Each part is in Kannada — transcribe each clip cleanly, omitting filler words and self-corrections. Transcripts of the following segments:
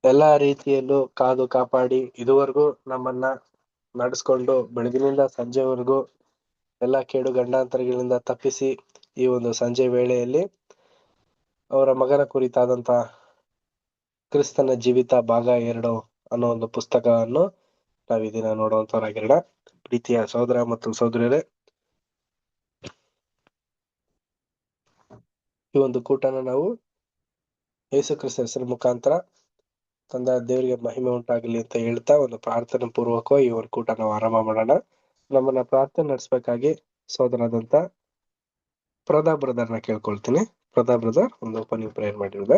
ಎಲ್ಲಾ ರೀತಿಯಲ್ಲೂ ಕಾದು ಕಾಪಾಡಿ ಇದುವರೆಗೂ ನಮ್ಮನ್ನ ನಡೆಸ್ಕೊಂಡು ಬೆಳಗಿನಿಂದ ಸಂಜೆವರೆಗೂ ಎಲ್ಲಾ ಕೇಡು ಗಂಡಾಂತರಗಳಿಂದ ತಪ್ಪಿಸಿ ಈ ಒಂದು ಸಂಜೆ ವೇಳೆಯಲ್ಲಿ ಅವರ ಮಗನ ಕುರಿತಾದಂತ ಕ್ರಿಸ್ತನ ಜೀವಿತ ಭಾಗ 2 ಅನ್ನೋ ಒಂದು ಪುಸ್ತಕವನ್ನು ನಾವ್ ಈ ದಿನ ನೋಡುವಂತವರಾಗಿರೋಣ. ಪ್ರೀತಿಯ ಸಹೋದರ ಮತ್ತು ಸಹೋದರಿಯರೇ, ಈ ಒಂದು ಕೂಟನ ನಾವು ಯೇಸು ಕ್ರಿಸ್ತ ಹೆಸರು ಮುಖಾಂತರ ತಂದ ದೇವರಿಗೆ ಮಹಿಮೆ ಉಂಟಾಗಲಿ ಅಂತ ಹೇಳ್ತಾ ಒಂದು ಪ್ರಾರ್ಥನೆ ಪೂರ್ವಕ ಈ ಒಂದು ಕೂಟ ನಾವು ಆರಂಭ ಮಾಡೋಣ. ನಮ್ಮನ್ನ ಪ್ರಾರ್ಥನೆ ನಡೆಸಬೇಕಾಗಿ ಸಹೋದರಾದಂತ ಪ್ರತಾಪ್ ಬ್ರದರ್ನ ಕೇಳ್ಕೊಳ್ತೀನಿ. ಪ್ರತಾಪ್ ಬ್ರದರ್ ಒಂದು ಓಪನಿಂಗ್ ಪ್ರೇಯರ್ ಮಾಡಿರೋದ.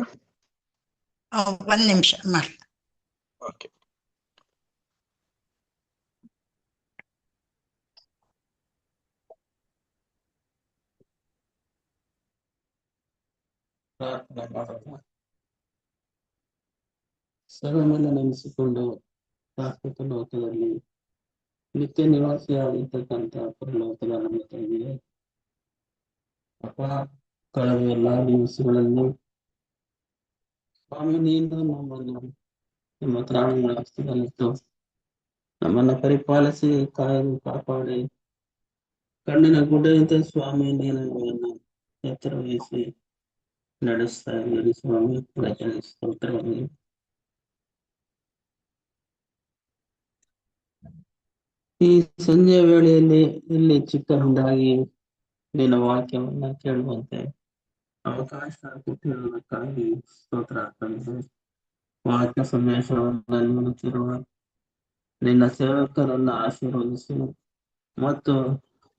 ಒಂದ್ ನಿಮಿಷ ಮಾಡಿ. ಓಕೆ. ಸರ್ವಮನ್ನ ನೆನೆಸಿಕೊಂಡು ಶಾಶ್ವತ ಲೋಕದಲ್ಲಿ ನಿತ್ಯ ನಿವಾಸಿಯಾಗಿರ್ತಕ್ಕಂಥ ಪರಲೋಕದ ನಮ್ಮ ತಂದೆಯೇ, ಅಪ್ಪ, ಕಳೆದ ಎಲ್ಲಾ ದಿವಸಗಳಲ್ಲಿ ಸ್ವಾಮಿ ನೀನು ನಮ್ಮನ್ನು ನಿಮ್ಮ ಪ್ರಾಣಿಗಳ ಹಸ್ತದಲ್ಲಿಟ್ಟು ನಮ್ಮನ್ನ ಪರಿಪಾಲಿಸಿ ಕಾಯಲು ಕಾಪಾಡಿ ಕಣ್ಣಿನ ಗುಡ್ಡೆಯಂತೆ ಸ್ವಾಮಿ ನೀನು ನಮ್ಮನ್ನು ಎತ್ತರ ವಹಿಸಿ ನಡೆಸ್ತಾ ಇದ್ದೀರಿ ಸ್ವಾಮಿ. ಸ್ತೋತ್ರವಾಗಿ ಈ ಸಂಜೆಯ ವೇಳೆಯಲ್ಲಿ ಇಲ್ಲಿ ಚಿಕ್ಕದಾಗಿ ನಿನ್ನ ವಾಕ್ಯವನ್ನ ಕೇಳುವಂತೆ ಅವಕಾಶ ಕೊಟ್ಟಿರುವುದಕ್ಕಾಗಿ ಸ್ತೋತ್ರ ತಂದೆ. ವಾಕ್ಯ ಸಂದೇಶವನ್ನು ನೋಡುತ್ತಿರುವ ನಿನ್ನ ಸೇವಕರನ್ನ ಆಶೀರ್ವದಿಸು ಮತ್ತು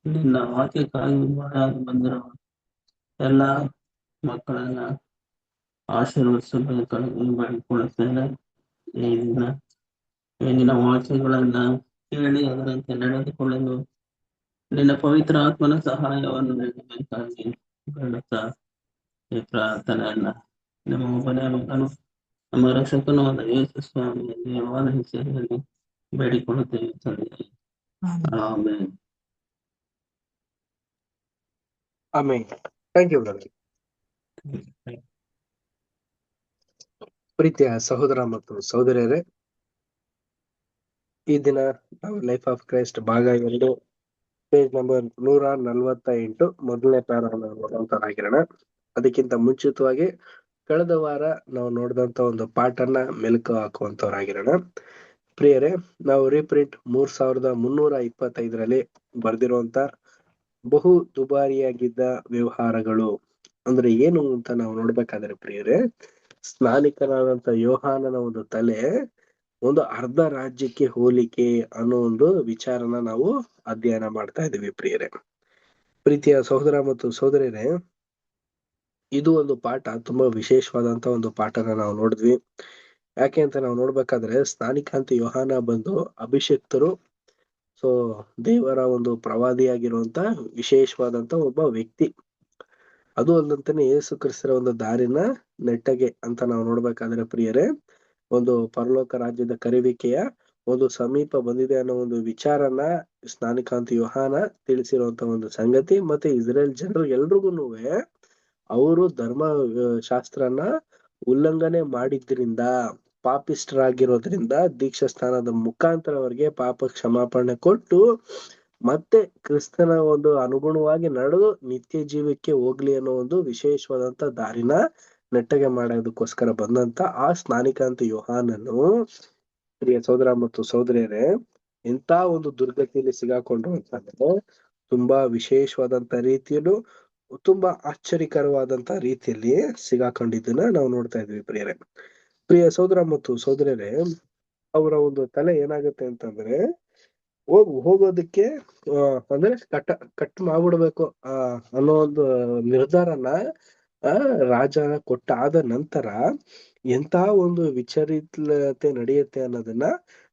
ನಿನ್ನ ವಾಕ್ಯಕ್ಕಾಗಿ ಬಂದಿರುವ ಎಲ್ಲ ಮಕ್ಕಳನ್ನ ಆಶೀರ್ವದಿಸಬೇಕಾಗಿ ಮಾಡಿಕೊಳ್ಳುತ್ತೇನೆ. ಈ ದಿನ ನಿನ್ನ ವಾಕ್ಯಗಳನ್ನ ಕೇಳಿ ಅದರಂತೆ ನಡೆದುಕೊಳ್ಳಲು ನಿನ್ನ ಪವಿತ್ರ ಆತ್ಮನ ಸಹಾಯವನ್ನು ನೀಡಬೇಕಾಗಿ ಬೇಡುತ್ತಾ ಈ ಪ್ರಾರ್ಥನೆಯನ್ನ ನಮ್ಮ ಒಬ್ಬನೇ ಮಗನು ನಮ್ಮ ರಕ್ಷಕನೂ ಆದ ಯೇಸು ಸ್ವಾಮಿಯ ದೇವಾದ ಹೆಸರಿನಲ್ಲಿ ಬೇಡಿಕೊಳ್ಳುತ್ತೇವೆ ತಂದೆ. Amen. Amen. Thank you brother. ಪ್ರೀತಿಯ ಸಹೋದರ ಮತ್ತು ಸಹೋದರಿಯರೇ, ಈ ದಿನ ನಾವು ಲೈಫ್ ಆಫ್ ಕ್ರೈಸ್ಟ್ ಭಾಗ 2 ಪೇಜ್ ನಂಬರ್ 148 ಮೊದಲನೇ ಪ್ಯಾರಾವನ್ನು ನೋಡುವಂತರಾಗಿರೋಣ. ಅದಕ್ಕಿಂತ ಮುಂಚಿತವಾಗಿ ಕಳೆದ ವಾರ ನಾವು ನೋಡಿದಂತ ಒಂದು ಪಾಠನ ಮೆಲುಕು ಹಾಕುವಂತವರಾಗಿರೋಣ. ಪ್ರಿಯರೇ, ನಾವು ರೀಪ್ರಿಂಟ್ 3325 ಬರ್ದಿರುವಂತ ಬಹು ದುಬಾರಿಯಾಗಿದ್ದ ವ್ಯವಹಾರಗಳು ಅಂದ್ರೆ ಏನು ಅಂತ ನಾವು ನೋಡ್ಬೇಕಾದ್ರೆ ಪ್ರಿಯರೇ, ಸ್ನಾನಿಕನಾದಂತ ಯೋಹಾನನ ಒಂದು ತಲೆ ಒಂದು ಅರ್ಧ ರಾಜ್ಯಕ್ಕೆ ಹೋಲಿಕೆ ಅನ್ನೋ ಒಂದು ವಿಚಾರನ ನಾವು ಅಧ್ಯಯನ ಮಾಡ್ತಾ ಇದೀವಿ ಪ್ರಿಯರೇ. ಪ್ರೀತಿಯ ಸಹೋದರ ಮತ್ತು ಸಹೋದರಿಯರೇ, ಇದು ಒಂದು ಪಾಠ ತುಂಬಾ ವಿಶೇಷವಾದಂತ ಒಂದು ಪಾಠನ ನಾವು ನೋಡಿದ್ವಿ. ಯಾಕೆ ಅಂತ ನಾವು ನೋಡ್ಬೇಕಾದ್ರೆ ಸ್ನಾನಿಕಾಂತ ಯೋಹಾನ ಬಂದು ಅಭಿಷಕ್ತರು, ಸೊ ದೇವರ ಒಂದು ಪ್ರವಾದಿಯಾಗಿರುವಂತ ವಿಶೇಷವಾದಂತ ಒಬ್ಬ ವ್ಯಕ್ತಿ. ಅದು ಅಲ್ಲಂತಾನೆ ಯೇಸು ಕ್ರಿಸ್ತರ ಒಂದು ದಾರಿನ ನೆಟ್ಟಗೆ ಅಂತ ನಾವು ನೋಡ್ಬೇಕಾದ್ರೆ ಪ್ರಿಯರೇ, ಒಂದು ಪರಲೋಕ ರಾಜ್ಯದ ಕರೆಯುವಿಕೆಯ ಒಂದು ಸಮೀಪ ಬಂದಿದೆ ಅನ್ನೋ ಒಂದು ವಿಚಾರನ ಸ್ನಾನಿಕಾಂತ ಯೋಹಾನ ತಿಳಿಸಿರುವಂತ ಒಂದು ಸಂಗತಿ. ಮತ್ತೆ ಇಸ್ರೇಲ್ ಜನರು ಎಲ್ರಿಗೂನು ಅವರು ಧರ್ಮ ಶಾಸ್ತ್ರನ ಉಲ್ಲಂಘನೆ ಮಾಡಿದ್ರಿಂದ, ಪಾಪಿಷ್ಠರಾಗಿರೋದ್ರಿಂದ ದೀಕ್ಷಾ ಸ್ಥಾನದ ಮುಖಾಂತರ ಅವರಿಗೆ ಪಾಪ ಕ್ಷಮಾಪಣೆ ಕೊಟ್ಟು ಮತ್ತೆ ಕ್ರಿಸ್ತನ ಒಂದು ಅನುಗುಣವಾಗಿ ನಡೆದು ನಿತ್ಯ ಜೀವಕ್ಕೆ ಹೋಗ್ಲಿ ಅನ್ನೋ ಒಂದು ವಿಶೇಷವಾದಂತ ದಾರಿನ ನೆಟ್ಟಗೆ ಮಾಡೋದಕ್ಕೋಸ್ಕರ ಬಂದಂತ ಆ ಸ್ನಾನಿಕಾಂತ ಯೋಹಾನನು, ಪ್ರಿಯ ಸಹೋದರ ಮತ್ತು ಸಹೋದರಿಯರೇ, ಎಂತ ಒಂದು ದುರ್ಗತಿಯಲ್ಲಿ ಸಿಗಾಕೊಂಡ್ರು ಅಂತಂದ್ರೆ ತುಂಬಾ ವಿಶೇಷವಾದಂತ ರೀತಿಯಲ್ಲೂ ತುಂಬಾ ಆಶ್ಚರ್ಯಕರವಾದಂತ ರೀತಿಯಲ್ಲಿ ಸಿಗಾಕೊಂಡಿದ್ದನ್ನ ನಾವು ನೋಡ್ತಾ ಇದ್ವಿ ಪ್ರಿಯರೇ. ಪ್ರಿಯ ಸಹೋದರ ಮತ್ತು ಸಹೋದರಿಯರೇ, ಅವರ ಒಂದು ತಲೆ ಏನಾಗುತ್ತೆ ಅಂತಂದ್ರೆ ಹೋಗೋದಕ್ಕೆ ಅಂದ್ರೆ ಕಟ್ ಮಾಡ್ಬಿಡ್ಬೇಕು ಅನ್ನೋ ಒಂದು ನಿರ್ಧಾರನ ರಾಜ ಕೊಟ್ಟಾದ ನಂತರ ಎಂತ ಒಂದು ವಿಚರಿತತೆ ನಡೆಯುತ್ತೆ ಅನ್ನೋದನ್ನ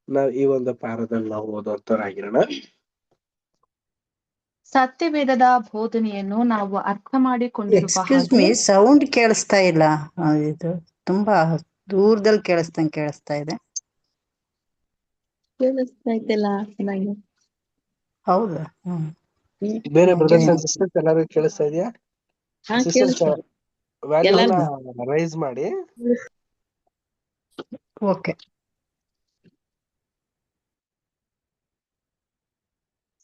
ನಾವ್ ಈ ಒಂದು ಪಾಠದಲ್ಲಿ ನಾವು ಓದುವಂತರಾಗಿರೋಣ. ಸತ್ಯವೇದದ ಬೋಧನೆಯನ್ನು ನಾವು ಅರ್ಥ ಮಾಡಿಕೊಂಡಿರುವ ಹಾಗೆ ಸೌಂಡ್ ಕೇಳಿಸ್ತಾ ಇಲ್ಲ. ಇದು ತುಂಬಾ ದೂರದಲ್ಲಿ ಕೇಳಿಸ್ತಾ ಇದೆ. ಕೇಳಿಸ್ತಾ ಇದೆಲ್ಲ ಚೆನ್ನಾಗಿ. ಹೌದಾ? ಬೇರೆ ಬ್ರದರ್ಸ್ ಅಂಡ್ ಸಿಸ್ಟರ್ಸ್ ಎಲ್ಲರೂ ಕೇಳಿಸ್ತಾ ಇದೆಯಾ? ಸಿಸ್ಟರ್ಸ್ ವ್ಯಾಲ್ಯೂನ ರೈಸ್ ಮಾಡಿ. ಓಕೆ.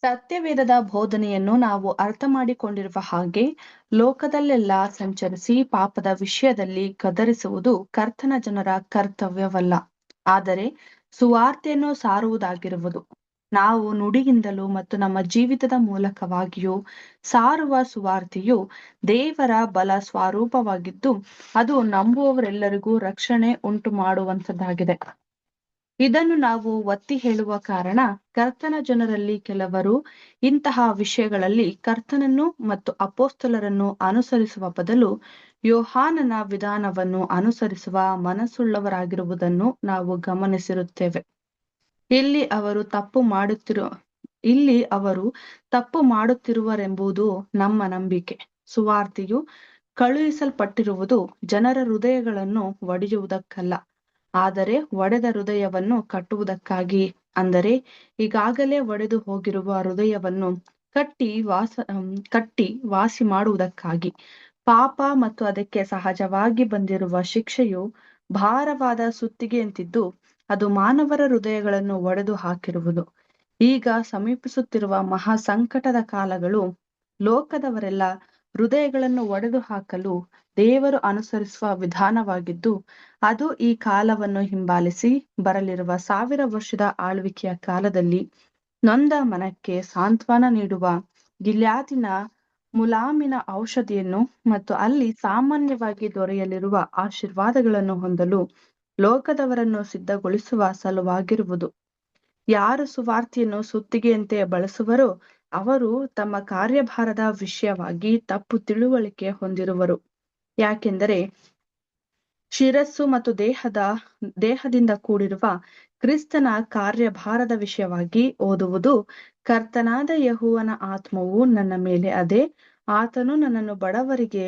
ಸತ್ಯವೇದದ ಬೋಧನೆಯನ್ನು ನಾವು ಅರ್ಥ ಮಾಡಿಕೊಂಡಿರುವ ಹಾಗೆ ಲೋಕದಲ್ಲೆಲ್ಲ ಸಂಚರಿಸಿ ಪಾಪದ ವಿಷಯದಲ್ಲಿ ಗದರಿಸುವುದು ಕರ್ತನ ಜನರ ಕರ್ತವ್ಯವಲ್ಲ, ಆದರೆ ಸುವಾರ್ತೆಯನ್ನು ಸಾರುವುದಾಗಿರುವುದು. ನಾವು ನುಡಿಯಿಂದಲೂ ಮತ್ತು ನಮ್ಮ ಜೀವಿತದ ಮೂಲಕವಾಗಿಯೂ ಸಾರುವ ಸುವಾರ್ತೆಯು ದೇವರ ಬಲ ಸ್ವರೂಪವಾಗಿದ್ದು, ಅದು ನಂಬುವವರೆಲ್ಲರಿಗೂ ರಕ್ಷಣೆ ಉಂಟು ಮಾಡುವಂಥದ್ದಾಗಿದೆ. ಇದನ್ನು ನಾವು ಒತ್ತಿ ಹೇಳುವ ಕಾರಣ, ಕರ್ತನ ಜನರಲ್ಲಿ ಕೆಲವರು ಇಂತಹ ವಿಷಯಗಳಲ್ಲಿ ಕರ್ತನನ್ನು ಮತ್ತು ಅಪೊಸ್ತಲರನ್ನು ಅನುಸರಿಸುವ ಬದಲು ಯೋಹಾನನ ವಿಧಾನವನ್ನು ಅನುಸರಿಸುವ ಮನಸ್ಸುಳ್ಳವರಾಗಿರುವುದನ್ನು ನಾವು ಗಮನಿಸಿರುತ್ತೇವೆ. ಇಲ್ಲಿ ಅವರು ತಪ್ಪು ಮಾಡುತ್ತಿರುವರೆಂಬುದು ನಮ್ಮ ನಂಬಿಕೆ. ಸುವಾರ್ತೆಯು ಕಳುಹಿಸಲ್ಪಟ್ಟಿರುವುದು ಜನರ ಹೃದಯಗಳನ್ನು ಒಡೆಯುವುದಕ್ಕಲ್ಲ, ಆದರೆ ಒಡೆದ ಹೃದಯವನ್ನು ಕಟ್ಟುವುದಕ್ಕಾಗಿ, ಅಂದರೆ ಈಗಾಗಲೇ ಒಡೆದು ಹೋಗಿರುವ ಹೃದಯವನ್ನು ಕಟ್ಟಿ ವಾಸಿ ಮಾಡುವುದಕ್ಕಾಗಿ. ಪಾಪ ಮತ್ತು ಅದಕ್ಕೆ ಸಹಜವಾಗಿ ಬಂದಿರುವ ಶಿಕ್ಷೆಯು ಭಾರವಾದ ಸುತ್ತಿಗೆಯಂತಿದ್ದು, ಅದು ಮಾನವರ ಹೃದಯಗಳನ್ನು ಒಡೆದು ಹಾಕಿರುವುದು. ಈಗ ಸಮೀಪಿಸುತ್ತಿರುವ ಮಹಾ ಸಂಕಟದ ಕಾಲಗಳು ಲೋಕದವರೆಲ್ಲ ಹೃದಯಗಳನ್ನು ಒಡೆದು ಹಾಕಲು ದೇವರು ಅನುಸರಿಸುವ ವಿಧಾನವಾಗಿದ್ದು, ಅದು ಈ ಕಾಲವನ್ನು ಹಿಂಬಾಲಿಸಿ ಬರಲಿರುವ 1000 ವರ್ಷದ ಆಳ್ವಿಕೆಯ ಕಾಲದಲ್ಲಿ ನೊಂದ ಮನಕ್ಕೆ ಸಾಂತ್ವನ ನೀಡುವ ಗಿಲ್ಯಾದಿನ ಮುಲಾಮಿನ ಔಷಧಿಯನ್ನು ಮತ್ತು ಅಲ್ಲಿ ಸಾಮಾನ್ಯವಾಗಿ ದೊರೆಯಲಿರುವ ಆಶೀರ್ವಾದಗಳನ್ನು ಹೊಂದಲು ಲೋಕದವರನ್ನು ಸಿದ್ಧಗೊಳಿಸುವ ಸಲುವಾಗಿರುವುದು. ಯಾರು ಸುವಾರ್ತೆಯನ್ನು ಸುತ್ತಿಗೆಯಂತೆ ಬಳಸುವರೋ ಅವರು ತಮ್ಮ ಕಾರ್ಯಭಾರದ ವಿಷಯವಾಗಿ ತಪ್ಪು ತಿಳುವಳಿಕೆ ಹೊಂದಿರುವರು. ಯಾಕೆಂದರೆ ಶಿರಸ್ಸು ಮತ್ತು ದೇಹದಿಂದ ಕೂಡಿರುವ ಕ್ರಿಸ್ತನ ಕಾರ್ಯಭಾರದ ವಿಷಯವಾಗಿ ಓದುವುದು, ಕರ್ತನಾದ ಯೆಹೋವನ ಆತ್ಮವು ನನ್ನ ಮೇಲೆ ಅದೆ, ಆತನು ನನ್ನನ್ನು ಬಡವರಿಗೆ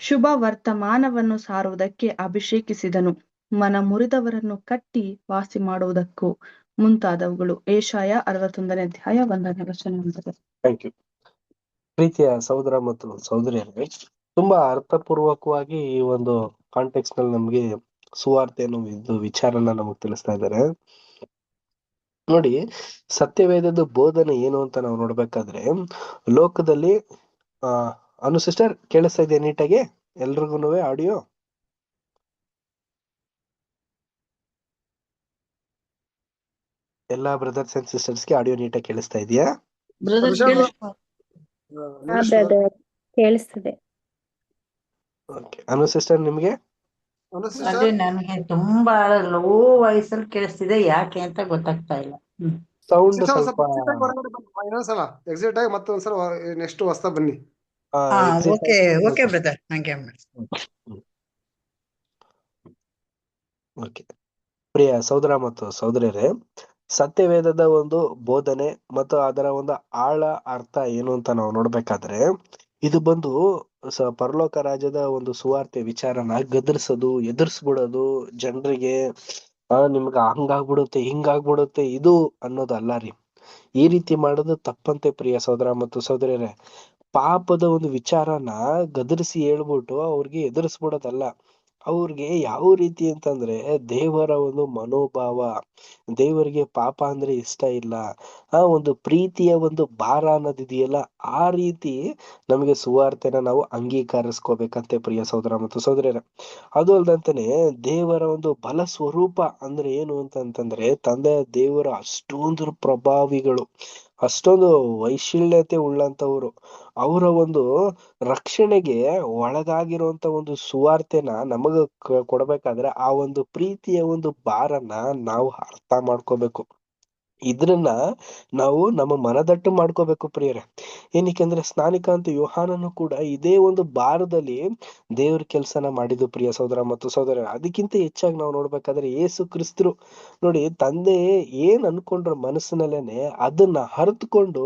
ಶುಭ ವರ್ತಮಾನವನ್ನು ಸಾರುವುದಕ್ಕೆ ಅಭಿಷೇಕಿಸಿದನು, ಮನ ಮುರಿದವರನ್ನು ಕಟ್ಟಿ ವಾಸಿ ಮಾಡುವುದಕ್ಕೂ ಮುಂತಾದವುಗಳು. ಯೆಶಾಯ 61ನೇ ಅಧ್ಯಾಯ 1ನೇ ವಚನ. Thank you. ಪ್ರೀತಿಯ ಸಹೋದರ ಮತ್ತು ಸಹೋದರಿಯರೇ, ತುಂಬಾ ಅರ್ಥಪೂರ್ವಕವಾಗಿ ಈ ಒಂದು ಕಾಂಟೆಕ್ಸ್ಟ್ ನಲ್ಲಿ ನಮ್ಗೆ ಸುವಾರ್ತೆಯನ್ನು ಇದು ವಿಚಾರನ ನಮಗ್ ತಿಳಿಸ್ತಾ ಇದ್ದಾರೆ. ನೋಡಿ, ಸತ್ಯವೇದದ ಬೋಧನೆ ಏನು ಅಂತ ನಾವು ನೋಡ್ಬೇಕಾದ್ರೆ, ಲೋಕದಲ್ಲಿ ಅನು ಸಿಸ್ಟರ್ ಕೇಳಿಸ್ತಾ ಇದೆಯಾ ನೀಟಾಗಿ ಎಲ್ರಿಗೂ ಆಡಿಯೋ? ಎಲ್ಲಾ ಬ್ರದರ್ಸ್ ಅಂಡ್ ಸಿಸ್ಟರ್ಸ್ಗೆ ಆಡಿಯೋ ನೀಟಾಗಿ ಕೇಳಿಸ್ತಾ ಇದೆಯಾ? ಕೇಳಿಸ್ತದೆ. ಓಕೆ. ಅನು ಸಿಸ್ಟರ್ ನಿಮ್ಗೆ? ಅದೇ ನನಗೆ ತುಂಬಾ ಲೋ ವಾಯ್ಸಲ್ಲಿ ಕೇಳಿಸ್ತಿದೆ, ಯಾಕೆ ಅಂತ ಗೊತ್ತಾಗ್ತಾ ಇಲ್ಲ. ಸೌಂಡ್ ಸ್ವಲ್ಪ ಇನ್ನೊಂದ್ಸಲ ಎಕ್ಸಿಟ್ ಆಗಿ ಮತ್ತೊಂದ್ಸಲ ನೆಕ್ಸ್ಟ್ ಹೊಸ್ತಾ ಬನ್ನಿ. ಓಕೆ ಬ್ರದರ್, ಹಂಗೆ ಮಾಡಿ. ಓಕೆ. ಪ್ರಿಯ ಸಹೋದರ ಮತ್ತು ಸಹೋದರಿಯರೇ, ಸತ್ಯವೇದದ ಒಂದು ಬೋಧನೆ ಮತ್ತು ಅದರ ಒಂದು ಆಳ ಅರ್ಥ ಏನು ಅಂತ ನಾವು ನೋಡ್ಬೇಕಾದ್ರೆ, ಇದು ಬಂದು ಪರಲೋಕ ರಾಜ್ಯದ ಒಂದು ಸುವಾರ್ತೆ ವಿಚಾರನ ಗದರ್ಸೋದು, ಎದುರಿಸ್ಬಿಡೋದು, ಜನರಿಗೆ ನಿಮ್ಗೆ ಹಂಗಾಗ್ಬಿಡುತ್ತೆ ಹಿಂಗಾಗ್ಬಿಡುತ್ತೆ ಇದು ಅನ್ನೋದು ಅಲ್ಲ ರೀ. ಈ ರೀತಿ ಮಾಡೋದು ತಪ್ಪಂತೆ ಪ್ರಿಯ ಸಹೋದರ ಮತ್ತು ಸಹೋದರಿಯರೇ. ಪಾಪದ ಒಂದು ವಿಚಾರನ ಗದರಿಸಿ ಹೇಳ್ಬಿಟ್ಟು ಅವ್ರಿಗೆ ಎದುರಿಸ್ಬಿಡೋದಲ್ಲ. ಅವ್ರಿಗೆ ಯಾವ ರೀತಿ ಅಂತಂದ್ರೆ, ದೇವರ ಒಂದು ಮನೋಭಾವ, ದೇವರಿಗೆ ಪಾಪ ಅಂದ್ರೆ ಇಷ್ಟ ಇಲ್ಲ, ಆ ಒಂದು ಪ್ರೀತಿಯ ಒಂದು ಭಾರ ಅನ್ನೋದಿದೆಯಲ್ಲ, ಆ ರೀತಿ ನಮಗೆ ಸುವಾರ್ತೆನ ನಾವು ಅಂಗೀಕರಿಸ್ಕೋಬೇಕಂತೆ ಪ್ರಿಯ ಸಹೋದರ ಮತ್ತು ಸಹೋದರಿಯರೇ. ಅದು ಅಲ್ದಂತಾನೆ ದೇವರ ಒಂದು ಬಲ ಸ್ವರೂಪ ಅಂದ್ರೆ ಏನು ಅಂತಂತಂದ್ರೆ, ತಂದೆ ದೇವರ ಅಷ್ಟೊಂದು ಪ್ರಭಾವಿಗಳು, ಅಷ್ಟೊಂದು ವೈಶಿಲ್ಯತೆ ಉಳ್ಳಂತವ್ರು, ಅವರ ಒಂದು ರಕ್ಷಣೆಗೆ ಒಳಗಾಗಿರುವಂತ ಒಂದು ಸುವಾರ್ತೆನ ನಮಗ ಕೊಡ್ಬೇಕಾದ್ರೆ ಆ ಒಂದು ಪ್ರೀತಿಯ ಒಂದು ಭಾರನ ನಾವು ಅರ್ಥ ಮಾಡ್ಕೋಬೇಕು. ಇದ್ರನ್ನ ನಾವು ನಮ್ಮ ಮನದಟ್ಟು ಮಾಡ್ಕೋಬೇಕು ಪ್ರಿಯರೇ. ಏನಕ್ಕೆ ಸ್ನಾನಿಕ ಅಂತ ಯೋಹಾನನು ಕೂಡ ಇದೇ ಒಂದು ಭಾರದಲ್ಲಿ ದೇವ್ರ ಕೆಲ್ಸನ ಮಾಡಿದ್ದು ಪ್ರಿಯ ಸಹೋದರ ಮತ್ತು ಸಹೋದರ. ಅದಕ್ಕಿಂತ ಹೆಚ್ಚಾಗಿ ನಾವು ನೋಡ್ಬೇಕಾದ್ರೆ ಯೇಸು ಕ್ರಿಸ್ತರು ನೋಡಿ, ತಂದೆ ಏನ್ ಅನ್ಕೊಂಡ್ರ ಮನಸ್ಸಿನಲ್ಲೇನೆ ಅದನ್ನ ಅರಿತುಕೊಂಡು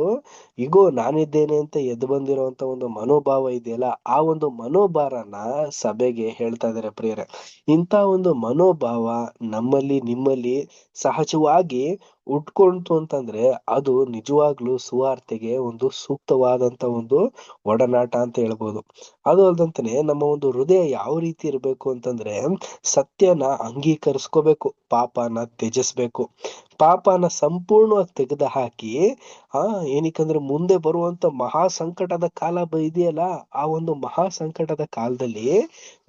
ಇಗೋ ನಾನಿದ್ದೇನೆ ಅಂತ ಎದ್ದು ಬಂದಿರುವಂತ ಒಂದು ಮನೋಭಾವ ಇದೆಯಲ್ಲ, ಆ ಒಂದು ಮನೋಭಾರನ ಸಭೆಗೆ ಹೇಳ್ತಾ ಇದಾರೆ ಪ್ರಿಯರೇ. ಇಂಥ ಒಂದು ಮನೋಭಾವ ನಮ್ಮಲ್ಲಿ ನಿಮ್ಮಲ್ಲಿ ಸಹಜವಾಗಿ ಉಟ್ಕೊಂತು ಅಂತಂದ್ರೆ ಅದು ನಿಜವಾಗ್ಲೂ ಸುವಾರ್ತೆಗೆ ಒಂದು ಸೂಕ್ತವಾದಂತ ಒಂದು ಒಡನಾಟ ಅಂತ ಹೇಳ್ಬೋದು. ಅದು ಅಲ್ದಂತಾನೆ ನಮ್ಮ ಒಂದು ಹೃದಯ ಯಾವ ರೀತಿ ಇರ್ಬೇಕು ಅಂತಂದ್ರೆ ಸತ್ಯನ ಅಂಗೀಕರಿಸ್ಕೋಬೇಕು, ಪಾಪನ ತ್ಯಜಿಸ್ಬೇಕು. ಪಾಪನ ಸಂಪೂರ್ಣವಾಗಿ ತೆಗೆದು ಹಾಕಿ ಏನಕ್ಕಂದ್ರೆ ಮುಂದೆ ಬರುವಂತ ಮಹಾ ಸಂಕಟದ ಕಾಲ ಇದೆಯಲ್ಲ, ಆ ಒಂದು ಮಹಾ ಸಂಕಟದ ಕಾಲದಲ್ಲಿ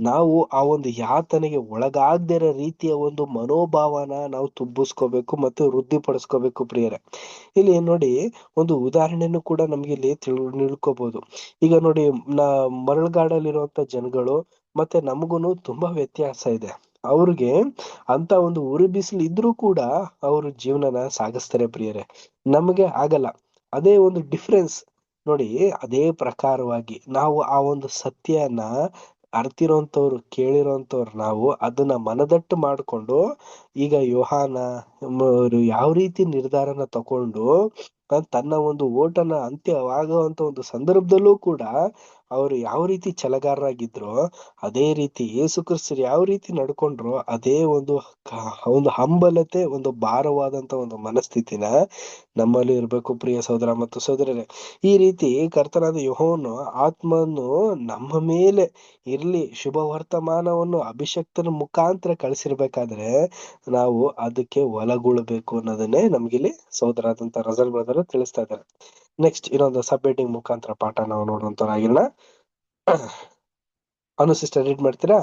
ನಾವು ಆ ಒಂದು ಯಾತನೆಗೆ ಒಳಗಾಗದಿರೋ ರೀತಿಯ ಒಂದು ಮನೋಭಾವನ ನಾವು ತುಂಬಿಸ್ಕೋಬೇಕು ಮತ್ತು ವೃದ್ಧಿಪಡಿಸ್ಕೋಬೇಕು ಪ್ರಿಯರೇ. ಇಲ್ಲಿ ನೋಡಿ ಒಂದು ಉದಾಹರಣೆಯನ್ನು ಕೂಡ ನಮ್ಗೆ ಇಲ್ಲಿ ನಿಳ್ಕೋಬಹುದು. ಈಗ ನೋಡಿ ಮರಳುಗಾಡಲ್ಲಿರುವಂತ ಜನಗಳು ಮತ್ತೆ ನಮಗೂನು ತುಂಬಾ ವ್ಯತ್ಯಾಸ ಇದೆ. ಅವ್ರಿಗೆ ಅಂತ ಒಂದು ಉರಿ ಬಿಸಿಲು ಇದ್ರೂ ಕೂಡ ಅವರು ಜೀವನನ ಸಾಗಿಸ್ತಾರೆ ಪ್ರಿಯರೇ, ನಮಗೆ ಆಗಲ್ಲ. ಅದೇ ಒಂದು ಡಿಫ್ರೆನ್ಸ್ ನೋಡಿ. ಅದೇ ಪ್ರಕಾರವಾಗಿ ನಾವು ಆ ಒಂದು ಸತ್ಯನ ಅರ್ತಿರೋಂಥವ್ರು, ಕೇಳಿರೋಂಥವ್ರು, ನಾವು ಅದನ್ನ ಮನದಟ್ಟು ಮಾಡ್ಕೊಂಡು ಈಗ ಯೋಹಾನ ಯಾವ ರೀತಿ ನಿರ್ಧಾರನ ತಕೊಂಡು ತನ್ನ ಒಂದು ಓಟನ ಅಂತ್ಯವಾಗುವಂತ ಒಂದು ಸಂದರ್ಭದಲ್ಲೂ ಕೂಡ ಅವರು ಯಾವ ರೀತಿ ಛಲಗಾರರಾಗಿದ್ರು, ಅದೇ ರೀತಿ ಯೇಸು ಕ್ರಿಸ್ತರು ಯಾವ ರೀತಿ ನಡ್ಕೊಂಡ್ರು, ಅದೇ ಒಂದು ಹಂಬಲತೆ, ಒಂದು ಭಾರವಾದಂತ ಒಂದು ಮನಸ್ಥಿತಿನ ನಮ್ಮಲ್ಲಿ ಇರ್ಬೇಕು ಪ್ರಿಯ ಸಹೋದರ ಮತ್ತು ಸಹೋದರರೇ. ಈ ರೀತಿ ಕರ್ತನಾದ ಯೆಹೋವನು ಆತ್ಮನು ನಮ್ಮ ಮೇಲೆ ಇರ್ಲಿ, ಶುಭ ವರ್ತಮಾನವನ್ನು ಅಭಿಷಕ್ತನ ಮುಖಾಂತರ ಕಳಿಸಿರ್ಬೇಕಾದ್ರೆ ನಾವು ಅದಕ್ಕೆ ಒಳಗೊಳ್ಬೇಕು ಅನ್ನೋದನ್ನೇ ನಮ್ಗಿಲ್ಲಿ ಸಹೋದರಾದಂತ ರಜಲ್ ಬ್ರದರ್ ತಿಳಿಸ್ತಾ ಇದ್ದಾರೆ. ನೆಕ್ಸ್ಟ್ ಇನ್ನೊಂದು ಸಬ್ ಹೆಡ್ಡಿಂಗ್ ಮುಖಾಂತರ ಪಾಠ ನಾವು ನೋಡುವಂತರಾಗಿಲ್ಲ. ಅನು ಸಿಸ್ಟರ್ ರೀಡ್ ಮಾಡ್ತೀರಾ?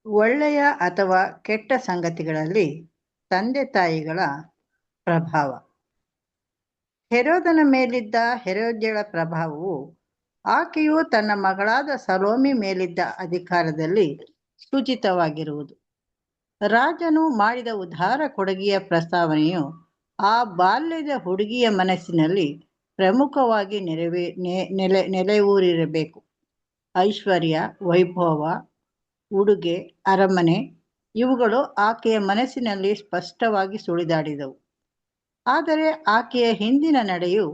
ಒಳ್ಳೆಯ ಅಥವಾ ಕೆಟ್ಟ ಸಂಗತಿಗಳಲ್ಲಿ ತಂದೆ ತಾಯಿಗಳ ಪ್ರಭಾವ. ಹೆರೋದನ ಮೇಲಿದ್ದ ಹೆರೋದ್ಯಳ ಪ್ರಭಾವವು ಆಕೆಯು ತನ್ನ ಮಗಳಾದ ಸಲೋಮಿ ಮೇಲಿದ್ದ ಅಧಿಕಾರದಲ್ಲಿ ಸೂಚಿತವಾಗಿರುವುದು. ರಾಜನು ಮಾಡಿದ ಉದಾರ ಕೊಡುಗೆಯ ಪ್ರಸ್ತಾವನೆಯು ಆ ಬಾಲ್ಯದ ಹುಡುಗಿಯ ಮನಸ್ಸಿನಲ್ಲಿ ಪ್ರಮುಖವಾಗಿ ನೆಲೆಯೂರಿರಬೇಕು. ಐಶ್ವರ್ಯ, ವೈಭವ, ಉಡುಗೆ, ಅರಮನೆ ಇವುಗಳು ಆಕೆಯ ಮನಸ್ಸಿನಲ್ಲಿ ಸ್ಪಷ್ಟವಾಗಿ ಸುಳಿದಾಡಿದವು. ಆದರೆ ಆಕೆಯ ಹಿಂದಿನ ನಡೆಯು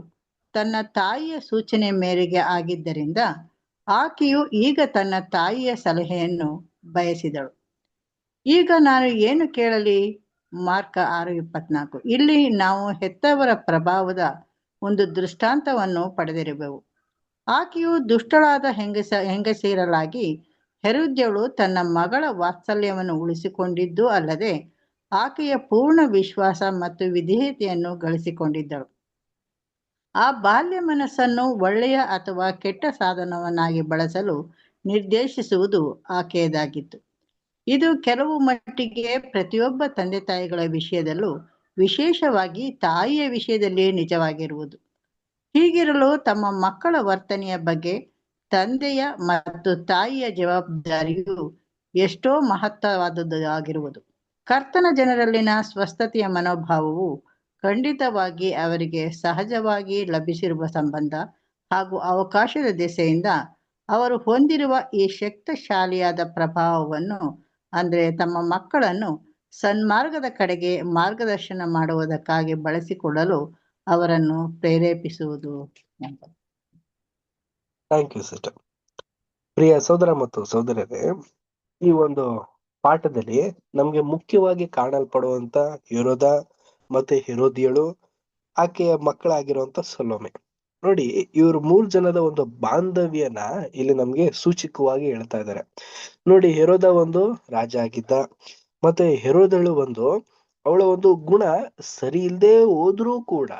ತನ್ನ ತಾಯಿಯ ಸೂಚನೆ ಮೇರೆಗೆ ಆಗಿದ್ದರಿಂದ ಆಕೆಯು ಈಗ ತನ್ನ ತಾಯಿಯ ಸಲಹೆಯನ್ನು ಬಯಸಿದಳು. ಈಗ ನಾನು ಏನು ಕೇಳಲಿ? ಮಾರ್ಕ 6:24. ಇಲ್ಲಿ ನಾವು ಹೆತ್ತವರ ಪ್ರಭಾವದ ಒಂದು ದೃಷ್ಟಾಂತವನ್ನು ಪಡೆದಿರುವೆವು. ಆಕೆಯು ದುಷ್ಟಳಾದ ಹೆಂಗಸೇರಲಾಗಿ ಹೆರೋದ್ಯಳು ತನ್ನ ಮಗಳ ವಾತ್ಸಲ್ಯವನ್ನು ಉಳಿಸಿಕೊಂಡಿದ್ದು ಅಲ್ಲದೆ ಆಕೆಯ ಪೂರ್ಣ ವಿಶ್ವಾಸ ಮತ್ತು ವಿಧೇಯತೆಯನ್ನು ಗಳಿಸಿಕೊಂಡಿದ್ದಳು. ಆ ಬಾಲ್ಯ ಮನಸ್ಸನ್ನು ಒಳ್ಳೆಯ ಅಥವಾ ಕೆಟ್ಟ ಸಾಧನವನ್ನಾಗಿ ಬಳಸಲು ನಿರ್ದೇಶಿಸುವುದು ಆಕೆಯದಾಗಿತ್ತು. ಇದು ಕೆಲವು ಮಟ್ಟಿಗೆ ಪ್ರತಿಯೊಬ್ಬ ತಂದೆ ತಾಯಿಗಳ ವಿಷಯದಲ್ಲೂ, ವಿಶೇಷವಾಗಿ ತಾಯಿಯ ವಿಷಯದಲ್ಲಿ ನಿಜವಾಗಿರುವುದು. ಹೀಗಿರಲು ತಮ್ಮ ಮಕ್ಕಳ ವರ್ತನೆಯ ಬಗ್ಗೆ ತಂದೆಯ ಮತ್ತು ತಾಯಿಯ ಜವಾಬ್ದಾರಿಯು ಎಷ್ಟೋ ಮಹತ್ತರವಾದದ್ದಾಗಿರುವುದು. ಕರ್ತನ ಜನರಲ್ಲಿನ ಸ್ವಸ್ಥತೆಯ ಮನೋಭಾವವು ಖಂಡಿತವಾಗಿ ಅವರಿಗೆ ಸಹಜವಾಗಿ ಲಭಿಸಿರುವ ಸಂಬಂಧ ಹಾಗೂ ಅವಕಾಶದ ದೆಸೆಯಿಂದ ಅವರು ಹೊಂದಿರುವ ಈ ಶಕ್ತಿಶಾಲಿಯಾದ ಪ್ರಭಾವವನ್ನು, ಅಂದರೆ ತಮ್ಮ ಮಕ್ಕಳನ್ನು ಸನ್ಮಾರ್ಗದ ಕಡೆಗೆ ಮಾರ್ಗದರ್ಶನ ಮಾಡುವುದಕ್ಕಾಗಿ ಬಳಸಿಕೊಳ್ಳಲು ಅವರನ್ನು ಪ್ರೇರೇಪಿಸುವುದು ಎಂಬುದು. Thank you sister. ಪ್ರಿಯ ಸಹೋದರ ಮತ್ತು ಸಹೋದರರೇ, ಈ ಒಂದು ಪಾಠದಲ್ಲಿ ನಮ್ಗೆ ಮುಖ್ಯವಾಗಿ ಕಾಣಲ್ಪಡುವಂತ ಹೆರೋದ ಮತ್ತೆ ಹೆರೋದಿಯಳು, ಆಕೆಯ ಮಕ್ಕಳಾಗಿರುವಂತ ಸೊಲೊಮೆ. ನೋಡಿ, ಇವರು 3 ಜನದ ಒಂದು ಬಾಂಧವ್ಯನ ಇಲ್ಲಿ ನಮ್ಗೆ ಸೂಚಕವಾಗಿ ಹೇಳ್ತಾ ಇದ್ದಾರೆ. ನೋಡಿ, ಹೆರೋದ ಒಂದು ರಾಜ ಆಗಿದ್ದ, ಮತ್ತೆ ಹೆರೋದಳು ಅವಳ ಒಂದು ಗುಣ ಸರಿ ಇಲ್ದೇ ಹೋದ್ರೂ ಕೂಡ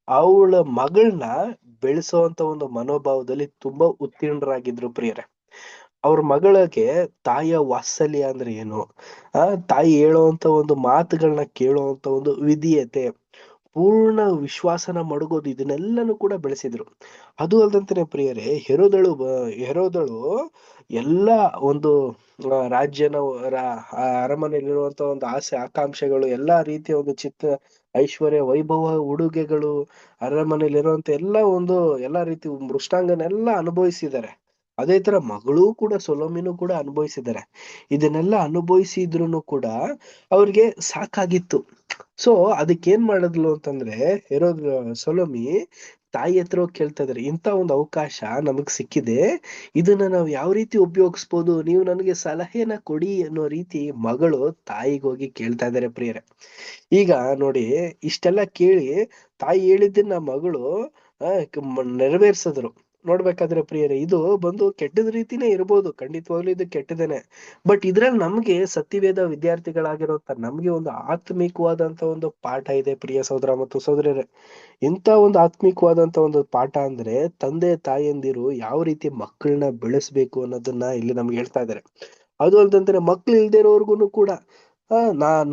ಅವಳ ಮಗಳನ್ನ ಬೆಳೆಸುವಂತ ಒಂದು ಮನೋಭಾವದಲ್ಲಿ ತುಂಬಾ ಉತ್ತೀರ್ಣರಾಗಿದ್ರು ಪ್ರಿಯರೇ. ಅವ್ರ ಮಗಳಿಗೆ ತಾಯಿಯ ವಾತ್ಸಲ್ಯ ಅಂದ್ರೆ ಏನು, ತಾಯಿ ಹೇಳುವಂತ ಒಂದು ಮಾತುಗಳನ್ನ ಕೇಳುವಂತ ಒಂದು ವಿಧೇಯತೆ, ಪೂರ್ಣ ವಿಶ್ವಾಸನ ಮಡಗೋದು, ಇದನ್ನೆಲ್ಲನೂ ಕೂಡ ಬೆಳೆಸಿದ್ರು. ಅದು ಅಲ್ದಂತಾನೆ ಪ್ರಿಯರೇ, ಹೆರೋದಳು ಎಲ್ಲ ಒಂದು ರಾಜ್ಯನ ಅರಮನೆಯಲ್ಲಿರುವಂತ ಒಂದು ಆಸೆ ಆಕಾಂಕ್ಷೆಗಳು, ಎಲ್ಲಾ ರೀತಿಯ ಒಂದು ಐಶ್ವರ್ಯ, ವೈಭವ, ಉಡುಗೆಗಳು, ಅರಮನೆಯಲ್ಲಿರುವಂತ ಎಲ್ಲಾ ರೀತಿ ಮೃಷ್ಟಾಂಗನೆಲ್ಲ ಅನುಭವಿಸಿದ್ದಾರೆ. ಅದೇ ತರ ಮಗಳೂ ಕೂಡ, ಸೊಲೊಮಿನೂ ಕೂಡ ಅನುಭವಿಸಿದ್ದಾರೆ. ಇದನ್ನೆಲ್ಲ ಅನುಭವಿಸಿದ್ರು ಕೂಡ ಅವ್ರಿಗೆ ಸಾಕಾಗಿತ್ತು. ಸೊ ಅದಕ್ಕೇನ್ ಮಾಡಿದ್ಲು ಅಂತಂದ್ರೆ ಸೊಲೊಮಿ ತಾಯಿ ಹತ್ರ ಹೋಗಿ ಕೇಳ್ತಾ ಇದಾರೆ, ಇಂಥ ಒಂದು ಅವಕಾಶ ನಮಗ್ ಸಿಕ್ಕಿದೆ, ಇದನ್ನ ನಾವು ಯಾವ ರೀತಿ ಉಪಯೋಗಿಸ್ಬೋದು, ನೀವು ನನಗೆ ಸಲಹೆನ ಕೊಡಿ ಅನ್ನೋ ರೀತಿ ಮಗಳು ತಾಯಿಗೆ ಹೋಗಿ ಕೇಳ್ತಾ ಇದಾರೆ ಪ್ರಿಯರೇ. ಈಗ ನೋಡಿ, ಇಷ್ಟೆಲ್ಲ ಕೇಳಿ ತಾಯಿ ಹೇಳಿದ್ದನ್ನ ಮಗಳು ನೆರವೇರ್ಸಿದ್ರು. ನೋಡ್ಬೇಕಾದ್ರೆ ಪ್ರಿಯರೇ, ಇದು ಬಂದು ಕೆಟ್ಟದ ರೀತಿನೇ ಇರ್ಬೋದು, ಖಂಡಿತವಾಗ್ಲೂ ಇದು ಕೆಟ್ಟದೇನೆ. ಬಟ್ ಇದ್ರಲ್ಲಿ ನಮ್ಗೆ ಸತ್ಯವೇದ ವಿದ್ಯಾರ್ಥಿಗಳಾಗಿರೋಂತ ನಮ್ಗೆ ಒಂದು ಆತ್ಮಿಕವಾದಂತ ಒಂದು ಪಾಠ ಇದೆ ಪ್ರಿಯ ಸಹೋದರ ಮತ್ತು ಸಹೋದರರೇ. ಇಂಥ ಒಂದು ಆತ್ಮಿಕವಾದಂತ ಒಂದು ಪಾಠ ಅಂದ್ರೆ ತಂದೆ ತಾಯಿಯಂದಿರು ಯಾವ ರೀತಿ ಮಕ್ಕಳನ್ನ ಬೆಳೆಸ್ಬೇಕು ಅನ್ನೋದನ್ನ ಇಲ್ಲಿ ನಮ್ಗೆ ಹೇಳ್ತಾ ಇದ್ದಾರೆ. ಅದು ಅಂತಂದ್ರೆ ಮಕ್ಳು ಇಲ್ದೇ ಇರೋರ್ಗುನು ಕೂಡ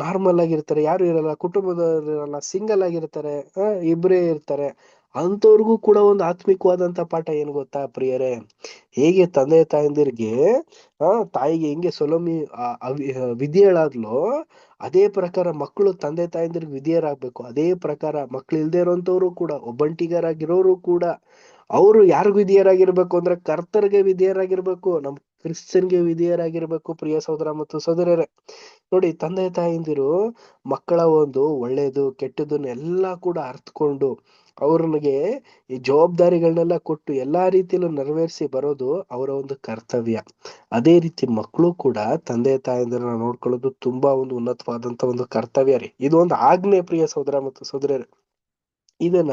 ನಾರ್ಮಲ್ ಆಗಿರ್ತಾರೆ, ಯಾರು ಇರಲ್ಲ, ಕುಟುಂಬದವ್ರು ಇರಲ್ಲ, ಸಿಂಗಲ್ ಆಗಿರ್ತಾರೆ, ಇಬ್ರೇ ಇರ್ತಾರೆ, ಅಂತವ್ರಿಗೂ ಕೂಡ ಒಂದು ಆತ್ಮಿಕವಾದಂತ ಪಾಠ ಏನ್ ಗೊತ್ತಾ ಪ್ರಿಯರೇ? ಹೇಗೆ ತಂದೆ ತಾಯಂದಿರ್ಗೆ ತಾಯಿಗೆ ಹೆಂಗೆ ಸೊಲೋಮಿ ವಿಧಿಯಳಾದ್ಲೋ, ಅದೇ ಪ್ರಕಾರ ಮಕ್ಕಳು ತಂದೆ ತಾಯಂದಿರ್ಗೆ ವಿಧಿಯರಾಗ್ಬೇಕು. ಅದೇ ಪ್ರಕಾರ ಮಕ್ಳು ಇಲ್ದೇ ಇರೋಂಥವ್ರು ಕೂಡ, ಒಬ್ಬಂಟಿಗರಾಗಿರೋರು ಕೂಡ, ಅವರು ಯಾರಿಗೂ ವಿಧಿಯರಾಗಿರ್ಬೇಕು ಅಂದ್ರೆ ಕರ್ತರ್ಗೆ ವಿಧಿಯರಾಗಿರ್ಬೇಕು, ನಮ್ ಕ್ರಿಶ್ಚಿಯನ್ಗೆ ವಿಧಿಯರಾಗಿರ್ಬೇಕು ಪ್ರಿಯ ಸಹೋದರ ಮತ್ತು ಸಹೋದರರೇ. ನೋಡಿ, ತಂದೆ ತಾಯಂದಿರು ಮಕ್ಕಳ ಒಂದು ಒಳ್ಳೇದು ಕೆಟ್ಟದನ್ನ ಎಲ್ಲಾ ಕೂಡ ಅರ್ಥಕೊಂಡು ಅವ್ರನಿಗೆ ಈ ಜವಾಬ್ದಾರಿಗಳನ್ನೆಲ್ಲ ಕೊಟ್ಟು ಎಲ್ಲಾ ರೀತಿಯಲ್ಲೂ ನೆರವೇರಿಸಿ ಬರೋದು ಅವರ ಒಂದು ಕರ್ತವ್ಯ. ಅದೇ ರೀತಿ ಮಕ್ಕಳು ಕೂಡ ತಂದೆ ತಾಯಂದಿರನ್ನ ನೋಡ್ಕೊಳ್ಳೋದು ತುಂಬಾ ಒಂದು ಉನ್ನತವಾದಂತ ಒಂದು ಕರ್ತವ್ಯ ರೀ. ಇದು ಒಂದು ಆಜ್ಞೆ ಪ್ರಿಯ ಸಹೋದರ ಮತ್ತು ಸಹೋದರರೇ. ಇದನ್ನ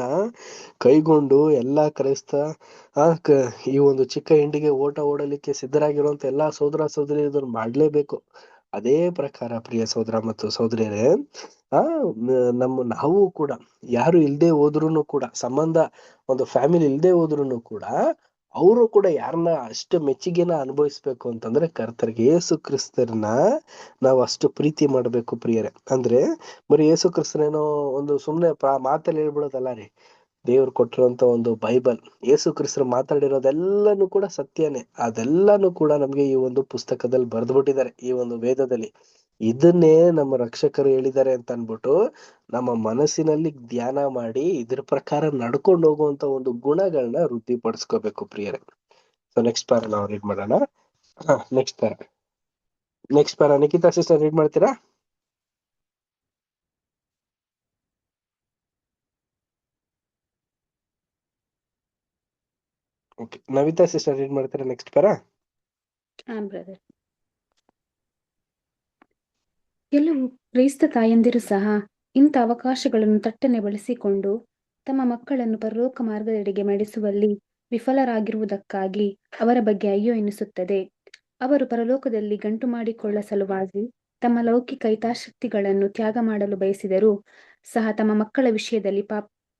ಕೈಗೊಂಡು ಎಲ್ಲಾ ಕ್ರೈಸ್ತ ಈ ಒಂದು ಚಿಕ್ಕ ಹಿಂಡಿಗೆ ಓಟ ಓಡಲಿಕ್ಕೆ ಸಿದ್ಧರಾಗಿರುವಂತ ಎಲ್ಲಾ ಸಹೋದರ ಸಹೋದರಿ ಇದನ್ನ ಮಾಡ್ಲೇಬೇಕು. ಅದೇ ಪ್ರಕಾರ ಪ್ರಿಯ ಸಹೋದರ ಮತ್ತು ಸಹೋದರಿಯರೇ, ನಾವು ಕೂಡ ಯಾರು ಇಲ್ದೆ ಹೋದ್ರುನು ಕೂಡ, ಸಂಬಂಧ ಒಂದು ಫ್ಯಾಮಿಲಿ ಇಲ್ದೆ ಹೋದ್ರುನು ಕೂಡ, ಅವರು ಕೂಡ ಯಾರನ್ನ ಅಷ್ಟು ಮೆಚ್ಚುಗೆನ ಅನುಭವಿಸ್ಬೇಕು ಅಂತಂದ್ರೆ ಕರ್ತರಿಗೆ ಯೇಸು ಕ್ರಿಸ್ತರನ್ನ ನಾವು ಅಷ್ಟು ಪ್ರೀತಿ ಮಾಡ್ಬೇಕು ಪ್ರಿಯರೇ. ಅಂದ್ರೆ ಬರೀ ಯೇಸು ಕ್ರಿಸ್ತನೇನೋ ಒಂದು ಸುಮ್ನೆ ಮಾತಲ್ಲಿ ಹೇಳ್ಬಿಡೋದಲ್ಲ ರೀ. ದೇವ್ರು ಕೊಟ್ಟಿರುವಂತ ಒಂದು ಬೈಬಲ್, ಯೇಸು ಕ್ರಿಸ್ತರು ಮಾತಾಡಿರೋದೆಲ್ಲಾನು ಕೂಡ ಸತ್ಯನೇ. ಅದೆಲ್ಲಾನು ಕೂಡ ನಮ್ಗೆ ಈ ಒಂದು ಪುಸ್ತಕದಲ್ಲಿ ಬರ್ದ್ಬಿಟ್ಟಿದ್ದಾರೆ, ಈ ಒಂದು ವೇದದಲ್ಲಿ. ಇದನ್ನೇ ನಮ್ಮ ರಕ್ಷಕರು ಹೇಳಿದ್ದಾರೆ ಅಂತ ಅನ್ಬಿಟ್ಟು ನಮ್ಮ ಮನಸ್ಸಿನಲ್ಲಿ ಧ್ಯಾನ ಮಾಡಿ ಇದ್ರ ಪ್ರಕಾರ ನಡ್ಕೊಂಡು ಹೋಗುವಂತ ಒಂದು ಗುಣಗಳನ್ನ ವೃದ್ಧಿಪಡಿಸ್ಕೋಬೇಕು ಪ್ರಿಯರೇ. ಸೊ ನೆಕ್ಸ್ಟ್ ಪ್ಯಾರ ನಾವು ರೀಡ್ ಮಾಡೋಣ. Next para Nikhita sister read ಮಾಡ್ತೀರಾ? ಓಕೆ, ನವಿತಾ ಸಿಸ್ಟರ್ ರೀಡ್ ಮಾಡ್ತೀರಾ ನೆಕ್ಸ್ಟ್ ಪ್ಯಾರ? ಬ್ರದರ್. ಕೆಲವು ಕ್ರೈಸ್ತ ತಾಯಂದಿರು ಸಹ ಇಂಥ ಅವಕಾಶಗಳನ್ನು ತಟ್ಟನೆ ಬಳಸಿಕೊಂಡು ತಮ್ಮ ಮಕ್ಕಳನ್ನು ಪರಲೋಕ ಮಾರ್ಗದೆಡೆಗೆ ನಡೆಸುವಲ್ಲಿ ವಿಫಲರಾಗಿರುವುದಕ್ಕಾಗಿ ಅವರ ಬಗ್ಗೆ ಅಯ್ಯೋ ಎನಿಸುತ್ತದೆ. ಅವರು ಪರಲೋಕದಲ್ಲಿ ಗಂಟು ಮಾಡಿಕೊಳ್ಳ ಸಲುವಾಗಿ ತಮ್ಮ ಲೌಕಿಕ ಹಿತಾಸಕ್ತಿಗಳನ್ನು ತ್ಯಾಗ ಮಾಡಲು ಬಯಸಿದರೂ ಸಹ ತಮ್ಮ ಮಕ್ಕಳ ವಿಷಯದಲ್ಲಿ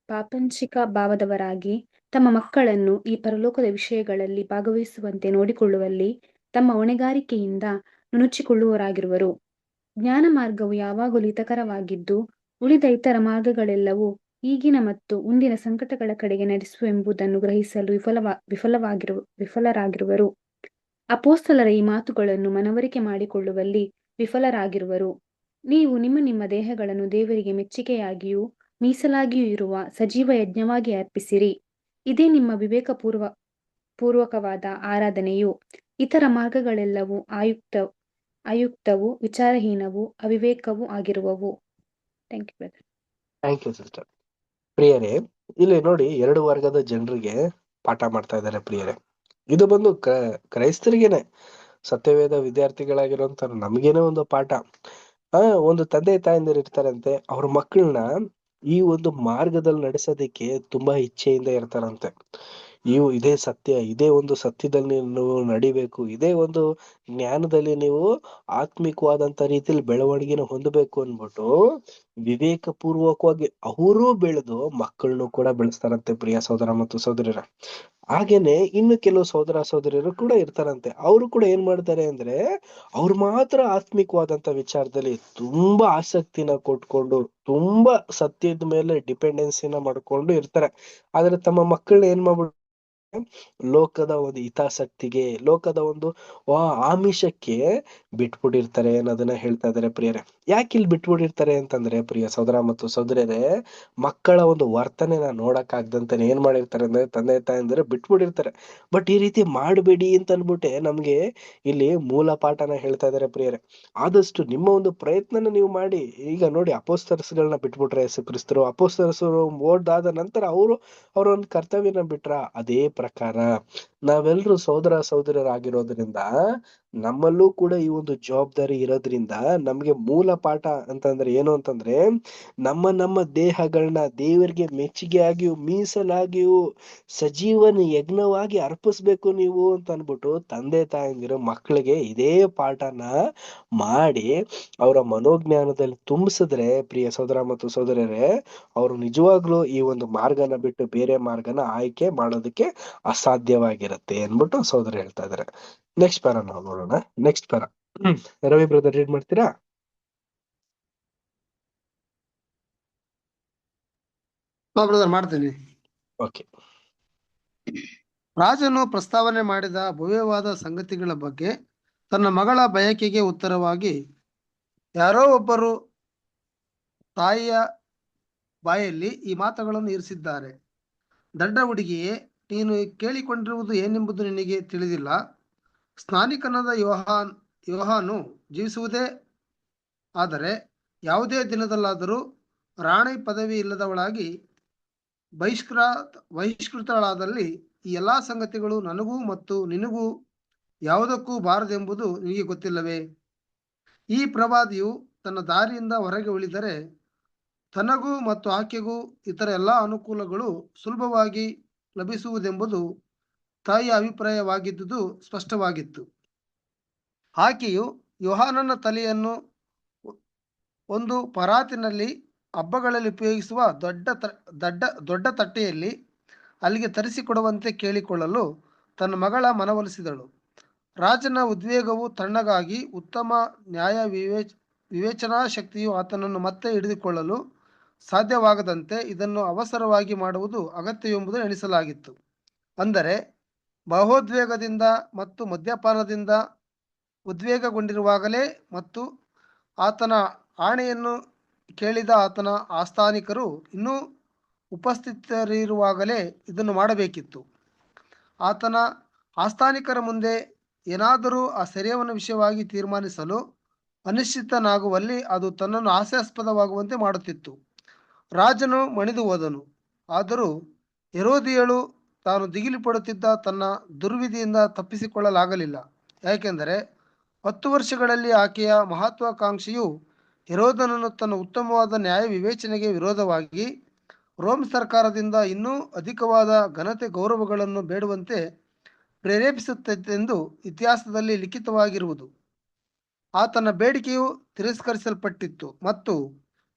ಪಾಪಂಚಿಕ ಭಾವದವರಾಗಿ ತಮ್ಮ ಮಕ್ಕಳನ್ನು ಈ ಪರಲೋಕದ ವಿಷಯಗಳಲ್ಲಿ ಭಾಗವಹಿಸುವಂತೆ ನೋಡಿಕೊಳ್ಳುವಲ್ಲಿ ತಮ್ಮ ಹೊಣೆಗಾರಿಕೆಯಿಂದ ನುಣುಚಿಕೊಳ್ಳುವವರಾಗಿರುವರು. ಜ್ಞಾನ ಮಾರ್ಗವು ಯಾವಾಗಲೂ ಹಿತಕರವಾಗಿದ್ದು, ಉಳಿದ ಇತರ ಮಾರ್ಗಗಳೆಲ್ಲವೂ ಈಗಿನ ಮತ್ತು ಮುಂದಿನ ಸಂಕಟಗಳ ಕಡೆಗೆ ನಡೆಸುವೆಂಬುದನ್ನು ಗ್ರಹಿಸಲು ವಿಫಲರಾಗಿರುವರು. ಅಪೊಸ್ತಲರ ಈ ಮಾತುಗಳನ್ನು ಮನವರಿಕೆ ಮಾಡಿಕೊಳ್ಳುವಲ್ಲಿ ವಿಫಲರಾಗಿರುವರು. ನೀವು ನಿಮ್ಮ ದೇಹಗಳನ್ನು ದೇವರಿಗೆ ಮೆಚ್ಚಿಕೆಯಾಗಿಯೂ ಮೀಸಲಾಗಿಯೂ ಇರುವ ಸಜೀವ ಯಜ್ಞವಾಗಿ ಅರ್ಪಿಸಿರಿ. ಇದೇ ನಿಮ್ಮ ಪೂರ್ವಕವಾದ ಆರಾಧನೆಯು. ಇತರ ಮಾರ್ಗಗಳೆಲ್ಲವೂ ಅಯುಕ್ತವು, ವಿಚಾರಹೀನವು, ಅವಿವೇಕವೂ ಆಗಿರುವವು. Thank you sister. ಪ್ರಿಯರೇ, ಇಲ್ಲಿ ನೋಡಿ, 2 ವರ್ಗದ ಜನರಿಗೆ ಪಾಠ ಮಾಡ್ತಾ ಇದ್ದಾರೆ ಪ್ರಿಯರೇ. ಇದು ಬಂದು ಕ್ರೈಸ್ತರಿಗೇನೆ, ಸತ್ಯವೇದ ವಿದ್ಯಾರ್ಥಿಗಳಾಗಿರುವಂತ ನಮ್ಗೇನೆ ಒಂದು ಪಾಠ. ಒಂದು ತಂದೆ ತಾಯಂದಿರು ಇರ್ತಾರಂತೆ, ಅವ್ರ ಮಕ್ಕಳನ್ನ ಈ ಒಂದು ಮಾರ್ಗದಲ್ಲಿ ನಡೆಸೋದಿಕ್ಕೆ ತುಂಬಾ ಇಚ್ಛೆಯಿಂದ ಇರ್ತಾರಂತೆ. ಇದೇ ಸತ್ಯ, ಇದೇ ಒಂದು ಸತ್ಯದಲ್ಲಿ ನೀವು ನಡಿಬೇಕು, ಇದೇ ಒಂದು ಜ್ಞಾನದಲ್ಲಿ ನೀವು ಆತ್ಮಿಕವಾದಂತ ರೀತಿಯಲ್ಲಿ ಬೆಳವಣಿಗೆನ ಹೊಂದಬೇಕು ಅನ್ಬಿಟ್ಟು ವಿವೇಕ ಪೂರ್ವಕವಾಗಿ ಅವರೂ ಬೆಳೆದು ಮಕ್ಕಳನ್ನು ಕೂಡ ಬೆಳೆಸ್ತಾರಂತೆ ಪ್ರಿಯ ಸಹೋದರ ಮತ್ತು ಸಹೋದರರ. ಹಾಗೇನೆ ಇನ್ನು ಕೆಲವು ಸಹೋದರ ಸಹೋದರಿಯರು ಕೂಡ ಇರ್ತಾರಂತೆ. ಅವರು ಕೂಡ ಏನ್ ಮಾಡ್ತಾರೆ ಅಂದ್ರೆ, ಅವ್ರು ಮಾತ್ರ ಆತ್ಮಿಕವಾದಂತ ವಿಚಾರದಲ್ಲಿ ತುಂಬಾ ಆಸಕ್ತಿನ ಕೊಟ್ಕೊಂಡು, ತುಂಬಾ ಸತ್ಯದ ಮೇಲೆ ಡಿಪೆಂಡೆನ್ಸಿನ ಮಾಡ್ಕೊಂಡು ಇರ್ತಾರೆ. ಆದ್ರೆ ತಮ್ಮ ಮಕ್ಕಳನ್ನ ಏನ್ ಮಾಡ್ಬಿಟ್ಟು ಲೋಕದ ಒಂದು ಹಿತಾಸಕ್ತಿಗೆ, ಲೋಕದ ಒಂದು ಆಮಿಷಕ್ಕೆ ಬಿಟ್ಬಿಟ್ಟಿರ್ತಾರೆ ಅನ್ನೋದನ್ನ ಹೇಳ್ತಾ ಇದಾರೆ ಪ್ರಿಯರೇ. ಯಾಕೆ ಇಲ್ಲಿ ಬಿಟ್ಬಿಟ್ಟಿರ್ತಾರೆ ಅಂತಂದ್ರೆ ಪ್ರಿಯ ಸಹೋದರ ಮತ್ತು ಸಹೋದರರೇ, ಮಕ್ಕಳ ಒಂದು ವರ್ತನೆನ ನೋಡಕ್ಕಾಗ್ದಂತಾನೆ ಏನ್ ಮಾಡಿರ್ತಾರೆ ಅಂದ್ರೆ ತಂದೆ ತಾಯಿ ಅಂದ್ರೆ ಬಿಟ್ಬಿಟ್ಟಿರ್ತಾರೆ. ಬಟ್ ಈ ರೀತಿ ಮಾಡಬೇಡಿ ಅಂತ ಅನ್ಬಿಟ್ಟೆ ನಮ್ಗೆ ಇಲ್ಲಿ ಮೂಲ ಪಾಠನ ಹೇಳ್ತಾ ಇದಾರೆ ಪ್ರಿಯರೇ. ಆದಷ್ಟು ನಿಮ್ಮ ಒಂದು ಪ್ರಯತ್ನನ ನೀವು ಮಾಡಿ. ಈಗ ನೋಡಿ, ಅಪೋಸ್ತಲಸ್ಗಳನ್ನ ಬಿಟ್ಬಿಟ್ರೆ ಯೇಸು ಕ್ರಿಸ್ತರು, ಅಪೋಸ್ತಲರು ಓದಾದ ನಂತರ ಅವ್ರ ಒಂದು ಕರ್ತವ್ಯನ ಬಿಟ್ರ. ಅದೇ ಪ್ರಕಾರ ನಾವೆಲ್ಲರೂ ಸಹೋದರ ಸಹೋದರರಾಗಿರೋದ್ರಿಂದ ನಮ್ಮಲ್ಲೂ ಕೂಡ ಈ ಒಂದು ಜವಾಬ್ದಾರಿ ಇರೋದ್ರಿಂದ ನಮ್ಗೆ ಮೂಲ ಪಾಠ ಅಂತಂದ್ರೆ ಏನು ಅಂತಂದ್ರೆ, ನಮ್ಮ ದೇಹಗಳನ್ನ ದೇವರಿಗೆ ಮೆಚ್ಚುಗೆಯಾಗಿಯೂ ಮೀಸಲಾಗಿಯೂ ಸಜೀವನ ಯಜ್ಞವಾಗಿ ಅರ್ಪಿಸ್ಬೇಕು ನೀವು ಅಂತ ಅನ್ಬಿಟ್ಟು ತಂದೆ ತಾಯಂದಿರು ಮಕ್ಕಳಿಗೆ ಇದೇ ಪಾಠನ ಮಾಡಿ ಅವರ ಮನೋಜ್ಞಾನದಲ್ಲಿ ತುಂಬಿಸಿದ್ರೆ ಪ್ರಿಯ ಸಹೋದರ ಮತ್ತು ಸಹೋದರರೇ, ಅವರು ನಿಜವಾಗ್ಲೂ ಈ ಒಂದು ಮಾರ್ಗನ ಬಿಟ್ಟು ಬೇರೆ ಮಾರ್ಗನ ಆಯ್ಕೆ ಮಾಡೋದಕ್ಕೆ ಅಸಾಧ್ಯವಾಗಿರುತ್ತೆ ಅನ್ಬಿಟ್ಟು ಸಹೋದರ ಹೇಳ್ತಾ ಇದಾರೆ. ನೆಕ್ಸ್ಟ್ ಪ್ಯಾರ ನಾವು ನೋಡೋಣ. Next para Ravi brother read ಮಾಡ್ತೀರಾ? ಬ್ರದರ್ ಮಾಡ್ತೀನಿ. ಓಕೆ. ರಾಜನು ಪ್ರಸ್ತಾವನೆ ಮಾಡಿದ ಭವ್ಯವಾದ ಸಂಗತಿಗಳ ಬಗ್ಗೆ ತನ್ನ ಮಗಳ ಬಯಕೆಗೆ ಉತ್ತರವಾಗಿ ಯಾರೋ ಒಬ್ಬರು ತಾಯಿಯ ಬಾಯಲ್ಲಿ ಈ ಮಾತುಗಳನ್ನು ಇರಿಸಿದ್ದಾರೆ. ದಡ್ಡ ಹುಡುಗಿಯೇ, ನೀನು ಕೇಳಿಕೊಂಡಿರುವುದು ಏನೆಂಬುದು ನಿನಗೆ ತಿಳಿದಿಲ್ಲ. ಸ್ನಾನಿಕನಾದ ಯೋಹಾನು ಜೀವಿಸುವುದೇ ಆದರೆ ಯಾವುದೇ ದಿನದಲ್ಲಾದರೂ ರಾಣಿ ಪದವಿ ಇಲ್ಲದವಳಾಗಿ ಬಹಿಷ್ಕೃತಳಾದಲ್ಲಿ ಈ ಎಲ್ಲಾ ಸಂಗತಿಗಳು ನನಗೂ ಮತ್ತು ನಿನಗೂ ಯಾವುದಕ್ಕೂ ಬಾರದೆಂಬುದು ನಿನಗೆ ಗೊತ್ತಿಲ್ಲವೇ? ಈ ಪ್ರವಾದಿಯು ತನ್ನ ದಾರಿಯಿಂದ ಹೊರಗೆ ಉಳಿದರೆ ತನಗೂ ಮತ್ತು ಆಕೆಗೂ ಇತರ ಎಲ್ಲ ಅನುಕೂಲಗಳು ಸುಲಭವಾಗಿ ಲಭಿಸುವುದೆಂಬುದು ತಾಯಿಯ ಅಭಿಪ್ರಾಯವಾಗಿದ್ದುದು ಸ್ಪಷ್ಟವಾಗಿತ್ತು. ಆಕೆಯು ಯೋಹಾನನ ತಲೆಯನ್ನು ಒಂದು ಪರಾತಿನಲ್ಲಿ ಹಬ್ಬಗಳಲ್ಲಿ ಉಪಯೋಗಿಸುವ ದೊಡ್ಡ ತಟ್ಟೆಯಲ್ಲಿ ಅಲ್ಲಿಗೆ ತರಿಸಿಕೊಡುವಂತೆ ಕೇಳಿಕೊಳ್ಳಲು ತನ್ನ ಮಗಳ ಮನವೊಲಿಸಿದಳು. ರಾಜನ ಉದ್ವೇಗವು ತಣ್ಣಗಾಗಿ ಉತ್ತಮ ನ್ಯಾಯ ವಿವೇಚನಾ ಶಕ್ತಿಯು ಆತನನ್ನು ಮತ್ತೆ ಹಿಡಿದುಕೊಳ್ಳಲು ಸಾಧ್ಯವಾಗದಂತೆ ಇದನ್ನು ಅವಸರವಾಗಿ ಮಾಡುವುದು ಅಗತ್ಯವೆಂಬುದು ಎಣಿಸಲಾಗಿತ್ತು. ಅಂದರೆ ಭಾವೋದ್ವೇಗದಿಂದ ಮತ್ತು ಮದ್ಯಪಾನದಿಂದ ಉದ್ವೇಗಗೊಂಡಿರುವಾಗಲೇ ಮತ್ತು ಆತನ ಆಣೆಯನ್ನು ಕೇಳಿದ ಆತನ ಆಸ್ಥಾನಿಕರು ಇನ್ನೂ ಉಪಸ್ಥಿತರಿರುವಾಗಲೇ ಇದನ್ನು ಮಾಡಬೇಕಿತ್ತು. ಆತನ ಆಸ್ಥಾನಿಕರ ಮುಂದೆ ಏನಾದರೂ ಆ ಸೆರೆಯವನ ವಿಷಯವಾಗಿ ತೀರ್ಮಾನಿಸಲು ಅನಿಶ್ಚಿತನಾಗುವಲ್ಲಿ ಅದು ತನ್ನನ್ನು ಹಾಸ್ಯಾಸ್ಪದವಾಗುವಂತೆ ಮಾಡುತ್ತಿತ್ತು. ರಾಜನು ಮಣಿದು ಹೋದನು. ಆದರೂ ಹೆರೋದಿಯಳು ತಾನು ದಿಗಿಲು ಪಡುತ್ತಿದ್ದ ತನ್ನ ದುರ್ವಿಧಿಯಿಂದ ತಪ್ಪಿಸಿಕೊಳ್ಳಲಾಗಲಿಲ್ಲ. ಯಾಕೆಂದರೆ 10 ವರ್ಷಗಳಲ್ಲಿ ಆಕೆಯ ಮಹತ್ವಾಕಾಂಕ್ಷೆಯು ಹೆರೋದನನ್ನು ತನ್ನ ಉತ್ತಮವಾದ ನ್ಯಾಯ ವಿವೇಚನೆಗೆ ವಿರೋಧವಾಗಿ ರೋಮ್ ಸರ್ಕಾರದಿಂದ ಇನ್ನೂ ಅಧಿಕವಾದ ಘನತೆ ಗೌರವಗಳನ್ನು ಬೇಡುವಂತೆ ಪ್ರೇರೇಪಿಸುತ್ತದೆಂದು ಇತಿಹಾಸದಲ್ಲಿ ಲಿಖಿತವಾಗಿರುವುದು. ಆತನ ಬೇಡಿಕೆಯು ತಿರಸ್ಕರಿಸಲ್ಪಟ್ಟಿತ್ತು ಮತ್ತು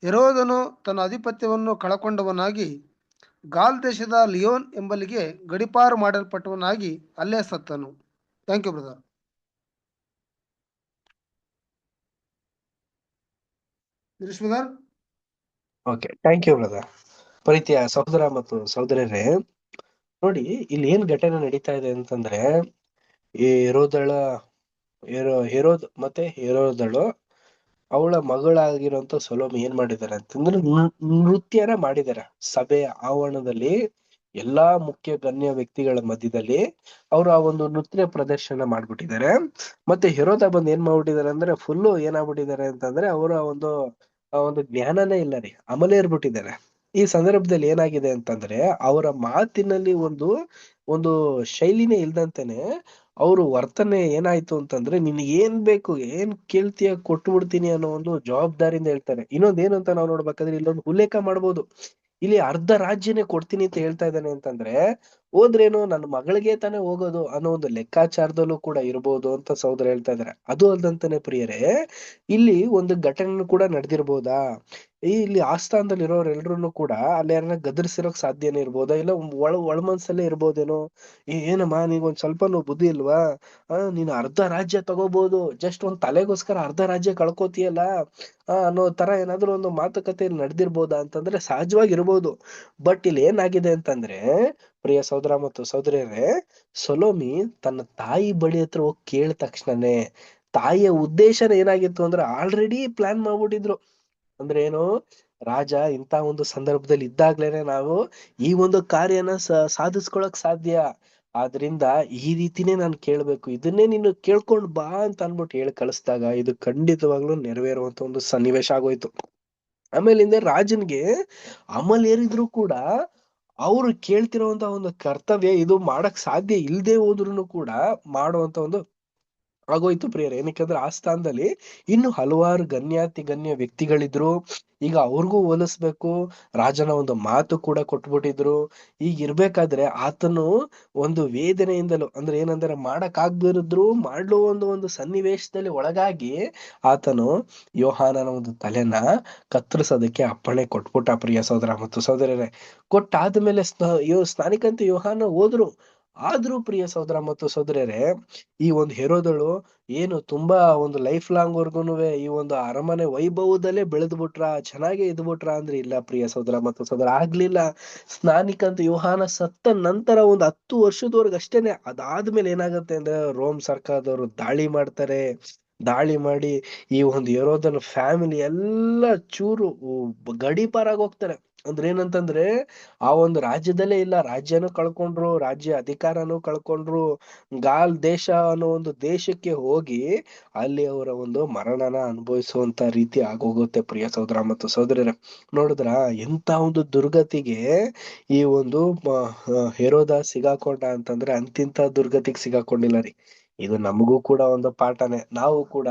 ಹೆರೋದನು ತನ್ನ ಆಧಿಪತ್ಯವನ್ನು ಕಳಕೊಂಡವನಾಗಿ ಗಾಲ್ ದೇಶದ ಲಿಯೋನ್ ಎಂಬಲ್ಲಿಗೆ ಗಡಿಪಾರು ಮಾಡಲ್ಪಟ್ಟವನಾಗಿ ಅಲ್ಲೇ ಸತ್ತನು. Thank you brother. Okay, thank you brother. ಪ್ರೀತಿಯ ಸಹೋದರ ಮತ್ತು ಸಹೋದರರೇ, ನೋಡಿ ಇಲ್ಲಿ ಏನ್ ಘಟನೆ ನಡೀತಾ ಇದೆ ಅಂತಂದ್ರೆ, ಈ ಹೆರೋದ್ ಮತ್ತೆ ಹೆರೋದಳು ಅವಳ ಮಗಳಾಗಿರುವಂತ ಸೊಲೋಮಿ ಏನ್ ಮಾಡಿದ್ದಾರೆ ಅಂತಂದ್ರೆ ನೃತ್ಯನ ಮಾಡಿದ್ದಾರೆ. ಸಭೆಯ ಆವರಣದಲ್ಲಿ ಎಲ್ಲಾ ಮುಖ್ಯ ಗಣ್ಯ ವ್ಯಕ್ತಿಗಳ ಮಧ್ಯದಲ್ಲಿ ಅವರು ಆ ಒಂದು ನೃತ್ಯ ಪ್ರದರ್ಶನ ಮಾಡ್ಬಿಟ್ಟಿದ್ದಾರೆ. ಮತ್ತೆ ಹೆರೋದ ಬಂದ್ ಏನ್ ಮಾಡ್ಬಿಟ್ಟಿದ್ದಾರೆ ಅಂದ್ರೆ ಫುಲ್ಲು ಏನಾಗ್ಬಿಟ್ಟಿದ್ದಾರೆ ಅಂತಂದ್ರೆ ಅವರ ಒಂದು ಜ್ಞಾನನೇ ಇಲ್ಲ ರೀ, ಅಮಲೇ ಇರ್ಬಿಟ್ಟಿದ್ದಾರೆ. ಈ ಸಂದರ್ಭದಲ್ಲಿ ಏನಾಗಿದೆ ಅಂತಂದ್ರೆ ಅವರ ಮಾತಿನಲ್ಲಿ ಒಂದು ಶೈಲಿನೇ ಇಲ್ದಂತೆನೆ ಅವರು ವರ್ತನೆ ಏನಾಯ್ತು ಅಂತಂದ್ರೆ, ನಿನ್ಗೆ ಏನ್ ಬೇಕು, ಏನ್ ಕೇಳ್ತೀಯ ಕೊಟ್ಬಿಡ್ತೀನಿ ಅನ್ನೋ ಒಂದು ಜವಾಬ್ದಾರಿಯಿಂದ ಹೇಳ್ತಾರೆ. ಇನ್ನೊಂದ್ ಏನು ಅಂತ ನಾವು ನೋಡ್ಬೇಕಾದ್ರೆ ಇಲ್ಲೊಂದು ಉಲ್ಲೇಖ ಮಾಡ್ಬೋದು. ಇಲ್ಲಿ ಅರ್ಧ ರಾಜ್ಯನೇ ಕೊಡ್ತೀನಿ ಅಂತ ಹೇಳ್ತಾ ಇದ್ದಾನೆ ಅಂತಂದ್ರೆ ಹೋದ್ರೇನು ನನ್ನ ಮಗಳಿಗೆ ತಾನೇ ಹೋಗೋದು ಅನ್ನೋ ಒಂದು ಲೆಕ್ಕಾಚಾರದಲ್ಲೂ ಕೂಡ ಇರ್ಬೋದು ಅಂತ ಸಹೋದರ ಹೇಳ್ತಾ ಇದಾರೆ. ಅದು ಅಲ್ದಂತಾನೆ ಪ್ರಿಯರೇ, ಇಲ್ಲಿ ಒಂದು ಘಟನೆ ಕೂಡ ನಡೆದಿರ್ಬೋದಾ? ಇಲ್ಲಿ ಆಸ್ಥಾನದಲ್ಲಿ ಇರೋರೆಲ್ರು ಕೂಡ ಅಲ್ಲಿ ಯಾರನ್ನ ಗದರ್ಸಿರೋಕ್ ಸಾಧ್ಯನೇ ಇರ್ಬೋದಾ? ಇಲ್ಲ ಒಳ ಮನ್ಸಲ್ಲೇ ಇರ್ಬೋದೇನೋ, ಏನಮ್ಮ ನೀಗೊಂದ್ ಸ್ವಲ್ಪನೂ ಬುದ್ಧಿ ಇಲ್ವಾ? ನೀನ್ ಅರ್ಧ ರಾಜ್ಯ ತಗೋಬಹುದು, ಜಸ್ಟ್ ಒಂದ್ ತಲೆಗೋಸ್ಕರ ಅರ್ಧ ರಾಜ್ಯ ಕಳ್ಕೊತೀಯಲ್ಲ ಅನ್ನೋ ತರ ಏನಾದ್ರು ಒಂದು ಮಾತುಕತೆ ನಡೆದಿರ್ಬೋದಾ ಅಂತಂದ್ರೆ ಸಹಜವಾಗಿರ್ಬೋದು. ಬಟ್ ಇಲ್ಲಿ ಏನಾಗಿದೆ ಅಂತಂದ್ರೆ ಪ್ರಿಯ ಸಹೋದರ ಮತ್ತು ಸಹೋದರಿಯರೇ, ಸೊಲೋಮಿ ತನ್ನ ತಾಯಿ ಬಳಿ ಹತ್ರ ಹೋಗಿ ಕೇಳಿದ ತಕ್ಷಣನೇ ತಾಯಿಯ ಉದ್ದೇಶನ ಏನಾಗಿತ್ತು ಅಂದ್ರೆ ಆಲ್ರೆಡಿ ಪ್ಲಾನ್ ಮಾಡ್ಬಿಟ್ಟಿದ್ರು. ಅಂದ್ರೆ ಏನು, ರಾಜ ಇಂತ ಒಂದು ಸಂದರ್ಭದಲ್ಲಿ ಇದ್ದಾಗ್ಲೇನೆ ನಾವು ಈ ಒಂದು ಕಾರ್ಯನ ಸಾಧಿಸ್ಕೊಳಕ್ ಸಾಧ್ಯ. ಆದ್ರಿಂದ ಈ ರೀತಿನೇ ನಾನು ಕೇಳ್ಬೇಕು, ಇದನ್ನೇ ನೀನು ಕೇಳ್ಕೊಂಡ್ ಬಾ ಅಂತ ಅನ್ಬಿಟ್ಟು ಹೇಳಿ ಕಳಿಸ್ದಾಗ ಇದು ಖಂಡಿತವಾಗ್ಲೂ ನೆರವೇರುವಂತ ಒಂದು ಸನ್ನಿವೇಶ ಆಗೋಯ್ತು. ಆಮೇಲಿಂದ ರಾಜನ್ಗೆ ಅಮಲ್ ಏರಿದ್ರು ಕೂಡ ಅವ್ರು ಕೇಳ್ತಿರೋಂತ ಒಂದು ಕರ್ತವ್ಯ ಇದು ಮಾಡಕ್ ಸಾಧ್ಯ ಇಲ್ದೆ ಹೋದ್ರು ಕೂಡ ಮಾಡುವಂತ ಒಂದು ಆಗೋಯ್ತು ಪ್ರಿಯರೇ. ಏನಕ್ಕಂದ್ರೆ ಆ ಸ್ಥಾನದಲ್ಲಿ ಇನ್ನು ಹಲವಾರು ಗಣ್ಯಾತಿ ಗಣ್ಯ ವ್ಯಕ್ತಿಗಳಿದ್ರು. ಈಗ ಅವ್ರಿಗೂ ಹೋಲಿಸ್ಬೇಕು, ರಾಜನ ಒಂದು ಮಾತು ಕೂಡ ಕೊಟ್ಬಿಟ್ಟಿದ್ರು. ಈಗ ಇರ್ಬೇಕಾದ್ರೆ ಆತನು ಒಂದು ವೇದನೆಯಿಂದಲೂ ಅಂದ್ರೆ ಏನಂದ್ರೆ ಮಾಡಕ್ ಆಗ್ದಿರಿದ್ರು ಮಾಡ್ಲು ಒಂದು ಸನ್ನಿವೇಶದಲ್ಲಿ ಒಳಗಾಗಿ ಆತನು ಯೋಹಾನನ ಒಂದು ತಲೆನ ಕತ್ತರಿಸೋದಕ್ಕೆ ಅಪ್ಪಣೆ ಕೊಟ್ಬಿಟ್ಟ ಪ್ರಿಯ ಸಹೋದರ ಮತ್ತು ಸಹೋದರರೇ. ಕೊಟ್ಟಾದ್ಮೇಲೆ ಸ್ನಾನಿಕಂತ ಯೋಹಾನ ಹೋದ್ರು. ಆದ್ರೂ ಪ್ರಿಯ ಸಹೋದರ ಮತ್ತು ಸಹೋದರರೇ, ಈ ಒಂದು ಹೆರೋದಳು ಏನು ತುಂಬಾ ಒಂದು ಲೈಫ್ ಲಾಂಗ್ ವರ್ಗುನುವೆ ಈ ಒಂದು ಅರಮನೆ ವೈಭವದಲ್ಲೇ ಬೆಳೆದ್ಬಿಟ್ರ, ಚೆನ್ನಾಗೆ ಇದ್ಬಿಟ್ರ ಅಂದ್ರೆ ಇಲ್ಲ ಪ್ರಿಯ ಸಹೋದರ ಮತ್ತು ಸಹೋದರ, ಆಗ್ಲಿಲ್ಲ. ಸ್ನಾನಿಕಂತ ಯೋಹಾನ ಸತ್ತ ನಂತರ ಒಂದು 10 ವರ್ಷದವರೆಗೆ ಅಷ್ಟೇನೆ. ಅದಾದ್ಮೇಲೆ ಏನಾಗುತ್ತೆ ಅಂದ್ರೆ ರೋಮ್ ಸರ್ಕಾರದವರು ದಾಳಿ ಮಾಡ್ತಾರೆ. ದಾಳಿ ಮಾಡಿ ಈ ಒಂದು ಹೆರೋದನ ಫ್ಯಾಮಿಲಿ ಎಲ್ಲ ಚೂರು ಗಡೀಪಾರಾಗಿ ಹೋಗ್ತಾರೆ. ಅಂದ್ರೆ ಏನಂತಂದ್ರೆ ಆ ಒಂದು ರಾಜ್ಯದಲ್ಲೇ ಇಲ್ಲ, ರಾಜ್ಯನೂ ಕಳ್ಕೊಂಡ್ರು, ರಾಜ್ಯ ಅಧಿಕಾರನೂ ಕಳ್ಕೊಂಡ್ರು. ಗಾಲ್ ದೇಶ ಅನ್ನೋ ಒಂದು ದೇಶಕ್ಕೆ ಹೋಗಿ ಅಲ್ಲಿ ಅವರ ಒಂದು ಮರಣನ ಅನುಭವಿಸುವಂತ ರೀತಿ ಆಗೋಗುತ್ತೆ ಪ್ರಿಯ ಸಹೋದರ ಮತ್ತು ಸಹೋದರರೇ. ನೋಡಿದ್ರ ಎಂತ ಒಂದು ದುರ್ಗತಿಗೆ ಈ ಒಂದು ಹೆರೋದ ಸಿಗಾಕೊಂಡ ಅಂತಂದ್ರೆ ಅಂತಿಂತ ದುರ್ಗತಿಗೆ ಸಿಗಾಕೊಂಡಿಲ್ಲ ರೀ. ಇದು ನಮಗೂ ಕೂಡ ಒಂದು ಪಾಠನೇ. ನಾವು ಕೂಡ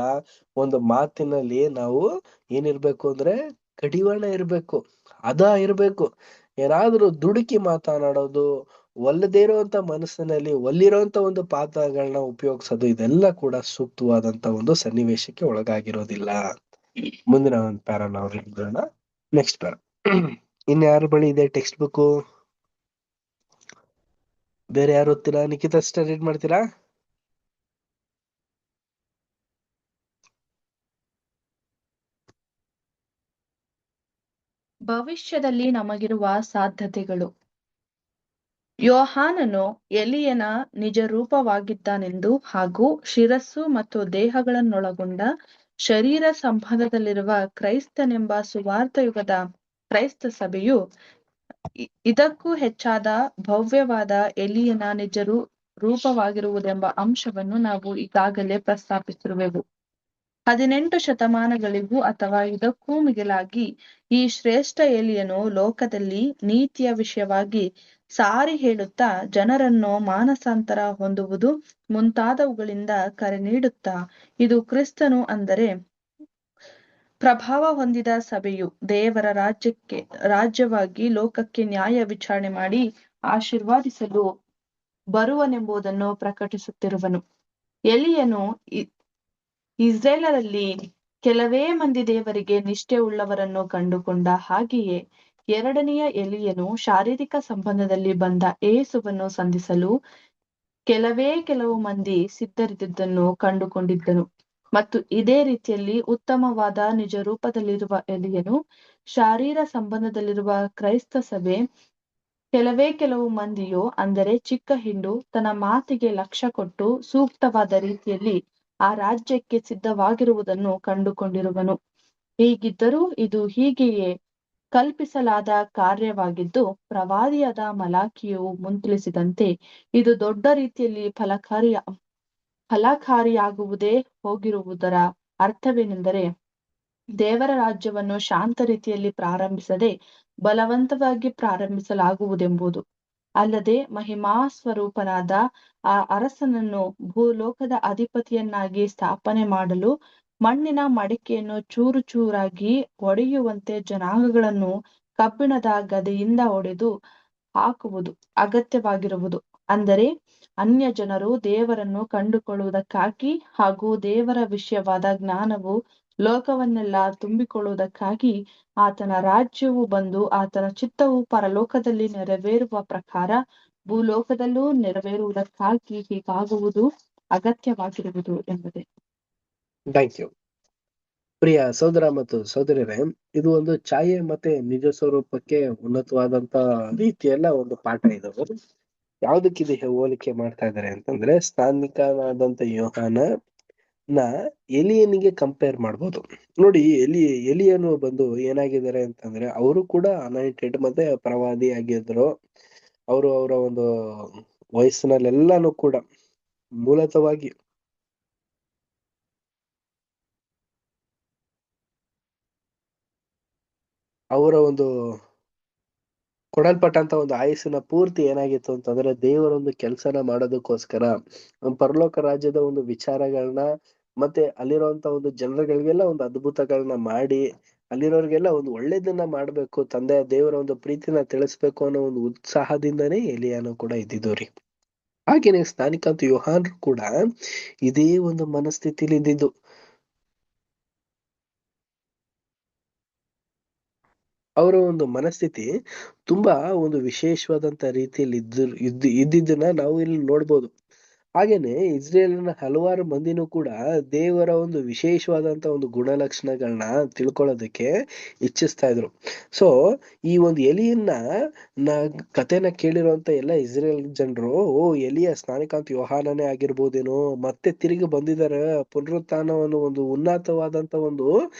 ಒಂದು ಮಾತಿನಲ್ಲಿ ನಾವು ಏನಿರ್ಬೇಕು ಅಂದ್ರೆ ಕಡಿವಾಣ ಇರ್ಬೇಕು, ಇರ್ಬೇಕು. ಏನಾದ್ರೂ ದುಡುಕಿ ಮಾತನಾಡೋದು, ಒಲ್ಲದೇ ಇರುವಂತ ಮನಸ್ಸಿನಲ್ಲಿ ಒಲ್ಲಿರುವಂತ ಒಂದು ಪಾತ್ರಗಳನ್ನ ಉಪಯೋಗಿಸೋದು, ಇದೆಲ್ಲ ಕೂಡ ಸೂಕ್ತವಾದಂತ ಒಂದು ಸನ್ನಿವೇಶಕ್ಕೆ ಒಳಗಾಗಿರೋದಿಲ್ಲ. ಮುಂದಿನ ಒಂದು ಪ್ಯಾರ ನಾವು ರೀಡ್ ಮಾಡೋಣ. Next para. ಇನ್ಯಾರ ಬಳಿ ಇದೆ ಟೆಕ್ಸ್ಟ್ ಬುಕ್? ಬೇರೆ ಯಾರು ಓದ್ತೀರಾ? ನಿಖಿತಾ ಅಷ್ಟೇ ರೀಡ್ ಮಾಡ್ತೀರಾ? ಭವಿಷ್ಯದಲ್ಲಿ ನಮಗಿರುವ ಸಾಧ್ಯತೆಗಳು. ಯೋಹಾನನು ಎಲಿಯನ ನಿಜ ರೂಪವಾಗಿದ್ದಾನೆಂದು ಹಾಗೂ ಶಿರಸ್ಸು ಮತ್ತು ದೇಹಗಳನ್ನೊಳಗೊಂಡ ಶರೀರ ಸಂಬಂಧದಲ್ಲಿರುವ ಕ್ರೈಸ್ತನೆಂಬ ಸುವಾರ್ಥ ಯುಗದ ಕ್ರೈಸ್ತ ಸಭೆಯು ಇದಕ್ಕೂ ಹೆಚ್ಚಾದ ಭವ್ಯವಾದ ಎಲಿಯನ ನಿಜ ರೂಪವಾಗಿರುವುದೆಂಬ ಅಂಶವನ್ನು ನಾವು ಈಗಾಗಲೇ ಪ್ರಸ್ತಾಪಿಸಿರುವೆವು. 18 ಶತಮಾನಗಳಿಗೂ ಅಥವಾ ಇದಕ್ಕೂ ಮಿಗಿಲಾಗಿ ಈ ಶ್ರೇಷ್ಠ ಎಲಿಯನು ಲೋಕದಲ್ಲಿ ನೀತಿಯ ವಿಷಯವಾಗಿ ಸಾರಿ ಹೇಳುತ್ತಾ ಜನರನ್ನು ಮಾನಸಾಂತರ ಹೊಂದುವುದು ಮುಂತಾದವುಗಳಿಂದ ಕರೆ ನೀಡುತ್ತಾ ಇದು ಕ್ರಿಸ್ತನು ಅಂದರೆ ಪ್ರಭಾವ ಹೊಂದಿದ ಸಭೆಯು ದೇವರ ರಾಜ್ಯವಾಗಿ ಲೋಕಕ್ಕೆ ನ್ಯಾಯ ವಿಚಾರಣೆ ಮಾಡಿ ಆಶೀರ್ವಾದಿಸಲು ಬರುವನೆಂಬುದನ್ನು ಪ್ರಕಟಿಸುತ್ತಿರುವನು. ಎಲಿಯನು ಇಸ್ರೇಲರಲ್ಲಿ ಕೆಲವೇ ಮಂದಿ ದೇವರಿಗೆ ನಿಷ್ಠೆ ಉಳ್ಳವರನ್ನು ಕಂಡುಕೊಂಡ ಹಾಗೆಯೇ ಎರಡನೆಯ ಎಲಿಯನು ಶಾರೀರಿಕ ಸಂಬಂಧದಲ್ಲಿ ಬಂದ ಯೇಸುವನ್ನು ಸಂಧಿಸಲು ಕೆಲವು ಮಂದಿ ಸಿದ್ಧರಿದ್ದುದನ್ನು ಕಂಡುಕೊಂಡಿದ್ದನು. ಮತ್ತು ಇದೇ ರೀತಿಯಲ್ಲಿ ಉತ್ತಮವಾದ ನಿಜ ರೂಪದಲ್ಲಿರುವ ಎಲಿಯನು ಶಾರೀರ ಸಂಬಂಧದಲ್ಲಿರುವ ಕ್ರೈಸ್ತ ಸಭೆ ಕೆಲವು ಮಂದಿಯು ಅಂದರೆ ಚಿಕ್ಕ ಹಿಂಡು ತನ್ನ ಮಾತಿಗೆ ಲಕ್ಷ್ಯ ಕೊಟ್ಟು ಸೂಕ್ತವಾದ ರೀತಿಯಲ್ಲಿ ಆ ರಾಜ್ಯಕ್ಕೆ ಸಿದ್ಧವಾಗಿರುವುದನ್ನು ಕಂಡುಕೊಂಡಿರುವನು. ಹೀಗಿದ್ದರೂ ಇದು ಹೀಗೆಯೇ ಕಲ್ಪಿಸಲಾದ ಕಾರ್ಯವಾಗಿದ್ದು ಪ್ರವಾದಿಯಾದ ಮಲಾಕಿಯು ಮುಂತಿಳಿಸಿದಂತೆ ಇದು ದೊಡ್ಡ ರೀತಿಯಲ್ಲಿ ಫಲಕಾರಿಯಾಗುವುದೇ ಹೋಗಿರುವುದರ ಅರ್ಥವೇನೆಂದರೆ ದೇವರ ರಾಜ್ಯವನ್ನು ಶಾಂತ ರೀತಿಯಲ್ಲಿ ಪ್ರಾರಂಭಿಸದೆ ಬಲವಂತವಾಗಿ ಪ್ರಾರಂಭಿಸಲಾಗುವುದೆಂಬುದು. ಅಲ್ಲದೆ ಮಹಿಮಾ ಸ್ವರೂಪನಾದ ಆ ಅರಸನನ್ನು ಭೂಲೋಕದ ಅಧಿಪತಿಯನ್ನಾಗಿ ಸ್ಥಾಪನೆ ಮಾಡಲು ಮಣ್ಣಿನ ಮಡಿಕೆಯನ್ನು ಚೂರು ಚೂರಾಗಿ ಒಡೆಯುವಂತೆ ಜನಾಂಗಗಳನ್ನು ಕಬ್ಬಿಣದ ಗದೆಯಿಂದ ಒಡೆದು ಹಾಕುವುದು ಅಗತ್ಯವಾಗಿರುವುದು. ಅಂದರೆ ಅನ್ಯ ಜನರು ದೇವರನ್ನು ಕಂಡುಕೊಳ್ಳುವುದಕ್ಕಾಗಿ ಹಾಗೂ ದೇವರ ವಿಷಯವಾದ ಜ್ಞಾನವು ಲೋಕವನ್ನೆಲ್ಲ ತುಂಬಿಕೊಳ್ಳುವುದಕ್ಕಾಗಿ ಆತನ ರಾಜ್ಯವು ಬಂದು ಆತನ ಚಿತ್ತವು ಪರಲೋಕದಲ್ಲಿ ನೆರವೇರುವ ಪ್ರಕಾರ ಭೂಲೋಕದಲ್ಲೂ ನೆರವೇರುವುದಕ್ಕಾಗಿ ಹೀಗಾಗುವುದು ಅಗತ್ಯವಾಗಿರುವುದು ಎಂಬುದೇ. Thank you. ಪ್ರಿಯ ಸಹೋದರ ಮತ್ತು ಸಹೋದರರೇ, ಇದು ಒಂದು ಛಾಯೆ ಮತ್ತೆ ನಿಜ ಸ್ವರೂಪಕ್ಕೆ ಉನ್ನತವಾದಂತ ರೀತಿಯಲ್ಲ ಒಂದು ಪಾಠ ಇದು. ಯಾವ್ದಕ್ಕಿದೆ ಹೋಲಿಕೆ ಮಾಡ್ತಾ ಇದ್ದಾರೆ ಅಂತಂದ್ರೆ ಸ್ನಾನಿಕನಾದಂತ ಯೋಹಾನ ನ ಎಲಿಯನಿಗೆ ಕಂಪೇರ್ ಮಾಡ್ಬೋದು. ನೋಡಿ, ಎಲಿಯನು ಬಂದು ಏನಾಗಿದ್ದಾರೆ ಅಂತಂದ್ರೆ, ಅವರು ಕೂಡ ಅನಾಯಿಂಟೆಡ್ ಮತ್ತೆ ಪ್ರವಾದಿ ಆಗಿದ್ರು. ಅವರು ಅವರ ಒಂದು ವಯಸ್ಸಿನಲ್ಲೆಲ್ಲಾನು ಕೂಡ ಮೂಲತವಾಗಿ ಅವರ ಒಂದು ಕೊಡಲ್ಪಟ್ಟಂತ ಒಂದು ಆಯುಸ್ಸಿನ ಪೂರ್ತಿ ಏನಾಗಿತ್ತು ಅಂತಂದ್ರೆ, ದೇವರ ಒಂದು ಕೆಲಸನ ಮಾಡೋದಕ್ಕೋಸ್ಕರ ಪರಲೋಕ ರಾಜ್ಯದ ಒಂದು ವಿಚಾರಗಳನ್ನ ಮತ್ತೆ ಅಲ್ಲಿರುವಂತ ಒಂದು ಜನರುಗಳಿಗೆಲ್ಲ ಒಂದು ಅದ್ಭುತಗಳನ್ನ ಮಾಡಿ, ಅಲ್ಲಿರೋರ್ಗೆಲ್ಲ ಒಂದು ಒಳ್ಳೇದನ್ನ ಮಾಡ್ಬೇಕು, ತಂದೆಯ ದೇವರ ಒಂದು ಪ್ರೀತಿನ ತಿಳಿಸ್ಬೇಕು ಅನ್ನೋ ಒಂದು ಉತ್ಸಾಹದಿಂದನೇ ಎಲಿಯಾನು ಕೂಡ ಇದ್ದಿದ್ದು ರೀ. ಹಾಗೇನೆ ಸ್ನಾನಿಕಾಂತ ಯೋಹಾನ್ರು ಕೂಡ ಇದೇ ಒಂದು ಮನಸ್ಥಿತಿಲಿ ಇದ್ದಿದ್ದು. ಅವರ ಒಂದು ಮನಸ್ಥಿತಿ ತುಂಬಾ ಒಂದು ವಿಶೇಷವಾದಂತ ರೀತಿಯಲ್ಲಿ ಇದ್ದಿದ್ದನ್ನ ನಾವು ಇಲ್ಲಿ ನೋಡ್ಬೋದು. ಹಾಗೇನೆ ಇಸ್ರೇಲಿನ ಹಲವಾರು ಮಂದಿನೂ ಕೂಡ ದೇವರ ಒಂದು ವಿಶೇಷವಾದಂತ ಒಂದು ಗುಣಲಕ್ಷಣಗಳನ್ನ ತಿಳ್ಕೊಳ್ಳೋದಕ್ಕೆ ಇಚ್ಛಿಸ್ತಾ ಇದ್ರು. ಸೊ ಈ ಒಂದು ಎಲಿಯನ್ನ ಕಥೆನ ಕೇಳಿರುವಂತ ಎಲ್ಲ ಇಸ್ರೇಲ್ ಜನರು, ಓ ಎಲಿಯ ಸ್ನಾನಿಕಾಂತ ಯೋಹಾನನೇ ಆಗಿರ್ಬೋದೇನೋ, ಮತ್ತೆ ತಿರುಗಿ ಬಂದಿದ್ದಾರೆ, ಪುನರುತ್ಥಾನವನ್ನು ಒಂದು ಉನ್ನತವಾದಂತ ಒಂದು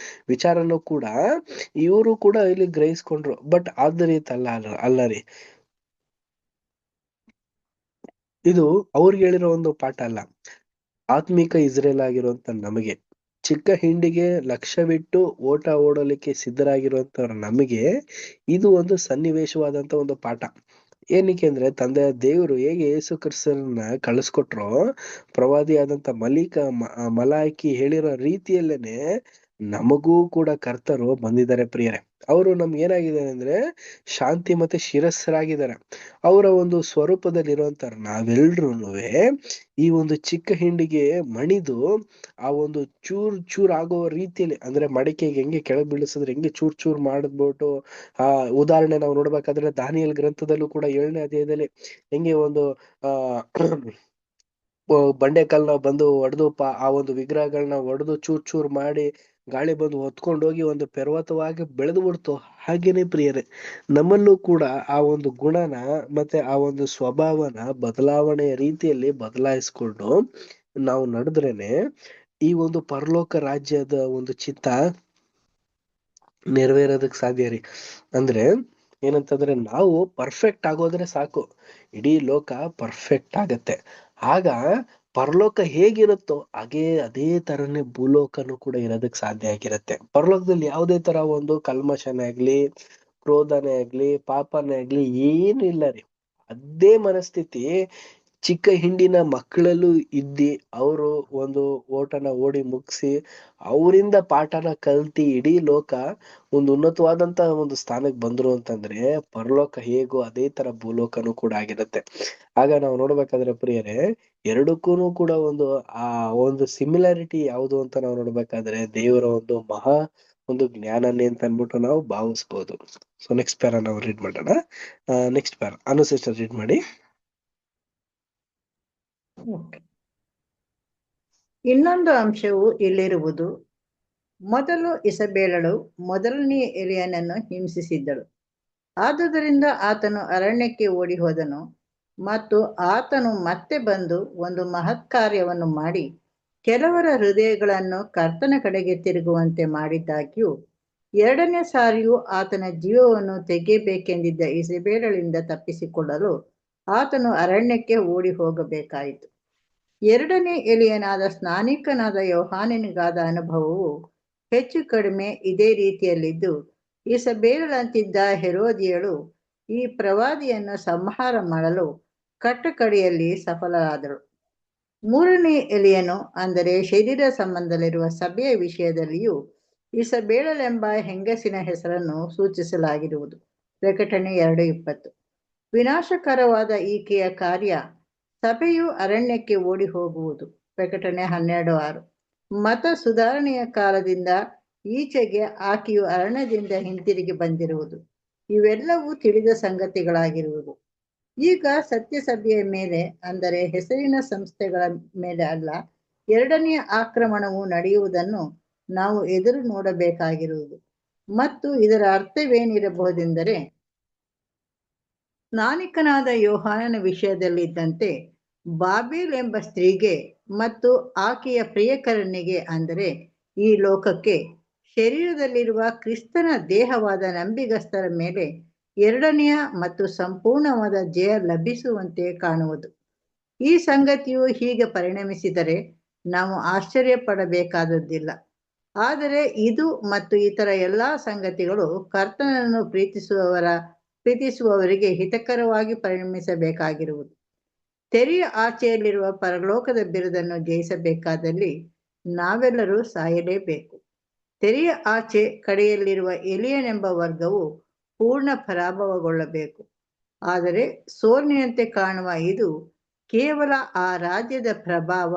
ವಿಚಾರನೂ ಕೂಡ ಇವರು ಕೂಡ ಇಲ್ಲಿ ಗ್ರಹಿಸ್ಕೊಂಡ್ರು. ಬಟ್ ಆದ ರೀತಿ ಅಲ್ಲ ರೀ. ಇದು ಅವ್ರಿಗೆ ಹೇಳಿರೋ ಒಂದು ಪಾಠ ಅಲ್ಲ, ಆತ್ಮಿಕ ಇಸ್ರೇಲ್ ಆಗಿರುವಂತ ನಮಗೆ, ಚಿಕ್ಕ ಹಿಂಡಿಗೆ ಲಕ್ಷ್ಯವಿಟ್ಟು ಓಟ ಓಡಲಿಕ್ಕೆ ಸಿದ್ಧರಾಗಿರುವಂತವ್ರ ನಮಗೆ ಇದು ಒಂದು ಸನ್ನಿವೇಶವಾದಂತ ಒಂದು ಪಾಠ. ಏನಕ್ಕೆ ಅಂದ್ರೆ, ತಂದೆಯ ದೇವರು ಹೇಗೆ ಯೇಸು ಕ್ರಿಸ್ತರನ್ನ ಕಳಿಸ್ಕೊಟ್ರೋ, ಪ್ರವಾದಿಯಾದಂತ ಮಲಾಕಿ ಹೇಳಿರೋ ರೀತಿಯಲ್ಲೇನೆ ನಮಗೂ ಕೂಡ ಕರ್ತರು ಬಂದಿದ್ದಾರೆ ಪ್ರಿಯರೇ. ಅವರು ನಮ್ಗೆ ಏನಾಗಿದ್ದಾರೆ ಅಂದ್ರೆ ಶಾಂತಿ ಮತ್ತೆ ಶಿರಸ್ಸರಾಗಿದ್ದಾರೆ. ಅವರ ಒಂದು ಸ್ವರೂಪದಲ್ಲಿರುವಂತ ನಾವೆಲ್ರೂನುವೆ ಈ ಒಂದು ಚಿಕ್ಕ ಹಿಂಡಿಗೆ ಮಣಿದು ಆ ಒಂದು ಚೂರ್ ಆಗೋ ರೀತಿಯಲ್ಲಿ, ಅಂದ್ರೆ ಮಡಿಕೆಗೆ ಹೆಂಗೆ ಕೆಳಗ್ ಬೀಳಿಸಿದ್ರೆ ಹೆಂಗೆ ಚೂರ್ ಮಾಡ್ಬಿಟ್ಟು, ಉದಾಹರಣೆ ನಾವು ನೋಡ್ಬೇಕಾದ್ರೆ ದಾನಿಯೇಲ್ ಗ್ರಂಥದಲ್ಲೂ ಕೂಡ 7ನೇ ಅಧ್ಯಾಯದಲ್ಲಿ ಹೆಂಗೆ ಒಂದು ಬಂಡೆಕಲ್ನ ಬಂದು ಒಡೆದು ಆ ಒಂದು ವಿಗ್ರಹಗಳನ್ನ ಒಡೆದು ಚೂರ್ ಮಾಡಿ ಗಾಳಿ ಬಂದು ಹೊತ್ಕೊಂಡೋಗಿ ಒಂದು ಪರ್ವತವಾಗಿ ಬೆಳೆದು ಬಿಡ್ತು. ಹಾಗೇನೆ ಪ್ರಿಯರೇ, ನಮ್ಮಲ್ಲೂ ಕೂಡ ಆ ಒಂದು ಗುಣನ ಮತ್ತೆ ಆ ಒಂದು ಸ್ವಭಾವನ ಬದಲಾವಣೆಯ ರೀತಿಯಲ್ಲಿ ಬದಲಾಯಿಸ್ಕೊಂಡು ನಾವು ನಡೆದ್ರೇನೆ ಈ ಒಂದು ಪರಲೋಕ ರಾಜ್ಯದ ಒಂದು ಚಿತ್ತ ನೆರವೇರೋದಕ್ ಸಾಧ್ಯ ರೀ. ಅಂದ್ರೆ ಏನಂತಂದ್ರೆ, ನಾವು ಪರ್ಫೆಕ್ಟ್ ಆಗೋದ್ರೆ ಸಾಕು, ಇಡೀ ಲೋಕ ಪರ್ಫೆಕ್ಟ್ ಆಗತ್ತೆ. ಆಗ ಪರಲೋಕ ಹೇಗಿರುತ್ತೋ ಅದೇ ತರನೇ ಭೂಲೋಕನು ಕೂಡ ಇರೋದಕ್ ಸಾಧ್ಯ ಆಗಿರತ್ತೆ. ಪರಲೋಕದಲ್ಲಿ ಯಾವುದೇ ತರ ಒಂದು ಕಲ್ಮಶನೇ ಆಗ್ಲಿ, ಕ್ರೋಧನೇ ಆಗ್ಲಿ, ಪಾಪನೇ ಆಗ್ಲಿ ಏನು ಇಲ್ಲ ರೀ. ಅದೇ ಮನಸ್ಥಿತಿ ಚಿಕ್ಕ ಹಿಂಡಿನ ಮಕ್ಕಳಲ್ಲೂ ಇದ್ದಿ ಅವರು ಒಂದು ಓಟನ ಓಡಿ ಮುಗಿಸಿ ಅವರಿಂದ ಪಾಠನ ಕಲ್ತಿ ಇಡೀ ಲೋಕ ಒಂದು ಉನ್ನತವಾದಂತ ಒಂದು ಸ್ಥಾನಕ್ಕೆ ಬಂದ್ರು ಅಂತಂದ್ರೆ, ಪರಲೋಕ ಹೇಗೋ ಅದೇ ತರ ಭೂಲೋಕನು ಕೂಡ ಆಗಿರತ್ತೆ. ಆಗ ನಾವು ನೋಡ್ಬೇಕಾದ್ರೆ ಪ್ರಿಯರೇ, ಎರಡಕ್ಕೂ ಕೂಡ ಆ ಒಂದು ಸಿಮಿಲಾರಿಟಿ ಯಾವುದು ಅಂತ ನಾವು ನೋಡ್ಬೇಕಾದ್ರೆ ದೇವರ ಒಂದು ಒಂದು ಜ್ಞಾನನೇ ಅಂತ ಅನ್ಬಿಟ್ಟು ನಾವು ಭಾವಿಸ್ಬೋದು. ಸೊ ನೆಕ್ಸ್ಟ್ ಪ್ಯಾರ ನಾವು ರೀಡ್ ಮಾಡೋಣ. ನೆಕ್ಸ್ಟ್ ಪ್ಯಾರ ಅನು ಸಿಸ್ಟರ್ ರೀಡ್ ಮಾಡಿ. ಇನ್ನೊಂದು ಅಂಶವು ಇಲ್ಲಿರುವುದು, ಮೊದಲು ಇಸಬೇಲಳು ಮೊದಲನೆಯ ಎಲಿಯನನ್ನು ಹಿಂಸಿಸಿದ್ದಳು, ಆದುದರಿಂದ ಆತನು ಅರಣ್ಯಕ್ಕೆ ಓಡಿ ಹೋದನು. ಮತ್ತು ಆತನು ಮತ್ತೆ ಬಂದು ಒಂದು ಮಹತ್ ಕಾರ್ಯವನ್ನು ಮಾಡಿ ಕೆಲವರ ಹೃದಯಗಳನ್ನು ಕರ್ತನ ಕಡೆಗೆ ತಿರುಗುವಂತೆ ಮಾಡಿದ್ದಾಗ್ಯೂ, ಎರಡನೇ ಸಾರಿಯೂ ಆತನ ಜೀವವನ್ನು ತೆಗೆಯಬೇಕೆಂದಿದ್ದ ಇಸಬೇಲಳಿಂದ ತಪ್ಪಿಸಿಕೊಳ್ಳಲು ಆತನು ಅರಣ್ಯಕ್ಕೆ ಓಡಿ ಹೋಗಬೇಕಾಯಿತು. ಎರಡನೇ ಎಲಿಯನಾದ ಸ್ನಾನಿಕನಾದ ಯೋಹಾನನಿಗಾದ ಅನುಭವವು ಹೆಚ್ಚು ಕಡಿಮೆ ಇದೇ ರೀತಿಯಲ್ಲಿದ್ದು, ಇಸಬೇಲಳಂತಿದ್ದ ಹೆರೋದಿಯಳು ಈ ಪ್ರವಾದಿಯನ್ನು ಸಂಹಾರ ಮಾಡಲು ಕಟ್ಟಕಡೆಯಲ್ಲಿ ಸಫಲರಾದಳು. ಮೂರನೇ ಎಲಿಯನು, ಅಂದರೆ ಶರೀರ ಸಂಬಂಧದಲ್ಲಿರುವ ಸಭೆಯ ವಿಷಯದಲ್ಲಿಯೂ ಇಸಬೇಲಳೆಂಬ ಹೆಂಗಸಿನ ಹೆಸರನ್ನು ಸೂಚಿಸಲಾಗಿರುವುದು. ಪ್ರಕಟಣೆ 2:20. ವಿನಾಶಕರವಾದ ಈಕೆಯ ಕಾರ್ಯ ಸಭೆಯು ಅರಣ್ಯಕ್ಕೆ ಓಡಿ ಹೋಗುವುದು. ಪ್ರಕಟಣೆ 12:6. ಮತ ಸುಧಾರಣೆಯ ಕಾಲದಿಂದ ಈಚೆಗೆ ಆಕೆಯು ಅರಣ್ಯದಿಂದ ಹಿಂತಿರುಗಿ ಬಂದಿರುವುದು. ಇವೆಲ್ಲವೂ ತಿಳಿದ ಸಂಗತಿಗಳಾಗಿರುವುದು. ಈಗ ಸತ್ಯಸಭೆಯ ಮೇಲೆ, ಅಂದರೆ ಹೆಸರಿನ ಸಂಸ್ಥೆಗಳ ಮೇಲೆ ಅಲ್ಲ, ಎರಡನೆಯ ಆಕ್ರಮಣವು ನಡೆಯುವುದನ್ನು ನಾವು ಎದುರು ನೋಡಬೇಕಾಗಿರುವುದು. ಮತ್ತು ಇದರ ಅರ್ಥವೇನಿರಬಹುದೆಂದರೆ, ಸ್ನಾನಿಕನಾದ ಯೋಹಾನನ ವಿಷಯದಲ್ಲಿದ್ದಂತೆ ಬಾಬೇಲ್ ಎಂಬ ಸ್ತ್ರೀಗೆ ಮತ್ತು ಆಕೆಯ ಪ್ರಿಯಕರನಿಗೆ ಅಂದರೆ ಈ ಲೋಕಕ್ಕೆ ಶರೀರದಲ್ಲಿರುವ ಕ್ರಿಸ್ತನ ದೇಹವಾದ ನಂಬಿಗಸ್ತರ ಮೇಲೆ ಎರಡನೆಯ ಮತ್ತು ಸಂಪೂರ್ಣವಾದ ಜಯ ಲಭಿಸುವಂತೆ ಕಾಣುವುದು. ಈ ಸಂಗತಿಯು ಹೀಗೆ ಪರಿಣಮಿಸಿದರೆ ನಾವು ಆಶ್ಚರ್ಯ ಪಡಬೇಕಾದದ್ದಿಲ್ಲ. ಆದರೆ ಇದು ಮತ್ತು ಇತರ ಎಲ್ಲ ಸಂಗತಿಗಳು ಕರ್ತನನ್ನು ಪ್ರೀತಿಸುವವರಿಗೆ ಹಿತಕರವಾಗಿ ಪರಿಣಮಿಸಬೇಕಾಗಿರುವುದು. ತೆರೆಯ ಆಚೆಯಲ್ಲಿರುವ ಪರಲೋಕದ ಬಿರುದನ್ನು ಜಯಿಸಬೇಕಾದಲ್ಲಿ ನಾವೆಲ್ಲರೂ ಸಾಯಲೇಬೇಕು. ತೆರೆಯ ಆಚೆ ಕಡೆಯಲ್ಲಿರುವ ಎಲಿಯನೆಂಬ ವರ್ಗವು ಪೂರ್ಣ ಪರಾಭವಗೊಳ್ಳಬೇಕು. ಆದರೆ ಸೋಲಿನಂತೆ ಕಾಣುವ ಇದು ಕೇವಲ ಆ ರಾಜ್ಯದ ಪ್ರಭಾವ,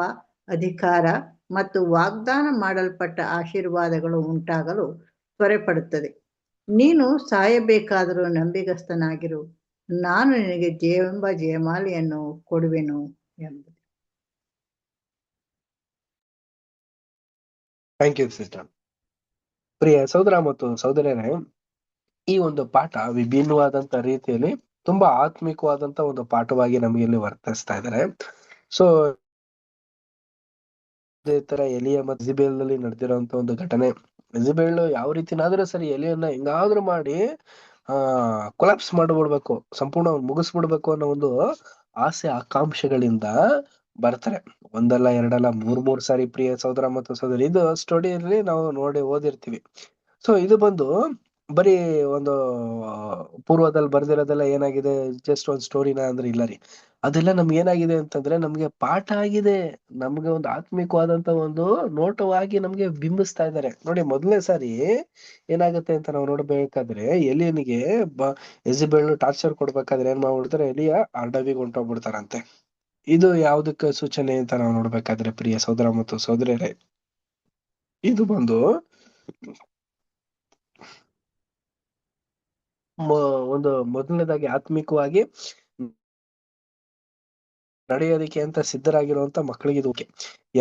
ಅಧಿಕಾರ ಮತ್ತು ವಾಗ್ದಾನ ಮಾಡಲ್ಪಟ್ಟ ಆಶೀರ್ವಾದಗಳು ಉಂಟಾಗಲು ತ್ವರೆಪಡುತ್ತದೆ. ನೀನು ಸಾಯಬೇಕಾದರೂ ನಂಬಿಗಸ್ತನಾಗಿರು, ನಾನು ನಿನಗೆ ಜಯವೆಂಬ ಜಯಮಾಲೆಯನ್ನು ಕೊಡುವೆನು ಎಂಬುದು. Thank you sister. ಪ್ರಿಯ ಸಹೋದರ ಮತ್ತು ಸಹೋದರರೇ, ಈ ಒಂದು ಪಾಠ ವಿಭಿನ್ನವಾದಂತ ರೀತಿಯಲ್ಲಿ ತುಂಬಾ ಆತ್ಮಿಕವಾದಂತ ಒಂದು ಪಾಠವಾಗಿ ನಮಗೆ ಇಲ್ಲಿ ವರ್ತಿಸ್ತಾ ಇದ್ದಾರೆ. ಸೊ ಅದೇ ತರ ಎಲಿಯ ಮತ್ತು ಇಜಬೇಲ್ ನಲ್ಲಿ ನಡೆದಿರುವಂತ ಒಂದು ಘಟನೆ. ಇಜಬೇಲ್ ಯಾವ ರೀತಿನಾದ್ರೂ ಸರಿ ಎಲಿಯನ್ನ ಹೆಂಗಾದ್ರೂ ಮಾಡಿ ಕೊಲಾಪ್ಸ್ ಮಾಡ್ಬಿಡ್ಬೇಕು, ಸಂಪೂರ್ಣ ಮುಗಿಸ್ಬಿಡ್ಬೇಕು ಅನ್ನೋ ಒಂದು ಆಸೆ ಆಕಾಂಕ್ಷೆಗಳಿಂದ ಬರ್ತಾರೆ. ಒಂದಲ್ಲ ಎರಡಲ್ಲ ಮೂರ್ ಸಾರಿ ಪ್ರಿಯ ಸಹೋದರ ಮತ್ತು ಸಹೋದರಿ, ಇದು ಸ್ಟೋರಿಯಲ್ಲಿ ನಾವು ಓದಿರ್ತೀವಿ. ಸೊ ಇದು ಬಂದು ಬರೀ ಒಂದು ಪೂರ್ವದಲ್ಲಿ ಬರ್ದಿರೋದೆಲ್ಲ ಏನಾಗಿದೆ, ಜಸ್ಟ್ ಒಂದ್ ಸ್ಟೋರಿನ ಅಂದ್ರೆ ಇಲ್ಲ ರೀ. ಅದೆಲ್ಲ ನಮ್ಗೆ ಏನಾಗಿದೆ ಅಂತಂದ್ರೆ ನಮ್ಗೆ ಪಾಠ ಆಗಿದೆ, ನಮ್ಗೆ ಒಂದು ಆತ್ಮಿಕವಾದಂತ ಒಂದು ನೋಟವಾಗಿ ನಮ್ಗೆ ಬಿಂಬಿಸ್ತಾ ಇದ್ದಾರೆ. ನೋಡಿ, ಮೊದಲನೇ ಸಾರಿ ಏನಾಗುತ್ತೆ ಅಂತ ನಾವು ನೋಡ್ಬೇಕಾದ್ರೆ ಎಲಿಯನಿಗೆ ಇಜಬೇಲ್ ಟಾರ್ಚರ್ ಕೊಡ್ಬೇಕಾದ್ರೆ ಏನ್ ಮಾಡ್ಬಿಡ್ತಾರೆ, ಎಲಿಯ ಅಡವಿಗೆ ಹೊಂಟೋಗ್ಬಿಡ್ತಾರಂತೆ. ಇದು ಯಾವ್ದಕ್ಕೆ ಸೂಚನೆ ಅಂತ ನಾವು ನೋಡ್ಬೇಕಾದ್ರೆ ಪ್ರಿಯ ಸಹೋದರ ಮತ್ತು ಸಹೋದರರೇ, ಇದು ಬಂದು ಒಂದು ಮೊದಲನೇದಾಗಿ ಆತ್ಮಿಕವಾಗಿ ನಡೆಯೋದಕ್ಕೆ ಅಂತ ಸಿದ್ಧರಾಗಿರುವಂತ ಮಕ್ಕಳಿಗೆ ಇದು ಓಕೆ.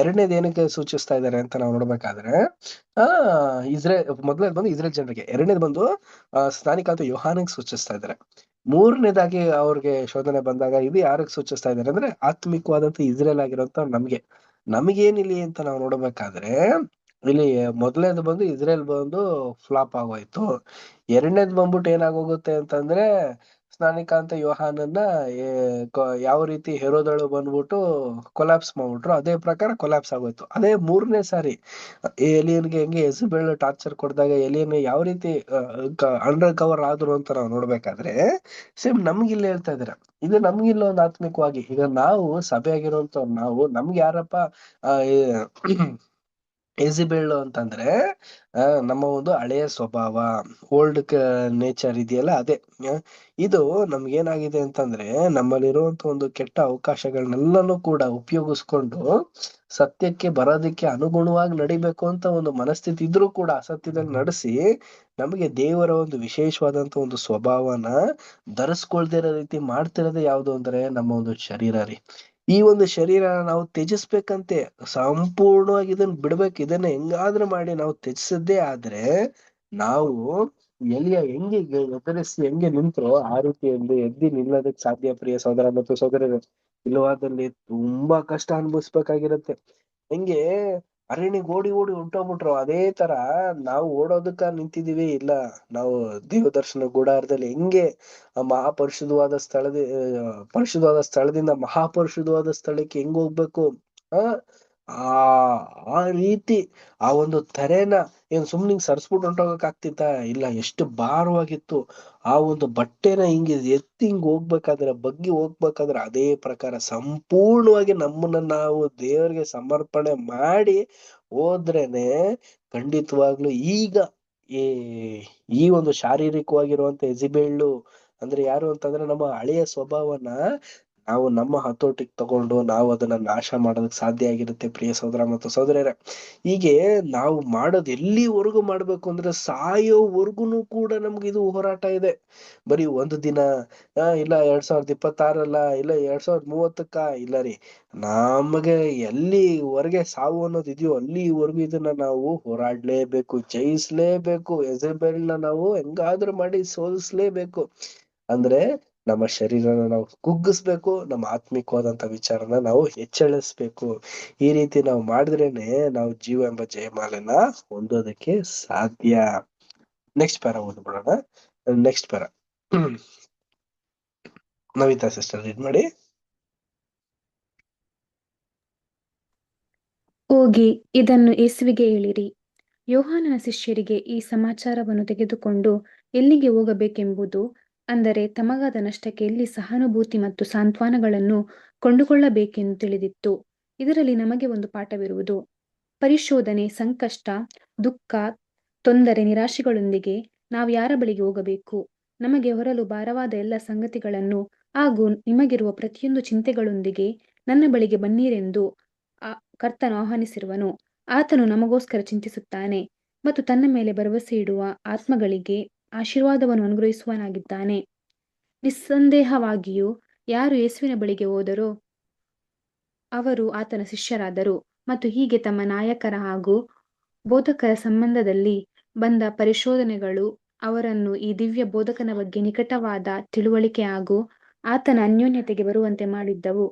ಎರಡನೇದು ಏನಕ್ಕೆ ಸೂಚಿಸ್ತಾ ಇದ್ದಾರೆ ಅಂತ ನಾವು ನೋಡ್ಬೇಕಾದ್ರೆ ಮೊದಲನೇದು ಬಂದು ಇಸ್ರೇಲ್ ಜನರಿಗೆ, ಎರಡನೇದು ಬಂದು ಸ್ನಾನಿಕ ಅಂತ ಯೋಹಾನಿಗೆ ಸೂಚಿಸ್ತಾ ಇದ್ದಾರೆ. ಮೂರನೇದಾಗಿ ಅವ್ರಿಗೆ ಶೋಧನೆ ಬಂದಾಗ ಇದು ಯಾರಿಗೆ ಸೂಚಿಸ್ತಾ ಇದ್ದಾರೆ ಅಂದ್ರೆ ಆತ್ಮಿಕವಾದಂತ ಇಸ್ರೇಲ್ ಆಗಿರುವಂತ ನಮಗೇನಿಲ್ಲಿ ಅಂತ ನಾವು ನೋಡ್ಬೇಕಾದ್ರೆ ಇಲ್ಲಿ ಮೊದಲನೇದು ಬಂದು ಇಸ್ರೇಲ್ ಬಂದು ಫ್ಲಾಪ್ ಆಗೋಯ್ತು. ಎರಡನೇದು ಬಂದ್ಬಿಟ್ಟು ಏನಾಗೋಗುತ್ತೆ ಅಂತಂದ್ರೆ ಸ್ನಾನಿಕ ಅಂತ ಯೋಹಾನನ್ನ ಯಾವ ರೀತಿ ಹೆರೋದಳು ಬಂದ್ಬಿಟ್ಟು ಕೊಲಾಪ್ಸ್ ಮಾಡ್ಬಿಟ್ರು, ಅದೇ ಪ್ರಕಾರ ಕೊಲಾಪ್ಸ್ ಆಗೋಯ್ತು. ಅದೇ ಮೂರನೇ ಸಾರಿ ಎಲಿಯನ್ಗೆ ಹೆಂಗೆ ಇಜಬೇಲ್ ಟಾರ್ಚರ್ ಕೊಡ್ದಾಗ ಎಲಿಯನ್ ಯಾವ ರೀತಿ ಅಂಡರ್ ಕವರ್ ಆದ್ರು ಅಂತ ನಾವು ನೋಡ್ಬೇಕಾದ್ರೆ ಸೇಮ್ ನಮ್ಗಿಲ್ಲ ಹೇಳ್ತಾ ಇದಾರೆ. ಇದು ನಮ್ಗಿಲ್ಲ ಒಂದು ಆತ್ಮಿಕವಾಗಿ. ಈಗ ನಾವು ಸಭೆ ಆಗಿರುವಂತ ನಮ್ಗೆ ಯಾರಪ್ಪ ಇಜಬೇಲ್ ಅಂತಂದ್ರೆ ನಮ್ಮ ಒಂದು ಹಳೆಯ ಸ್ವಭಾವ, ಓಲ್ಡ್ ನೇಚರ್ ಇದೆಯಲ್ಲ, ಅದೇ ಇದು ನಮ್ಗೇನಾಗಿದೆ ಅಂತಂದ್ರೆ ನಮ್ಮಲ್ಲಿರುವಂತ ಒಂದು ಕೆಟ್ಟ ಅವಕಾಶಗಳನ್ನೆಲ್ಲನೂ ಕೂಡ ಉಪಯೋಗಿಸ್ಕೊಂಡು ಸತ್ಯಕ್ಕೆ ಬರೋದಕ್ಕೆ ಅನುಗುಣವಾಗಿ ನಡಿಬೇಕು ಅಂತ ಒಂದು ಮನಸ್ಥಿತಿ ಇದ್ರೂ ಕೂಡ ಅಸತ್ಯದಲ್ಲಿ ನಡೆಸಿ ನಮಗೆ ದೇವರ ಒಂದು ವಿಶೇಷವಾದಂತ ಒಂದು ಸ್ವಭಾವನ ಧರಿಸ್ಕೊಳ್ದಿರೋ ರೀತಿ ಮಾಡ್ತಿರೋದೇ ಯಾವ್ದು ಅಂದ್ರೆ ನಮ್ಮ ಒಂದು ಶರೀರ ರೀ. ಈ ಒಂದು ಶರೀರ ನಾವು ತ್ಯಜಿಸ್ಬೇಕಂತೆ, ಸಂಪೂರ್ಣವಾಗಿ ಇದನ್ನ ಬಿಡ್ಬೇಕು. ಇದನ್ನ ಹೆಂಗಾದ್ರೂ ಮಾಡಿ ನಾವು ತ್ಯಜಿಸದ್ದೇ ಆದ್ರೆ ನಾವು ಎಲಿಯ ಹೆಂಗೆ ಎದುರಿಸಿ ಹೆಂಗೆ ನಿಂತರೋ ಆ ರೀತಿ ಎದ್ದು ನಿಲ್ಲೋದಕ್ ಸಾಧ್ಯ ಪ್ರಿಯ ಸಹೋದರ ಮತ್ತು ಸಹೋದರರು. ಇಲ್ಲವಾದಲ್ಲಿ ತುಂಬಾ ಕಷ್ಟ ಅನುಭವಿಸ್ಬೇಕಾಗಿರತ್ತೆ. ಹೆಂಗೆ ಅರಣ್ಯಕ್ಕೆ ಓಡಿ ಹೊಂಟೋಗ್ಬಿಟ್ರು, ಅದೇ ತರ ನಾವು ಓಡೋದಕ್ಕ ನಿಂತಿದೀವಿ. ಇಲ್ಲ, ನಾವು ದೇವದರ್ಶನ ಗೂಡಾರದಲ್ಲಿ ಹೆಂಗೆ ಪರಿಶುದ್ಧವಾದ ಸ್ಥಳದಿಂದ ಮಹಾಪರಿಶುದ್ಧವಾದ ಸ್ಥಳಕ್ಕೆ ಹೆಂಗ್ ಹೋಗ್ಬೇಕು, ಆ ರೀತಿ ಆ ಒಂದು ತೆರೆನ ಏನ್ ಸುಮ್ನೆ ಸರಿಸ್ಬಿಟ್ಟು ಹೊಂಟೋಗಕ್ ಆಗ್ತಿತ್ತ? ಇಲ್ಲ, ಎಷ್ಟು ಭಾರವಾಗಿತ್ತು. ಆ ಒಂದು ಬಟ್ಟೆನ ಹಿಂಗ್ ಹೋಗ್ಬೇಕಾದ್ರೆ, ಬಗ್ಗಿ ಹೋಗ್ಬೇಕಾದ್ರೆ ಅದೇ ಪ್ರಕಾರ ಸಂಪೂರ್ಣವಾಗಿ ನಮ್ಮನ್ನ ನಾವು ದೇವರಿಗೆ ಸಮರ್ಪಣೆ ಮಾಡಿ ಹೋದ್ರೇನೆ ಖಂಡಿತವಾಗ್ಲು ಈಗ ಈ ಒಂದು ಶಾರೀರಿಕವಾಗಿರುವಂತ ಇಜಬೇಲ್ ಅಂದ್ರೆ ಯಾರು ಅಂತಂದ್ರೆ ನಮ್ಮ ಹಳೆಯ ಸ್ವಭಾವನ ನಾವು ನಮ್ಮ ಹತೋಟಿಗೆ ತಗೊಂಡು ನಾವು ಅದನ್ನ ನಾಶ ಮಾಡೋದಕ್ಕೆ ಸಾಧ್ಯ ಆಗಿರುತ್ತೆ ಪ್ರಿಯ ಸಹೋದರ ಮತ್ತು ಸಹೋದರರೇ. ಹೀಗೆ ನಾವು ಮಾಡೋದು ಎಲ್ಲಿವರೆಗೂ ಮಾಡ್ಬೇಕು ಅಂದ್ರೆ ಸಾಯೋವರ್ಗುನು ಕೂಡ ನಮ್ಗೆ ಇದು ಹೋರಾಟ ಇದೆ. ಬರೀ ಒಂದು ದಿನ ಇಲ್ಲ 2026 ಇಲ್ಲ 2030 ಇಲ್ಲ ರೀ, ನಮಗೆ ಎಲ್ಲಿವರೆಗೆ ಸಾವು ಅನ್ನೋದು ಇದೆಯೋ ಅಲ್ಲಿವರೆಗೂ ಇದನ್ನ ನಾವು ಹೋರಾಡ್ಲೇಬೇಕು, ಜಯಿಸ್ಲೇಬೇಕು. ಇಜಬೇಲ್ನ ನಾವು ಹೆಂಗಾದ್ರೂ ಮಾಡಿ ಸೋಲಿಸ್ಲೇಬೇಕು. ಅಂದ್ರೆ ನಮ್ಮ ಶರೀರನ ನಾವು ಕುಗ್ಗಿಸ್ಬೇಕು, ನಮ್ಮ ಆತ್ಮಿಕವಾದಂತ ವಿಚಾರನ ನಾವು ಹೆಚ್ಚಳಿಸ್ಬೇಕು. ಈ ರೀತಿ ನಾವು ಮಾಡಿದ್ರೇನೆ ನಾವು ಜೀವ ಎಂಬ ಜಯಮಾಲೆನ ಹೊಂದೋದಕ್ಕೆ ಸಾಧ್ಯ. ನೆಕ್ಸ್ಟ್ ಪ್ಯಾರ ಓದ್ಬಿಡೋಣ. Next para Navitha sister read ಮಾಡಿ. ಹೋಗಿ ಇದನ್ನು ಯೇಸುವಿಗೆ ಹೇಳಿರಿ. ಯೋಹಾನನ ಶಿಷ್ಯರಿಗೆ ಈ ಸಮಾಚಾರವನ್ನು ತೆಗೆದುಕೊಂಡು ಎಲ್ಲಿಗೆ ಹೋಗಬೇಕೆಂಬುದು, ಅಂದರೆ ತಮಗಾದ ನಷ್ಟಕ್ಕೆ ಎಲ್ಲಿ ಸಹಾನುಭೂತಿ ಮತ್ತು ಸಾಂತ್ವನಗಳನ್ನು ಕೊಂಡುಕೊಳ್ಳಬೇಕೆಂದು ತಿಳಿದಿತ್ತು. ಇದರಲ್ಲಿ ನಮಗೆ ಒಂದು ಪಾಠವಿರುವುದು. ಪರಿಶೋಧನೆ, ಸಂಕಷ್ಟ, ದುಃಖ, ತೊಂದರೆ, ನಿರಾಶೆಗಳೊಂದಿಗೆ ನಾವು ಯಾರ ಬಳಿಗೆ ಹೋಗಬೇಕು? ನಮಗೆ ಹೊರಲು ಭಾರವಾದ ಎಲ್ಲ ಸಂಗತಿಗಳನ್ನು ಹಾಗೂ ನಿಮಗಿರುವ ಪ್ರತಿಯೊಂದು ಚಿಂತೆಗಳೊಂದಿಗೆ ನನ್ನ ಬಳಿಗೆ ಬನ್ನಿರೆಂದು ಕರ್ತನು ಆಹ್ವಾನಿಸಿರುವನು. ಆತನು ನಮಗೋಸ್ಕರ ಚಿಂತಿಸುತ್ತಾನೆ ಮತ್ತು ತನ್ನ ಮೇಲೆ ಭರವಸೆ ಇಡುವ ಆತ್ಮಗಳಿಗೆ ಆಶೀರ್ವಾದವನ್ನು ಅನುಗ್ರಹಿಸುವನಾಗಿದ್ದಾನೆ. ನಿಸ್ಸಂದೇಹವಾಗಿಯೂ ಯಾರು ಯೇಸುವಿನ ಬಳಿಗೆ ಹೋದರೋ ಅವರು ಆತನ ಶಿಷ್ಯರಾದರು ಮತ್ತು ಹೀಗೆ ತಮ್ಮ ನಾಯಕರ ಹಾಗೂ ಬೋಧಕರ ಸಂಬಂಧದಲ್ಲಿ ಬಂದ ಪರಿಶೋಧನೆಗಳು ಅವರನ್ನು ಈ ದಿವ್ಯ ಬೋಧಕನ ಬಗ್ಗೆ ನಿಕಟವಾದ ತಿಳುವಳಿಕೆ ಹಾಗೂ ಆತನ ಅನ್ಯೋನ್ಯತೆಗೆ ಬರುವಂತೆ ಮಾಡಿದ್ದವು.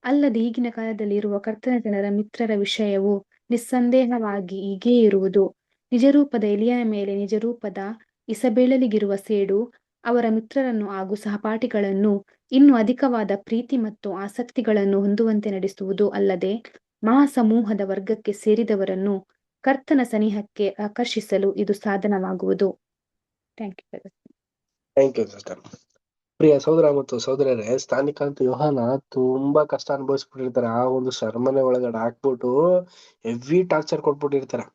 ಅಲ್ಲದೆ ಈಗಿನ ಕಾಲದಲ್ಲಿ ಇರುವ ಕರ್ತನ ಜನರ ಮಿತ್ರರ ವಿಷಯವು ನಿಸ್ಸಂದೇಹವಾಗಿ ಹೀಗೇ ಇರುವುದು. ನಿಜರೂಪದ ಎಲಿಯನ ಮೇಲೆ ನಿಜರೂಪದ ಇಸಬೇಳಲಿಗಿರುವ ಸೇಡು ಅವರ ಮಿತ್ರರನ್ನು ಹಾಗೂ ಸಹಪಾಠಿಗಳನ್ನು ಇನ್ನೂ ಅಧಿಕವಾದ ಪ್ರೀತಿ ಮತ್ತು ಆಸಕ್ತಿಗಳನ್ನು ಹೊಂದುವಂತೆ ನಡೆಸುವುದು ಅಲ್ಲದೆ ಮಹಾಸಮೂಹದ ವರ್ಗಕ್ಕೆ ಸೇರಿದವರನ್ನು ಕರ್ತನ ಸನಿಹಕ್ಕೆ ಆಕರ್ಷಿಸಲು ಇದು ಸಾಧನವಾಗುವುದು. Thank you. Thank you sister. ಪ್ರಿಯ ಸಹೋದರ ಮತ್ತು ಸಹೋದರರೇ, ಸ್ಥಾನಿಕಾಂತ ಯೋಹಾನ ತುಂಬಾ ಕಷ್ಟ ಅನುಭವಿಸ್ಬಿಟ್ಟಿರ್ತಾರೆ. ಆ ಒಂದು ಸೆರೆಮನೆ ಒಳಗಡೆ ಹಾಕ್ಬಿಟ್ಟು ಹೆವಿ ಟಾರ್ಚರ್ ಕೊಟ್ಬಿಟ್ಟಿರ್ತಾರೆ.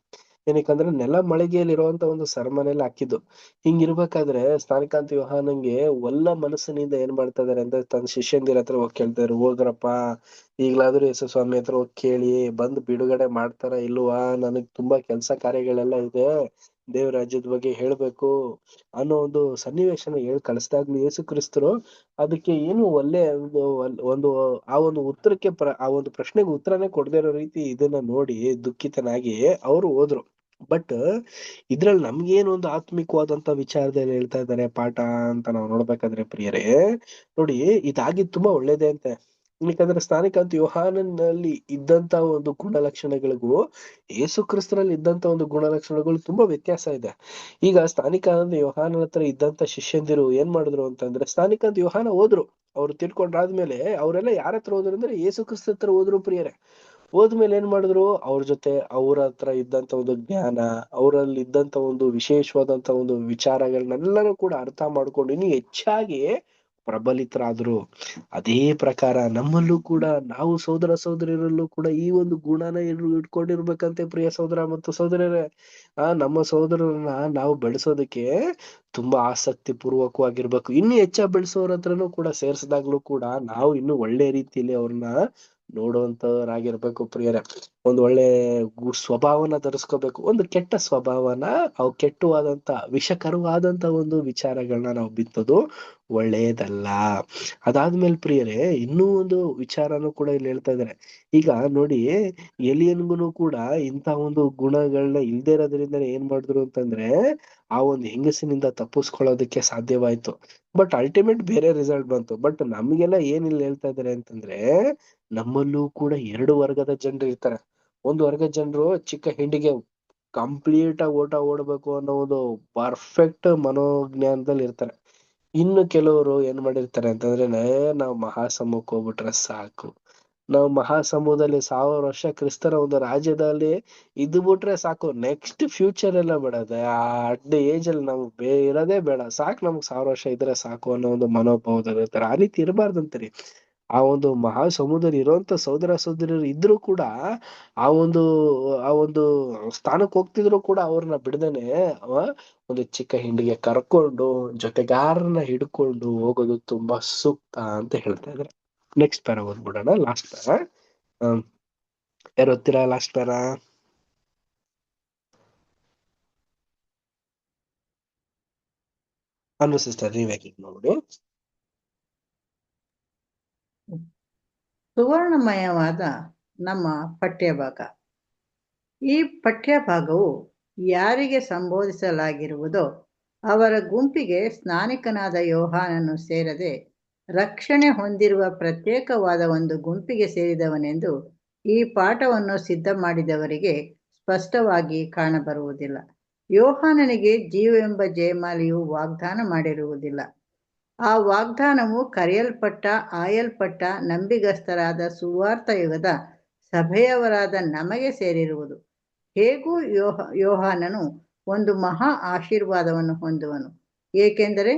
ಏನಕ್ಕಂದ್ರೆ ನೆಲ ಮಳಿಗೆಯಲ್ಲಿರುವಂತ ಒಂದು ಸೆರೆಮನೆಯಲ್ಲಿ ಹಾಕಿದ್ದು. ಹಿಂಗಿರ್ಬೇಕಾದ್ರೆ ಸ್ಥಾನಿಕಾಂತ ಯೋಹಾನಂಗೆ ಒಲ್ಲ ಮನಸ್ಸಿನಿಂದ ಏನ್ ಮಾಡ್ತಾ ಇದಾರೆ ಅಂದ್ರೆ ತನ್ನ ಶಿಷ್ಯಂದಿರ ಹತ್ರ ಹೋಗಿ ಕೇಳ್ತಾರೆ, ಹೋಗ್ರಪ್ಪ ಈಗ್ಲಾದ್ರೂ ಯೇಸು ಸ್ವಾಮಿ ಹತ್ರ ಹೋಗಿ ಕೇಳಿ ಬಂದ್ ಬಿಡುಗಡೆ ಮಾಡ್ತಾರ ಇಲ್ವಾ, ನನಗ್ ತುಂಬಾ ಕೆಲ್ಸ ಕಾರ್ಯಗಳೆಲ್ಲ ಇದೆ, ದೇವ್ರ ರಾಜ್ಯದ ಬಗ್ಗೆ ಹೇಳ್ಬೇಕು ಅನ್ನೋ ಒಂದು ಸನ್ನಿವೇಶನ ಹೇಳಿ ಕಳಿಸ್ದಾಗ್ಲೂ ಯೇಸು ಕ್ರಿಸ್ತರು ಅದಕ್ಕೆ ಏನು ಒಳ್ಳೆ ಒಂದು ಆ ಒಂದು ಉತ್ತರಕ್ಕೆ ಆ ಒಂದು ಪ್ರಶ್ನೆಗೆ ಉತ್ತರನೇ ಕೊಡದೇ ಇರೋ ರೀತಿ ಇದನ್ನ ನೋಡಿ ದುಃಖಿತನಾಗಿ ಅವರು ಹೋದ್ರು. ಬಟ್ ಇದ್ರಲ್ಲಿ ನಮ್ಗೇನು ಒಂದು ಆತ್ಮಿಕವಾದಂತ ವಿಚಾರದಲ್ಲಿ ಹೇಳ್ತಾ ಇದ್ದಾರೆ ಪಾಠ ಅಂತ ನಾವು ನೋಡ್ಬೇಕಾದ್ರೆ ಪ್ರಿಯರೇ, ನೋಡಿ ಇದಾಗಿದ್ ತುಂಬಾ ಒಳ್ಳೇದೇ ಅಂತೆ. ಯಾಕಂದ್ರೆ ಸ್ಥಾನಿಕಾಂತ ಯೋಹಾನನಲ್ಲಿ ಇದ್ದಂತ ಒಂದು ಗುಣಲಕ್ಷಣಗಳಿಗೂ ಯೇಸು ಕ್ರಿಸ್ತನಲ್ಲಿ ಇದ್ದಂತ ಒಂದು ಗುಣಲಕ್ಷಣಗಳು ತುಂಬಾ ವ್ಯತ್ಯಾಸ ಇದೆ. ಈಗ ಸ್ಥಾನಿಕಾಂತ ಯೋಹಾನನ ಹತ್ರ ಇದ್ದಂತ ಶಿಷ್ಯಂದಿರು ಏನ್ ಮಾಡಿದ್ರು ಅಂತಂದ್ರೆ, ಸ್ಥಾನಿಕಾಂತ ಯೋಹಾನ ಹೋದ್ರು, ಅವ್ರು ತಿಳ್ಕೊಂಡಾದ್ಮೇಲೆ ಅವರೆಲ್ಲ ಯಾರ ಹತ್ರ ಹೋದ್ರು ಅಂದ್ರೆ ಯೇಸು ಕ್ರಿಸ್ತ ಹತ್ರ ಹೋದ್ರು ಪ್ರಿಯರೇ. ಹೋದ್ಮೇಲೆ ಏನ್ ಮಾಡಿದ್ರು, ಅವ್ರ ಜೊತೆ ಅವ್ರ ಹತ್ರ ಇದ್ದಂತ ಒಂದು ಜ್ಞಾನ, ಅವರಲ್ಲಿ ಇದ್ದಂತ ಒಂದು ವಿಶೇಷವಾದಂತ ಒಂದು ವಿಚಾರಗಳನ್ನೆಲ್ಲರೂ ಕೂಡ ಅರ್ಥ ಮಾಡ್ಕೊಂಡು ಇನ್ನು ಹೆಚ್ಚಾಗಿ ಪ್ರಬಲಿತರಾದ್ರು. ಅದೇ ಪ್ರಕಾರ ನಮ್ಮಲ್ಲೂ ಕೂಡ ನಾವು ಸಹೋದರ ಸಹೋದರಿಯರಲ್ಲೂ ಕೂಡ ಈ ಒಂದು ಗುಣನ ಇಟ್ಕೊಂಡಿರ್ಬೇಕಂತೆ ಪ್ರಿಯ ಸಹೋದರ ಮತ್ತು ಸಹೋದರರೇ. ನಮ್ಮ ಸಹೋದರರನ್ನ ನಾವು ಬೆಳೆಸೋದಕ್ಕೆ ತುಂಬಾ ಆಸಕ್ತಿ ಪೂರ್ವಕವಾಗಿರ್ಬೇಕು. ಇನ್ನು ಹೆಚ್ಚಾಗಿ ಬೆಳೆಸೋರ ಹತ್ರನೂ ಕೂಡ ಸೇರ್ಸಿದಾಗ್ಲೂ ಕೂಡ ನಾವು ಇನ್ನು ಒಳ್ಳೆ ರೀತಿಯಲ್ಲಿ ಅವ್ರನ್ನ ನೋಡುವಂತವರಾಗಿರ್ಬೇಕು ಪ್ರಿಯರೇ. ಒಂದು ಒಳ್ಳೆ ಸ್ವಭಾವನ ಧರಿಸ್ಕೋಬೇಕು. ಒಂದು ಕೆಟ್ಟ ಸ್ವಭಾವನ, ಅವು ಕೆಟ್ಟವಾದಂತ ವಿಷಕರವಾದಂತ ಒಂದು ವಿಚಾರಗಳನ್ನ ನಾವು ಬಿತ್ತೋದು ಒಳ್ಳೆಯದಲ್ಲ. ಅದಾದ್ಮೇಲೆ ಪ್ರಿಯರೇ ಇನ್ನೂ ಒಂದು ವಿಚಾರನೂ ಕೂಡ ಇಲ್ಲಿ ಹೇಳ್ತಾ ಇದಾರೆ. ಈಗ ನೋಡಿ, ಎಲಿಯನ್ಗುನು ಕೂಡ ಇಂತ ಒಂದು ಗುಣಗಳನ್ನ ಇಲ್ದೇ ಇರೋದ್ರಿಂದ ಏನ್ ಮಾಡಿದ್ರು ಅಂತಂದ್ರೆ ಆ ಒಂದು ಹೆಂಗಸಿನಿಂದ ತಪ್ಪಿಸ್ಕೊಳ್ಳೋದಕ್ಕೆ ಸಾಧ್ಯವಾಯ್ತು. ಬಟ್ ಅಲ್ಟಿಮೇಟ್ ಬೇರೆ ರಿಸಲ್ಟ್ ಬಂತು. ಬಟ್ ನಮ್ಗೆಲ್ಲ ಏನಿಲ್ಲ ಹೇಳ್ತಾ ಇದಾರೆ ಅಂತಂದ್ರೆ, ನಮ್ಮಲ್ಲೂ ಕೂಡ ಎರಡು ವರ್ಗದ ಜನರು ಇರ್ತಾರೆ. ಒಂದು ವರ್ಗದ ಜನರು ಚಿಕ್ಕ ಹಿಂಡಿಗೆ ಕಂಪ್ಲೀಟ್ ಆಗಿ ಓಡ್ಬೇಕು ಅನ್ನೋ ಒಂದು ಪರ್ಫೆಕ್ಟ್ ಮನೋಜ್ಞಾನದಲ್ಲಿ ಇರ್ತಾರೆ. ಇನ್ನು ಕೆಲವರು ಏನ್ ಮಾಡಿರ್ತಾರೆ ಅಂತಂದ್ರೆ, ನಾವು ಮಹಾಸಮೂಹಕ್ಕೆ ಹೋಗ್ಬಿಟ್ರೆ ಸಾಕು, ನಾವು ಮಹಾಸಮೂಹದಲ್ಲಿ 1000 ವರ್ಷ ಕ್ರಿಸ್ತರ ಒಂದು ರಾಜ್ಯದಲ್ಲಿ ಇದ್ದು ಬಿಟ್ರೆ ಸಾಕು, ನೆಕ್ಸ್ಟ್ ಫ್ಯೂಚರ್ ಎಲ್ಲ ಬೇಡ, ಅಡ್ಡ ಏಜ್ ಅಲ್ಲಿ ನಾವು ಇರೋದೇ ಬೇಡ, ಸಾಕು ನಮ್ಗೆ 1000 ವರ್ಷ ಇದ್ರೆ ಸಾಕು ಅನ್ನೋ ಒಂದು ಮನೋಭಾವದಲ್ಲಿ ಇರ್ತಾರೆ. ಆ ರೀತಿ ಇರಬಾರ್ದಂತೀರಿ. ಆ ಒಂದು ಮಹಾಸಮುದ್ರದಲ್ಲಿ ಇರುವಂತ ಸಹೋದರ ಸಹೋದರಿಯರು ಇದ್ರು ಕೂಡ ಆ ಒಂದು ಸ್ಥಾನಕ್ಕೆ ಹೋಗ್ತಿದ್ರು ಕೂಡ ಅವ್ರನ್ನ ಬಿಡದೇನೆ ಒಂದು ಚಿಕ್ಕ ಹಿಂಡಿಗೆ ಕರ್ಕೊಂಡು ಜೊತೆಗಾರನ ಹಿಡ್ಕೊಂಡು ಹೋಗೋದು ತುಂಬಾ ಸೂಕ್ತ ಅಂತ ಹೇಳ್ತಾ ಇದ್ರೆ. ನೆಕ್ಸ್ಟ್ ಪ್ಯಾರ ಓದ್ಬಿಡೋಣ, ಲಾಸ್ಟ್ ಪ್ಯಾರ. ಯಾರು ಓದ್ತೀರಾ ಲಾಸ್ಟ್ ಪ್ಯಾರ? ಅನ್ನು ಸಿಸ್ಟರ್ ನೀವೇ ನೋಡಿ. ಸುವರ್ಣಮಯವಾದ ನಮ್ಮ ಪಠ್ಯಭಾಗ. ಈ ಪಠ್ಯಭಾಗವು ಯಾರಿಗೆ ಸಂಬೋಧಿಸಲಾಗಿರುವುದೋ ಅವರ ಗುಂಪಿಗೆ ಸ್ನಾನಿಕನಾದ ಯೋಹಾನನು ಸೇರದೆ ರಕ್ಷಣೆ ಹೊಂದಿರುವ ಪ್ರತ್ಯೇಕವಾದ ಒಂದು ಗುಂಪಿಗೆ ಸೇರಿದವನೆಂದು ಈ ಪಾಠವನ್ನು ಸಿದ್ಧ ಮಾಡಿದವರಿಗೆ ಸ್ಪಷ್ಟವಾಗಿ ಕಾಣಬರುವುದಿಲ್ಲ. ಯೋಹಾನನಿಗೆ ಜೀವವೆಂಬ ಜಯಮಾಲೆಯು ವಾಗ್ದಾನ ಮಾಡಿರುವುದಿಲ್ಲ. ಆ ವಾಗ್ದಾನವು ಆಯಲ್ಪಟ್ಟ ನಂಬಿಗಸ್ತರಾದ ಸುವಾರ್ಥ ಯುಗದ ಸಭೆಯವರಾದ ನಮಗೆ ಸೇರಿರುವುದು. ಹೇಗೂ ಯೋಹಾನನು ಒಂದು ಮಹಾ ಆಶೀರ್ವಾದವನ್ನು ಹೊಂದುವನು, ಏಕೆಂದರೆ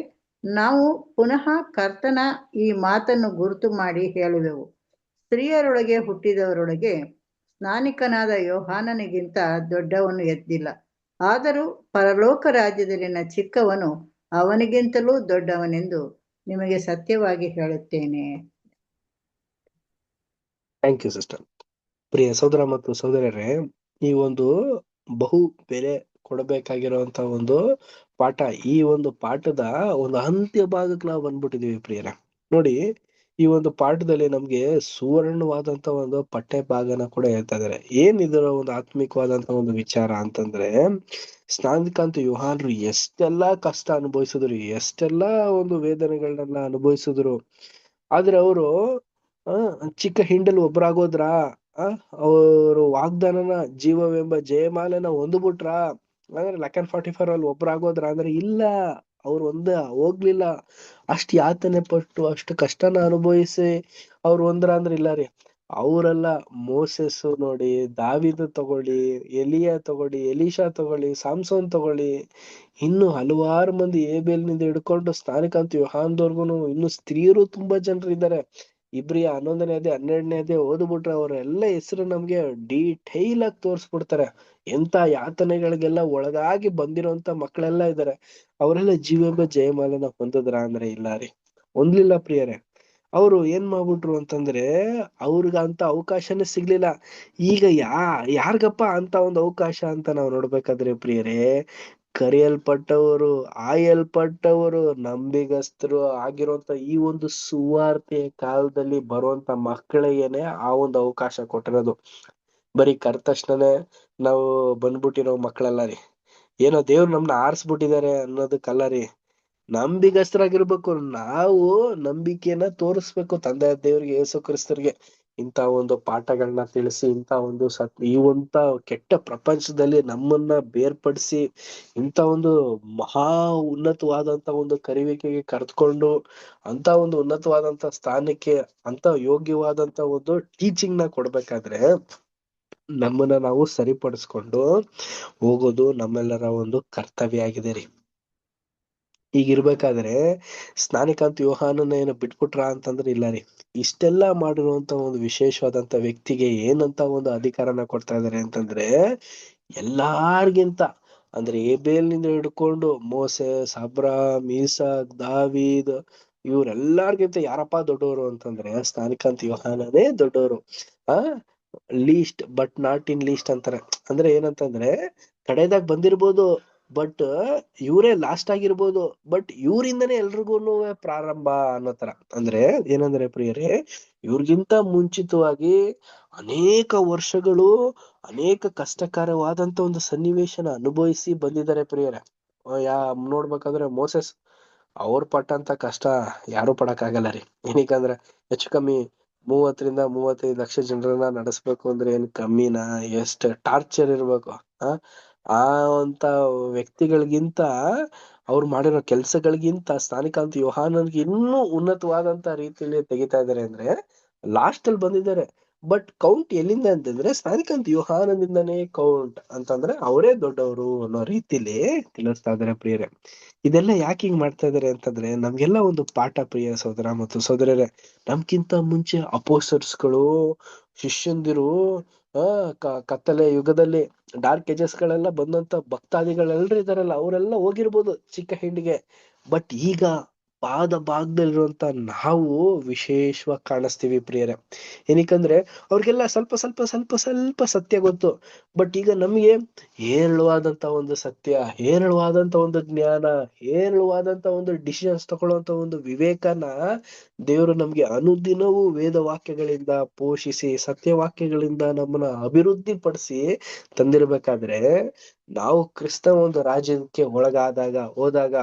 ನಾವು ಪುನಃ ಕರ್ತನ ಈ ಮಾತನ್ನು ಗುರುತು ಮಾಡಿ ಹೇಳುವೆವು, ಸ್ತ್ರೀಯರೊಳಗೆ ಹುಟ್ಟಿದವರೊಳಗೆ ಸ್ನಾನಿಕನಾದ ಯೋಹಾನನಿಗಿಂತ ದೊಡ್ಡವನು ಎದ್ದಿಲ್ಲ, ಆದರೂ ಪರಲೋಕ ರಾಜ್ಯದಲ್ಲಿನ ಚಿಕ್ಕವನು ಅವನಿಗಿಂತಲೂ ದೊಡ್ಡವನೆಂದು ನಿಮಗೆ ಸತ್ಯವಾಗಿ ಹೇಳುತ್ತೇನೆ. Thank you sister. ಪ್ರಿಯ ಸಹೋದರ ಮತ್ತು ಸಹೋದರರೇ, ಈ ಒಂದು ಬಹು ಬೆಲೆ ಕೊಡಬೇಕಾಗಿರುವಂತ ಒಂದು ಪಾಠ, ಈ ಒಂದು ಪಾಠದ ಒಂದು ಅಂತ್ಯ ಭಾಗಕ್ಕೆ ನಾವು ಬಂದ್ಬಿಟ್ಟಿದೀವಿ ಪ್ರಿಯರೇ. ನೋಡಿ, ಈ ಒಂದು ಪಾಠದಲ್ಲಿ ನಮ್ಗೆ ಸುವರ್ಣವಾದಂತ ಒಂದು ಪಠ್ಯ ಭಾಗನ ಕೂಡ ಹೇಳ್ತಾ ಇದಾರೆ. ಏನ್ ಇದರ ಒಂದು ಆತ್ಮಿಕವಾದಂತ ಒಂದು ವಿಚಾರ ಅಂತಂದ್ರೆ, ಸ್ನಾನಿಕಾಂತ ಯೋಹಾನರು ಎಷ್ಟೆಲ್ಲಾ ಕಷ್ಟ ಅನುಭವಿಸಿದ್ರು, ಎಷ್ಟೆಲ್ಲಾ ಒಂದು ವೇದನೆಗಳನ್ನೆಲ್ಲ ಅನುಭವಿಸಿದ್ರು, ಆದ್ರೆ ಅವರು ಚಿಕ್ಕ ಹಿಂಡಲ್ಲಿ ಒಬ್ರಾಗೋದ್ರ, ಅವರು ವಾಗ್ದಾನನ ಜೀವವೆಂಬ ಜಯಮಾಲೆನ ಹೊಂದ್ಬಿಟ್ರ, ಅಂದ್ರೆ 1144 ಅಲ್ಲಿ ಒಬ್ರಾಗೋದ್ರ ಅಂದ್ರೆ ಇಲ್ಲ, ಅವ್ರು ಹೋಗ್ಲಿಲ್ಲ. ಅಷ್ಟ್ ಯಾತನೆ ಪಟ್ಟು ಅಷ್ಟು ಕಷ್ಟನ ಅನುಭವಿಸಿ ಅವ್ರು ಅಂದ್ರೆ ಇಲ್ಲ ರೀ. ಅವರೆಲ್ಲ ಮೋಸೆಸ್ ನೋಡಿ, ದಾವಿದ ತಗೊಳ್ಳಿ, ಎಲಿಯಾ ತಗೊಳ್ಳಿ, ಎಲೀಶಾ ತಗೊಳ್ಳಿ, ಸಾಮ್ಸೋನ್ ತಗೊಳ್ಳಿ, ಇನ್ನು ಹಲವಾರು ಮಂದಿ ಏಬೇಲ್ನಿಂದ ಹಿಡ್ಕೊಂಡು ಸ್ನಾನಿಕಾಂತ ಯೋಹಾನದವರ್ಗುನು ಇನ್ನು ಸ್ತ್ರೀಯರು ತುಂಬಾ ಜನರು ಇದ್ದಾರೆ. ಇಬ್ರಿಯ 11ನೇ ಅಧ್ಯಾಯ 12ನೇ ಅಧ್ಯಾಯ ಓದ್ಬಿಟ್ರೆ ಅವರೆಲ್ಲ ಹೆಸರು ನಮ್ಗೆ ಡೀಟೈಲ್ ಆಗಿ ತೋರ್ಸ್ಬಿಡ್ತಾರೆ. ಎಂತ ಯಾತನೆಗಳಿಗೆಲ್ಲ ಒಳಗಾಗಿ ಬಂದಿರೋಂತ ಮಕ್ಕಳೆಲ್ಲ ಇದಾರೆ. ಅವರೆಲ್ಲ ಜೀವೆಂಬ ಜಯಮಾಲೆನ ಹೊಂದಿದ್ರ ಅಂದ್ರೆ ಇಲ್ಲ ರೀ, ಹೊಂದ್ಲಿಲ್ಲ ಪ್ರಿಯರೇ. ಅವ್ರು ಏನ್ ಮಾಡ್ಬಿಟ್ರು ಅಂತಂದ್ರೆ, ಅವ್ರಿಗಂತ ಅವಕಾಶನೇ ಸಿಗ್ಲಿಲ್ಲ. ಈಗ ಯಾರ್ಗಪ್ಪ ಅಂತ ಒಂದು ಅವಕಾಶ ಅಂತ ನಾವು ನೋಡ್ಬೇಕಾದ್ರೆ ಪ್ರಿಯರೇ, ಕರೆಯಲ್ಪಟ್ಟವರು, ಆಯಲ್ಪಟ್ಟವರು, ನಂಬಿಗಸ್ತರು ಆಗಿರುವಂತ ಈ ಒಂದು ಸುವಾರ್ತೆಯ ಕಾಲದಲ್ಲಿ ಬರುವಂತ ಮಕ್ಕಳಿಗೇನೆ ಆ ಒಂದು ಅವಕಾಶ ಕೊಟ್ಟಿರೋದು. ಬರೀ ಕರೆದ ತಕ್ಷಣನೇ ನಾವು ಬಂದ್ಬಿಟ್ಟಿರೋ ಮಕ್ಕಳಲ್ಲ ರೀ. ಏನೋ ದೇವ್ರು ನಮ್ನ ಆರಿಸ್ಬಿಟ್ಟಿದ್ದಾರೆ ಅನ್ನೋದಕ್ಕಲ್ಲ ರೀ, ನಂಬಿಗಸ್ತರಾಗಿರ್ಬೇಕು. ನಾವು ನಂಬಿಕೆನ ತೋರಿಸ್ಬೇಕು ತಂದೆ ದೇವ್ರಿಗೆ, ಯೇಸು ಕ್ರಿಸ್ತರಿಗೆ. ಇಂತ ಒಂದು ಪಾಠಗಳನ್ನ ತಿಳಿಸಿ, ಇಂತ ಒಂದು ಈ ಒಂದು ಕೆಟ್ಟ ಪ್ರಪಂಚದಲ್ಲಿ ನಮ್ಮನ್ನ ಬೇರ್ಪಡಿಸಿ, ಇಂತ ಒಂದು ಮಹಾ ಉನ್ನತವಾದಂತ ಒಂದು ಕರಿವಿಕೆಗೆ ಕರೆದುಕೊಂಡು, ಅಂತ ಒಂದು ಉನ್ನತವಾದಂತ ಸ್ಥಾನಕ್ಕೆ, ಅಂತ ಯೋಗ್ಯವಾದಂತ ಒಂದು ಟೀಚಿಂಗ್ ನ ಕೊಡ್ಬೇಕಾದ್ರೆ ನಮ್ಮನ್ನ ನಾವು ಸರಿಪಡಿಸ್ಕೊಂಡು ಹೋಗೋದು ನಮ್ಮೆಲ್ಲರ ಒಂದು ಕರ್ತವ್ಯ ಆಗಿದೆ ರೀ. ಈಗಿರ್ಬೇಕಾದ್ರೆ ಸ್ನಾನಿಕಾಂತ ಯೋಹಾನನ ಏನು ಬಿಟ್ಬಿಟ್ರ ಅಂತಂದ್ರೆ ಇಲ್ಲ ರೀ. ಇಷ್ಟೆಲ್ಲಾ ಮಾಡಿರುವಂತ ಒಂದು ವಿಶೇಷವಾದಂತ ವ್ಯಕ್ತಿಗೆ ಏನಂತ ಒಂದು ಅಧಿಕಾರನ ಕೊಡ್ತಾ ಇದಾರೆ ಅಂತಂದ್ರೆ, ಎಲ್ಲಾರ್ಗಿಂತ ಅಂದ್ರೆ ಏಬೇಲ್ನಿಂದ ಹಿಡ್ಕೊಂಡು ಮೋಸೆಸ್, ಅಬ್ರಾಮ್, ಈಸಾಕ್, ದಾವೀದ್, ಇವ್ರೆಲ್ಲಾರ್ಗಿಂತ ಯಾರಪ್ಪ ದೊಡ್ಡವರು ಅಂತಂದ್ರೆ ಸ್ನಾನಿಕಾಂತ ಯೋಹಾನನೇ ದೊಡ್ಡವರು. Least but not in least ಅಂತಾರೆ. ಅಂದ್ರೆ ಏನಂತಂದ್ರೆ, ಕಡೆದಾಗ ಬಂದಿರ್ಬೋದು, ಬಟ್ ಇವರೇ ಲಾಸ್ಟ್ ಆಗಿರ್ಬೋದು, ಬಟ್ ಇವರಿಂದನೇ ಎಲ್ರಿಗೂನು ಪ್ರಾರಂಭ ಅನ್ನೋ ತರ. ಅಂದ್ರೆ ಏನಂದ್ರೆ ಪ್ರಿಯರೇ, ಇವ್ರಿಗಿಂತ ಮುಂಚಿತವಾಗಿ ಅನೇಕ ವರ್ಷಗಳು ಅನೇಕ ಕಷ್ಟಕರವಾದಂತ ಒಂದು ಸನ್ನಿವೇಶನ ಅನುಭವಿಸಿ ಬಂದಿದ್ದಾರೆ ಪ್ರಿಯರೇ. ನೋಡ್ಬೇಕಾದ್ರೆ ಮೋಸೆಸ್, ಅವ್ರ ಪಟ್ಟಂತ ಕಷ್ಟ ಯಾರು ಪಡಕ್ಕಾಗಲ್ಲ ರೀ. ಏನಕ್ಕಂದ್ರೆ ಹೆಚ್ಚು ಕಮ್ಮಿ 30 ರಿಂದ 35 ಲಕ್ಷ ಜನರನ್ನ ನಡೆಸ್ಬೇಕು ಅಂದ್ರೆ ಏನ್ ಕಮ್ಮಿನಾ? ಎಷ್ಟ್ ಟಾರ್ಚರ್ ಇರ್ಬೇಕು. ಆ ಅಂತ ವ್ಯಕ್ತಿಗಳಿಗಿಂತ, ಅವ್ರು ಮಾಡಿರೋ ಕೆಲ್ಸಗಳಿಗಿಂತ ಸ್ನಾನಿಕಾಂತ ಯೋಹಾನನ್ಗೆ ಇನ್ನೂ ಉನ್ನತವಾದಂತ ರೀತಿಯಲ್ಲಿ ತೆಗಿತಾ ಇದಾರೆ. ಅಂದ್ರೆ ಲಾಸ್ಟ್ ಅಲ್ಲಿ ಬಂದಿದ್ದಾರೆ, ಬಟ್ ಕೌಂಟ್ ಎಲ್ಲಿಂದ ಅಂತಂದ್ರೆ ಸ್ನಾನಿಕಾಂತ ಯೋಹಾನನಿಂದನೇ ಕೌಂಟ್ ಅಂತಂದ್ರೆ ಅವರೇ ದೊಡ್ಡವರು ಅನ್ನೋ ರೀತಿಲಿ ತಿಳಿಸ್ತಾ ಇದಾರೆ ಪ್ರಿಯರೇ. ಇದೆಲ್ಲ ಯಾಕೆ ಹಿಂಗ್ ಮಾಡ್ತಾ ಇದಾರೆ ಅಂತಂದ್ರೆ ನಮ್ಗೆಲ್ಲ ಒಂದು ಪಾಠ ಪ್ರಿಯ ಸಹೋದರ ಮತ್ತು ಸಹೋದರರೇ. ನಮ್ಗಿಂತ ಮುಂಚೆ ಅಪೋಸ್ಟಲ್ಸ್ಗಳು, ಶಿಷ್ಯಂದಿರು, ಕತ್ತಲೆ ಯುಗದಲ್ಲಿ ಡಾರ್ಕ್ ಏಜಸ್ ಗಳೆಲ್ಲ ಬಂದಂತ ಭಕ್ತಾದಿಗಳೆಲ್ಲರೂ ಇದಾರಲ್ಲ, ಅವರೆಲ್ಲ ಹೋಗಿರ್ಬೋದು ಚಿಕ್ಕ ಹಿಂಡಿಗೆ. ಬಟ್ ಈಗ ಪಾದ ಭಾಗದಲ್ಲಿರುವಂತ ನಾವು ವಿಶೇಷವಾಗಿ ಕಾಣಿಸ್ತೀವಿ ಪ್ರಿಯರೇ. ಏನಕ್ಕಂದ್ರೆ ಅವ್ರಿಗೆಲ್ಲ ಸ್ವಲ್ಪ ಸ್ವಲ್ಪ ಸ್ವಲ್ಪ ಸ್ವಲ್ಪ ಸತ್ಯ ಗೊತ್ತು, ಬಟ್ ಈಗ ನಮಗೆ ಹೇರಳವಾದಂತ ಒಂದು ಸತ್ಯ, ಹೇರಳವಾದಂತ ಒಂದು ಜ್ಞಾನ, ಹೇರಳವಾದಂತ ಒಂದು ಡಿಸಿಷನ್ಸ್ ತಗೊಳ್ಳುವಂತ ಒಂದು ವಿವೇಕನ ದೇವರು ನಮ್ಗೆ ಅನುದಿನವೂ ವೇದ ವಾಕ್ಯಗಳಿಂದ ಪೋಷಿಸಿ, ಸತ್ಯವಾಕ್ಯಗಳಿಂದ ನಮ್ಮನ್ನ ಅಭಿವೃದ್ಧಿ ಪಡಿಸಿ ತಂದಿರ್ಬೇಕಾದ್ರೆ, ನಾವು ಕ್ರಿಸ್ತ ಒಂದು ರಾಜ್ಯಕ್ಕೆ ಹೋದಾಗ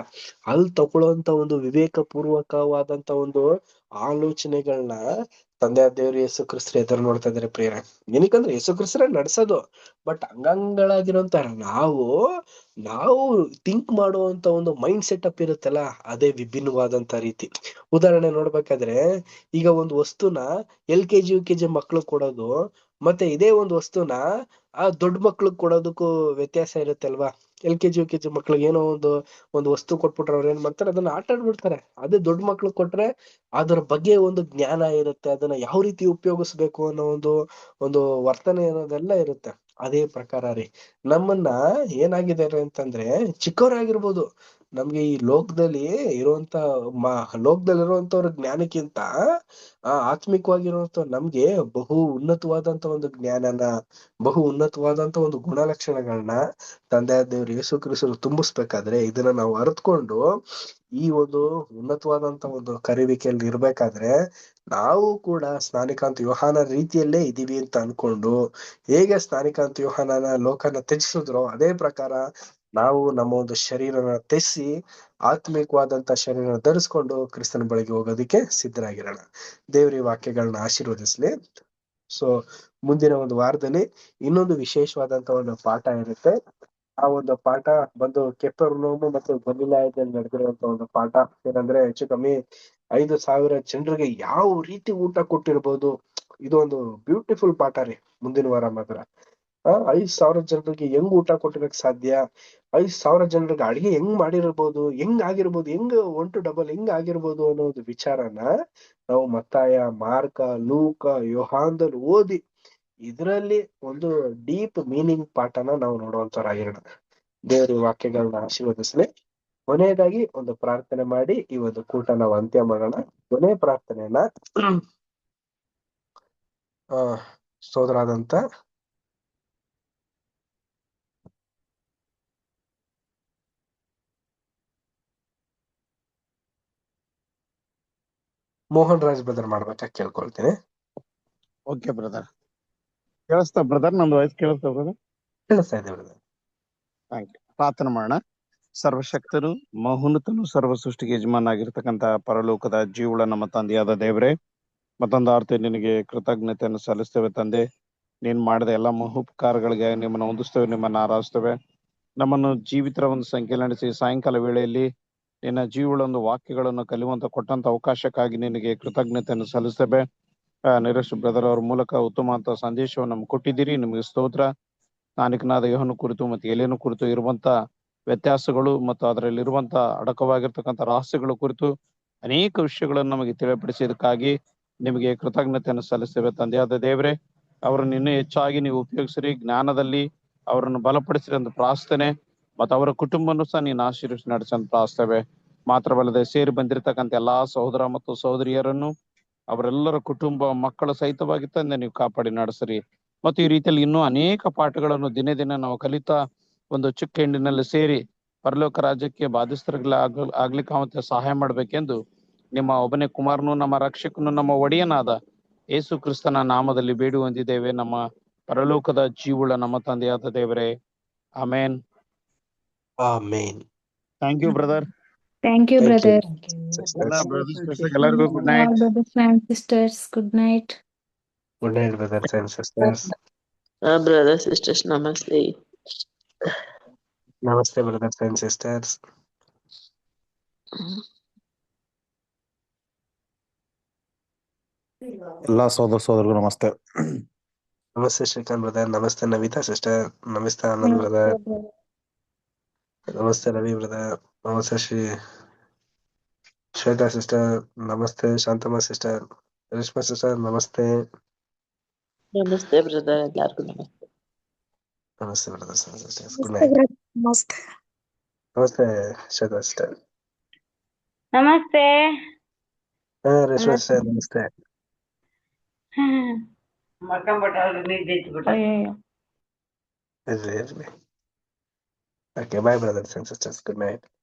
ಅಲ್ಲಿ ತಗೊಳ್ಳುವಂತ ಒಂದು ವಿವೇಕ ಪೂರ್ವಕವಾದಂತ ಒಂದು ಆಲೋಚನೆಗಳನ್ನ ತಂದೆ ದೇವರು ಯೇಸು ಕ್ರಿಸ್ತರು ಎದುರು ನೋಡ್ತಾ ಇದಾರೆ ಪ್ರಿಯರೇ. ಏನಕ್ಕಂದ್ರೆ ಯೇಸು ಕ್ರಿಸ್ತರೇ ನಡ್ಸೋದು, ಬಟ್ ಅಂಗಂಗಳಾಗಿರೋಂತ ನಾವು ಥಿಂಕ್ ಮಾಡುವಂತ ಒಂದು ಮೈಂಡ್ ಸೆಟಪ್ ಇರುತ್ತಲ್ಲ, ಅದೇ ವಿಭಿನ್ನವಾದಂತ ರೀತಿ. ಉದಾಹರಣೆ ನೋಡ್ಬೇಕಾದ್ರೆ, ಈಗ ಒಂದು ವಸ್ತುನ LKG UKG ಮಕ್ಳು ಕೊಡೋದು ಮತ್ತೆ ಇದೇ ಒಂದು ವಸ್ತುನ ಆ ದೊಡ್ಡ ಮಕ್ಳಿಗೆ ಕೊಡೋದಕ್ಕೂ ವ್ಯತ್ಯಾಸ ಇರುತ್ತೆ ಅಲ್ವಾ. LKG UKG ಮಕ್ಳಿಗೆ ಏನೋ ಒಂದು ವಸ್ತು ಕೊಟ್ಬಿಟ್ರೆ ಅವ್ರು ಏನ್ ಮಾಡ್ತಾರೆ, ಅದನ್ನ ಆಟ ಆಡ್ಬಿಡ್ತಾರೆ. ಅದೇ ದೊಡ್ಡ ಮಕ್ಳಿಗೆ ಕೊಟ್ರೆ ಅದರ ಬಗ್ಗೆ ಒಂದು ಜ್ಞಾನ ಇರುತ್ತೆ, ಅದನ್ನ ಯಾವ ರೀತಿ ಉಪಯೋಗಿಸ್ಬೇಕು ಅನ್ನೋ ಒಂದು ವರ್ತನೆ ಅನ್ನೋದೆಲ್ಲ ಇರುತ್ತೆ. ಅದೇ ಪ್ರಕಾರ ರೀ ನಮ್ಮನ್ನ ಏನಾಗಿದ್ದಾರೆ ಅಂತಂದ್ರೆ, ಚಿಕ್ಕವರಾಗಿರ್ಬೋದು, ನಮ್ಗೆ ಈ ಲೋಕದಲ್ಲಿ ಲೋಕದಲ್ಲಿರುವಂತವ್ರ ಜ್ಞಾನಕ್ಕಿಂತ ಆತ್ಮಿಕವಾಗಿರುವಂತ ನಮ್ಗೆ ಬಹು ಉನ್ನತವಾದಂತ ಒಂದು ಜ್ಞಾನನ, ಬಹು ಉನ್ನತವಾದಂತ ಒಂದು ಗುಣಲಕ್ಷಣಗಳನ್ನ ತಂದೆ ದೇವ್ರು ಯೇಸು ಕ್ರಿಸ್ತರು ತುಂಬಿಸ್ಬೇಕಾದ್ರೆ, ಇದನ್ನ ನಾವು ಅರಿತುಕೊಂಡು ಈ ಒಂದು ಉನ್ನತವಾದಂತ ಒಂದು ಕರಿವಿಕೆಯಲ್ಲಿ ಇರ್ಬೇಕಾದ್ರೆ, ನಾವು ಕೂಡ ಸ್ನಾನಿಕಾಂತ ಯೋಹಾನ ರೀತಿಯಲ್ಲೇ ಇದೀವಿ ಅಂತ ಅನ್ಕೊಂಡು, ಹೇಗೆ ಸ್ನಾನಿಕಾಂತ ಯೋಹಾನನ ಲೋಕನ ತ್ಯಜಿಸಿದ್ರೋ ಅದೇ ಪ್ರಕಾರ ನಾವು ನಮ್ಮ ಒಂದು ಶರೀರನ ತ್ಯಜಿಸಿ ಆತ್ಮಿಕವಾದಂತ ಶರೀರ ಧರಿಸ್ಕೊಂಡು ಕ್ರಿಸ್ತನ ಬಳಿಗೆ ಹೋಗೋದಿಕ್ಕೆ ಸಿದ್ಧರಾಗಿರೋಣ. ದೇವ್ರ ವಾಕ್ಯಗಳನ್ನ ಆಶೀರ್ವದಿಸ್ಲಿ. ಸೊ ಮುಂದಿನ ಒಂದು ವಾರದಲ್ಲಿ ಇನ್ನೊಂದು ವಿಶೇಷವಾದಂತ ಒಂದು ಪಾಠ ಇರುತ್ತೆ. ಆ ಒಂದು ಪಾಠ ಬಂದು ಕೆಫರ್ನೌಮ್ ಮತ್ತು ಗಲಿಲಾಯದಲ್ಲಿ ನಡೆದಿರುವಂತ ಒಂದು ಪಾಠ. ಏನಂದ್ರೆ ಹೆಚ್ಚು ಕಮ್ಮಿ 5,000 ಜನರಿಗೆ ಯಾವ ರೀತಿ ಊಟ ಕೊಟ್ಟಿರ್ಬೋದು. ಇದು ಒಂದು ಬ್ಯೂಟಿಫುಲ್ ಪಾಠ ರೀ. ಮುಂದಿನ ವಾರ ಮಾತ್ರ 5,000 ಜನರಿಗೆ ಹೆಂಗ್ ಊಟ ಕೊಟ್ಟಿರಕ್ ಸಾಧ್ಯ, 5,000 ಜನರಿಗೆ ಅಡಿಗೆ ಹೆಂಗ್ ಮಾಡಿರ್ಬೋದು, ಹೆಂಗ್ ಆಗಿರ್ಬೋದು, ಹೆಂಗ್ 1 to double ಹೆಂಗ್ ಆಗಿರ್ಬೋದು ಅನ್ನೋದು ವಿಚಾರನ ನಾವು ಮತ್ತಾಯ, ಮಾರ್ಕ, ಲೂಕ, ಯೋಹಾನದಲ್ಲಿ ಓದಿ ಇದರಲ್ಲಿ ಒಂದು ಡೀಪ್ ಮೀನಿಂಗ್ ಪಾಠನ ನಾವು ನೋಡುವಂತವರಾಗಿರೋಣ. ದೇವರ ವಾಕ್ಯಗಳನ್ನ ಆಶೀರ್ವದಿಸ್ಲಿ. ಕೊನೆಯದಾಗಿ ಒಂದು ಪ್ರಾರ್ಥನೆ ಮಾಡಿ ಈ ಒಂದು ಕೂಟ ನಾವು ಅಂತ್ಯ ಮಾಡೋಣ. ಕೊನೆ ಪ್ರಾರ್ಥನೆಯನ್ನ ಸೋದರಾದಂತ ಮೋಹನ್ ರಾಜ್ ಬ್ರದರ್ ಮಾಡ್ಬೇಕಾ ಕೇಳ್ಕೊಳ್ತೀನಿ. ಓಕೆ ಬ್ರದರ್, ಕೇಳಿಸ್ತಾ ಬ್ರದರ್? ನಂದು ವಾಯ್ಸ್ ಕೇಳಿಸ್ತಾ ಬ್ರದರ್? ಕೇಳಿಸ್ತಾ ಇದೆ ಬ್ರದರ್. Thank you. ಪ್ರಾರ್ಥನೆ ಮಾಡೋಣ. ಸರ್ವಶಕ್ತನು, ಮಹೋನ್ನತನು, ಸರ್ವ ಸೃಷ್ಟಿಗೆ ಯಜಮಾನಾಗಿರ್ತಕ್ಕಂಥ ಪರಲೋಕದ ಜೀವುಳ ನಮ್ಮ ತಂದೆಯಾದ ದೇವರೇ, ಮತ್ತೊಂದು ಆರ್ತಿ ನಿನಗೆ ಕೃತಜ್ಞತೆಯನ್ನು ಸಲ್ಲಿಸ್ತೇವೆ ತಂದೆ. ನೀನ್ ಮಾಡಿದ ಎಲ್ಲ ಮಹೋಪಕಾರಗಳಿಗೆ ನಿಮ್ಮನ್ನು ಹೊಂದಿಸ್ತೇವೆ, ನಿಮ್ಮನ್ನು ಆರಾಧಿಸ್ತೇವೆ. ನಮ್ಮನ್ನು ಜೀವಿತರ ಒಂದು ಸಂಖ್ಯೆ ನಡೆಸಿ ಸಾಯಂಕಾಲ ವೇಳೆಯಲ್ಲಿ ನಿನ್ನ ಜೀವುಳ ಒಂದು ವಾಕ್ಯಗಳನ್ನು ಕಲಿಯುವಂತ ಕೊಟ್ಟಂತ ಅವಕಾಶಕ್ಕಾಗಿ ನಿನಗೆ ಕೃತಜ್ಞತೆಯನ್ನು ಸಲ್ಲಿಸ್ತೇವೆ. ನಿರೇಶ್ ಬ್ರದರ್ ಅವ್ರ ಮೂಲಕ ಉತ್ತಮ ಅಂತ ಸಂದೇಶವನ್ನು ನಮ್ಗೆ ಕೊಟ್ಟಿದ್ದೀರಿ, ನಿಮಗೆ ಸ್ತೋತ್ರ. ಸ್ನಾನಿಕನಾದ ಯೋಹನ ಕುರಿತು ಮತ್ತು ಎಲೆಯನ್ನು ಕುರಿತು ಇರುವಂತ ವ್ಯತ್ಯಾಸಗಳು ಮತ್ತು ಅದರಲ್ಲಿರುವಂತ ಅಡಕವಾಗಿರ್ತಕ್ಕಂಥ ರಹಸ್ಯಗಳ ಕುರಿತು ಅನೇಕ ವಿಷಯಗಳನ್ನು ನಮಗೆ ತಿಳಿಪಡಿಸಿದಕ್ಕಾಗಿ ನಿಮಗೆ ಕೃತಜ್ಞತೆಯನ್ನು ಸಲ್ಲಿಸ್ತೇವೆ ತಂದೆಯಾದ ದೇವರೇ. ಅವರನ್ನು ಇನ್ನೂ ಹೆಚ್ಚಾಗಿ ನೀವು ಉಪಯೋಗಿಸಿರಿ, ಜ್ಞಾನದಲ್ಲಿ ಅವರನ್ನು ಬಲಪಡಿಸಿರಿ ಅಂತ ಪ್ರಾರ್ಥನೆ. ಮತ್ತು ಅವರ ಕುಟುಂಬವನ್ನು ಸಹ ನೀನು ಆಶೀರ್ವಿಸಿ ನಡೆಸಂತ ಪ್ರಾರ್ಥಿಸ್ತೇವೆ. ಮಾತ್ರವಲ್ಲದೆ ಸೇರಿ ಬಂದಿರತಕ್ಕಂಥ ಎಲ್ಲಾ ಸಹೋದರ ಮತ್ತು ಸಹೋದರಿಯರನ್ನು, ಅವರೆಲ್ಲರ ಕುಟುಂಬ ಮಕ್ಕಳ ಸಹಿತವಾಗಿ ತಂದೆ ನೀವು ಕಾಪಾಡಿ ನಡೆಸಿರಿ. ಮತ್ತು ಈ ರೀತಿಯಲ್ಲಿ ಇನ್ನೂ ಅನೇಕ ಪಾಠಗಳನ್ನು ದಿನೇ ದಿನ ನಾವು ಕಲಿತಾ ಒಂದು ಚಿಕ್ಕ ಹಿಂಡಿನಲ್ಲಿ ಸೇರಿ ಪರಲೋಕ ರಾಜ್ಯಕ್ಕೆ ಆಗ್ಲಿಕ್ಕೆ ಅವಂತೆ ಸಹಾಯ ಮಾಡ್ಬೇಕೆಂದು ನಿಮ್ಮ ಒಬ್ಬನೇ ಕುಮಾರನು, ನಮ್ಮ ರಕ್ಷಕನು, ನಮ್ಮ ಒಡೆಯನಾದ ಯೇಸು ಕ್ರಿಸ್ತನ ನಾಮದಲ್ಲಿ ಬೇಡಿ ಹೊಂದಿದ್ದೇವೆ, ನಮ್ಮ ಪರಲೋಕದ ಜೀವುಳ ನಮ್ಮ ತಂದೆಯಾದ ದೇವರೇ. ಆಮೇನ್. ಆಮೇನ್. Thank you brother. Thank you brother. ಎಲ್ಲ ಬ್ರದರ್ಸ್ ಎಲ್ಲರಿಗೂ good night. Brothers and sisters, good night. Good night brothers and sisters. Brothers, sisters, namaste. ನಮಸ್ತೆ ಬ್ರದರ್ಸ್ ಅಂಡ್ ಸಿಸ್ಟರ್ಸ್. ಎಲ್ಲಾ ಸೋದರಿಗೂ ನಮಸ್ತೆ. ನಮಸ್ತೆ ಶ್ರೀಕಾಂತ್ ಬ್ರದರ್. ನಮಸ್ತೆ ನವಿತಾ ಸಿಸ್ಟರ್. ನಮಸ್ತೆ ಆನಂದ್ ಬ್ರದರ್. ನಮಸ್ತೆ ರವಿ ಬ್ರದರ್. ನಮಸ್ತೆ ಶ್ವೇತಾ ಸಿಸ್ಟರ್. ನಮಸ್ತೆ ಶಾಂತಮ್ಮ ಸಿಸ್ಟರ್. ರೇಷ್ಮಾ ಸಿಸ್ಟರ್ ನಮಸ್ತೆ. Namaste, brother. ಎಲ್ಲರಿಗೂ ನಮಸ್ತೆ. ನಮಸ್ತೆ brothers and sisters. Good night. ನಮಸ್ತೆ ಶ್ವೇತಾ ಸಿಸ್ಟರ್. ನಮಸ್ತೆ. ರೇಷ್ಮಾ ಸಿಸ್ಟರ್ ನಮಸ್ತೆ. ಮಕ್ಕಂಬಟ್ಟ ನಿದ್ದೆ. ಇರ್ಲಿ. Okay, bye brothers and sisters. Good night.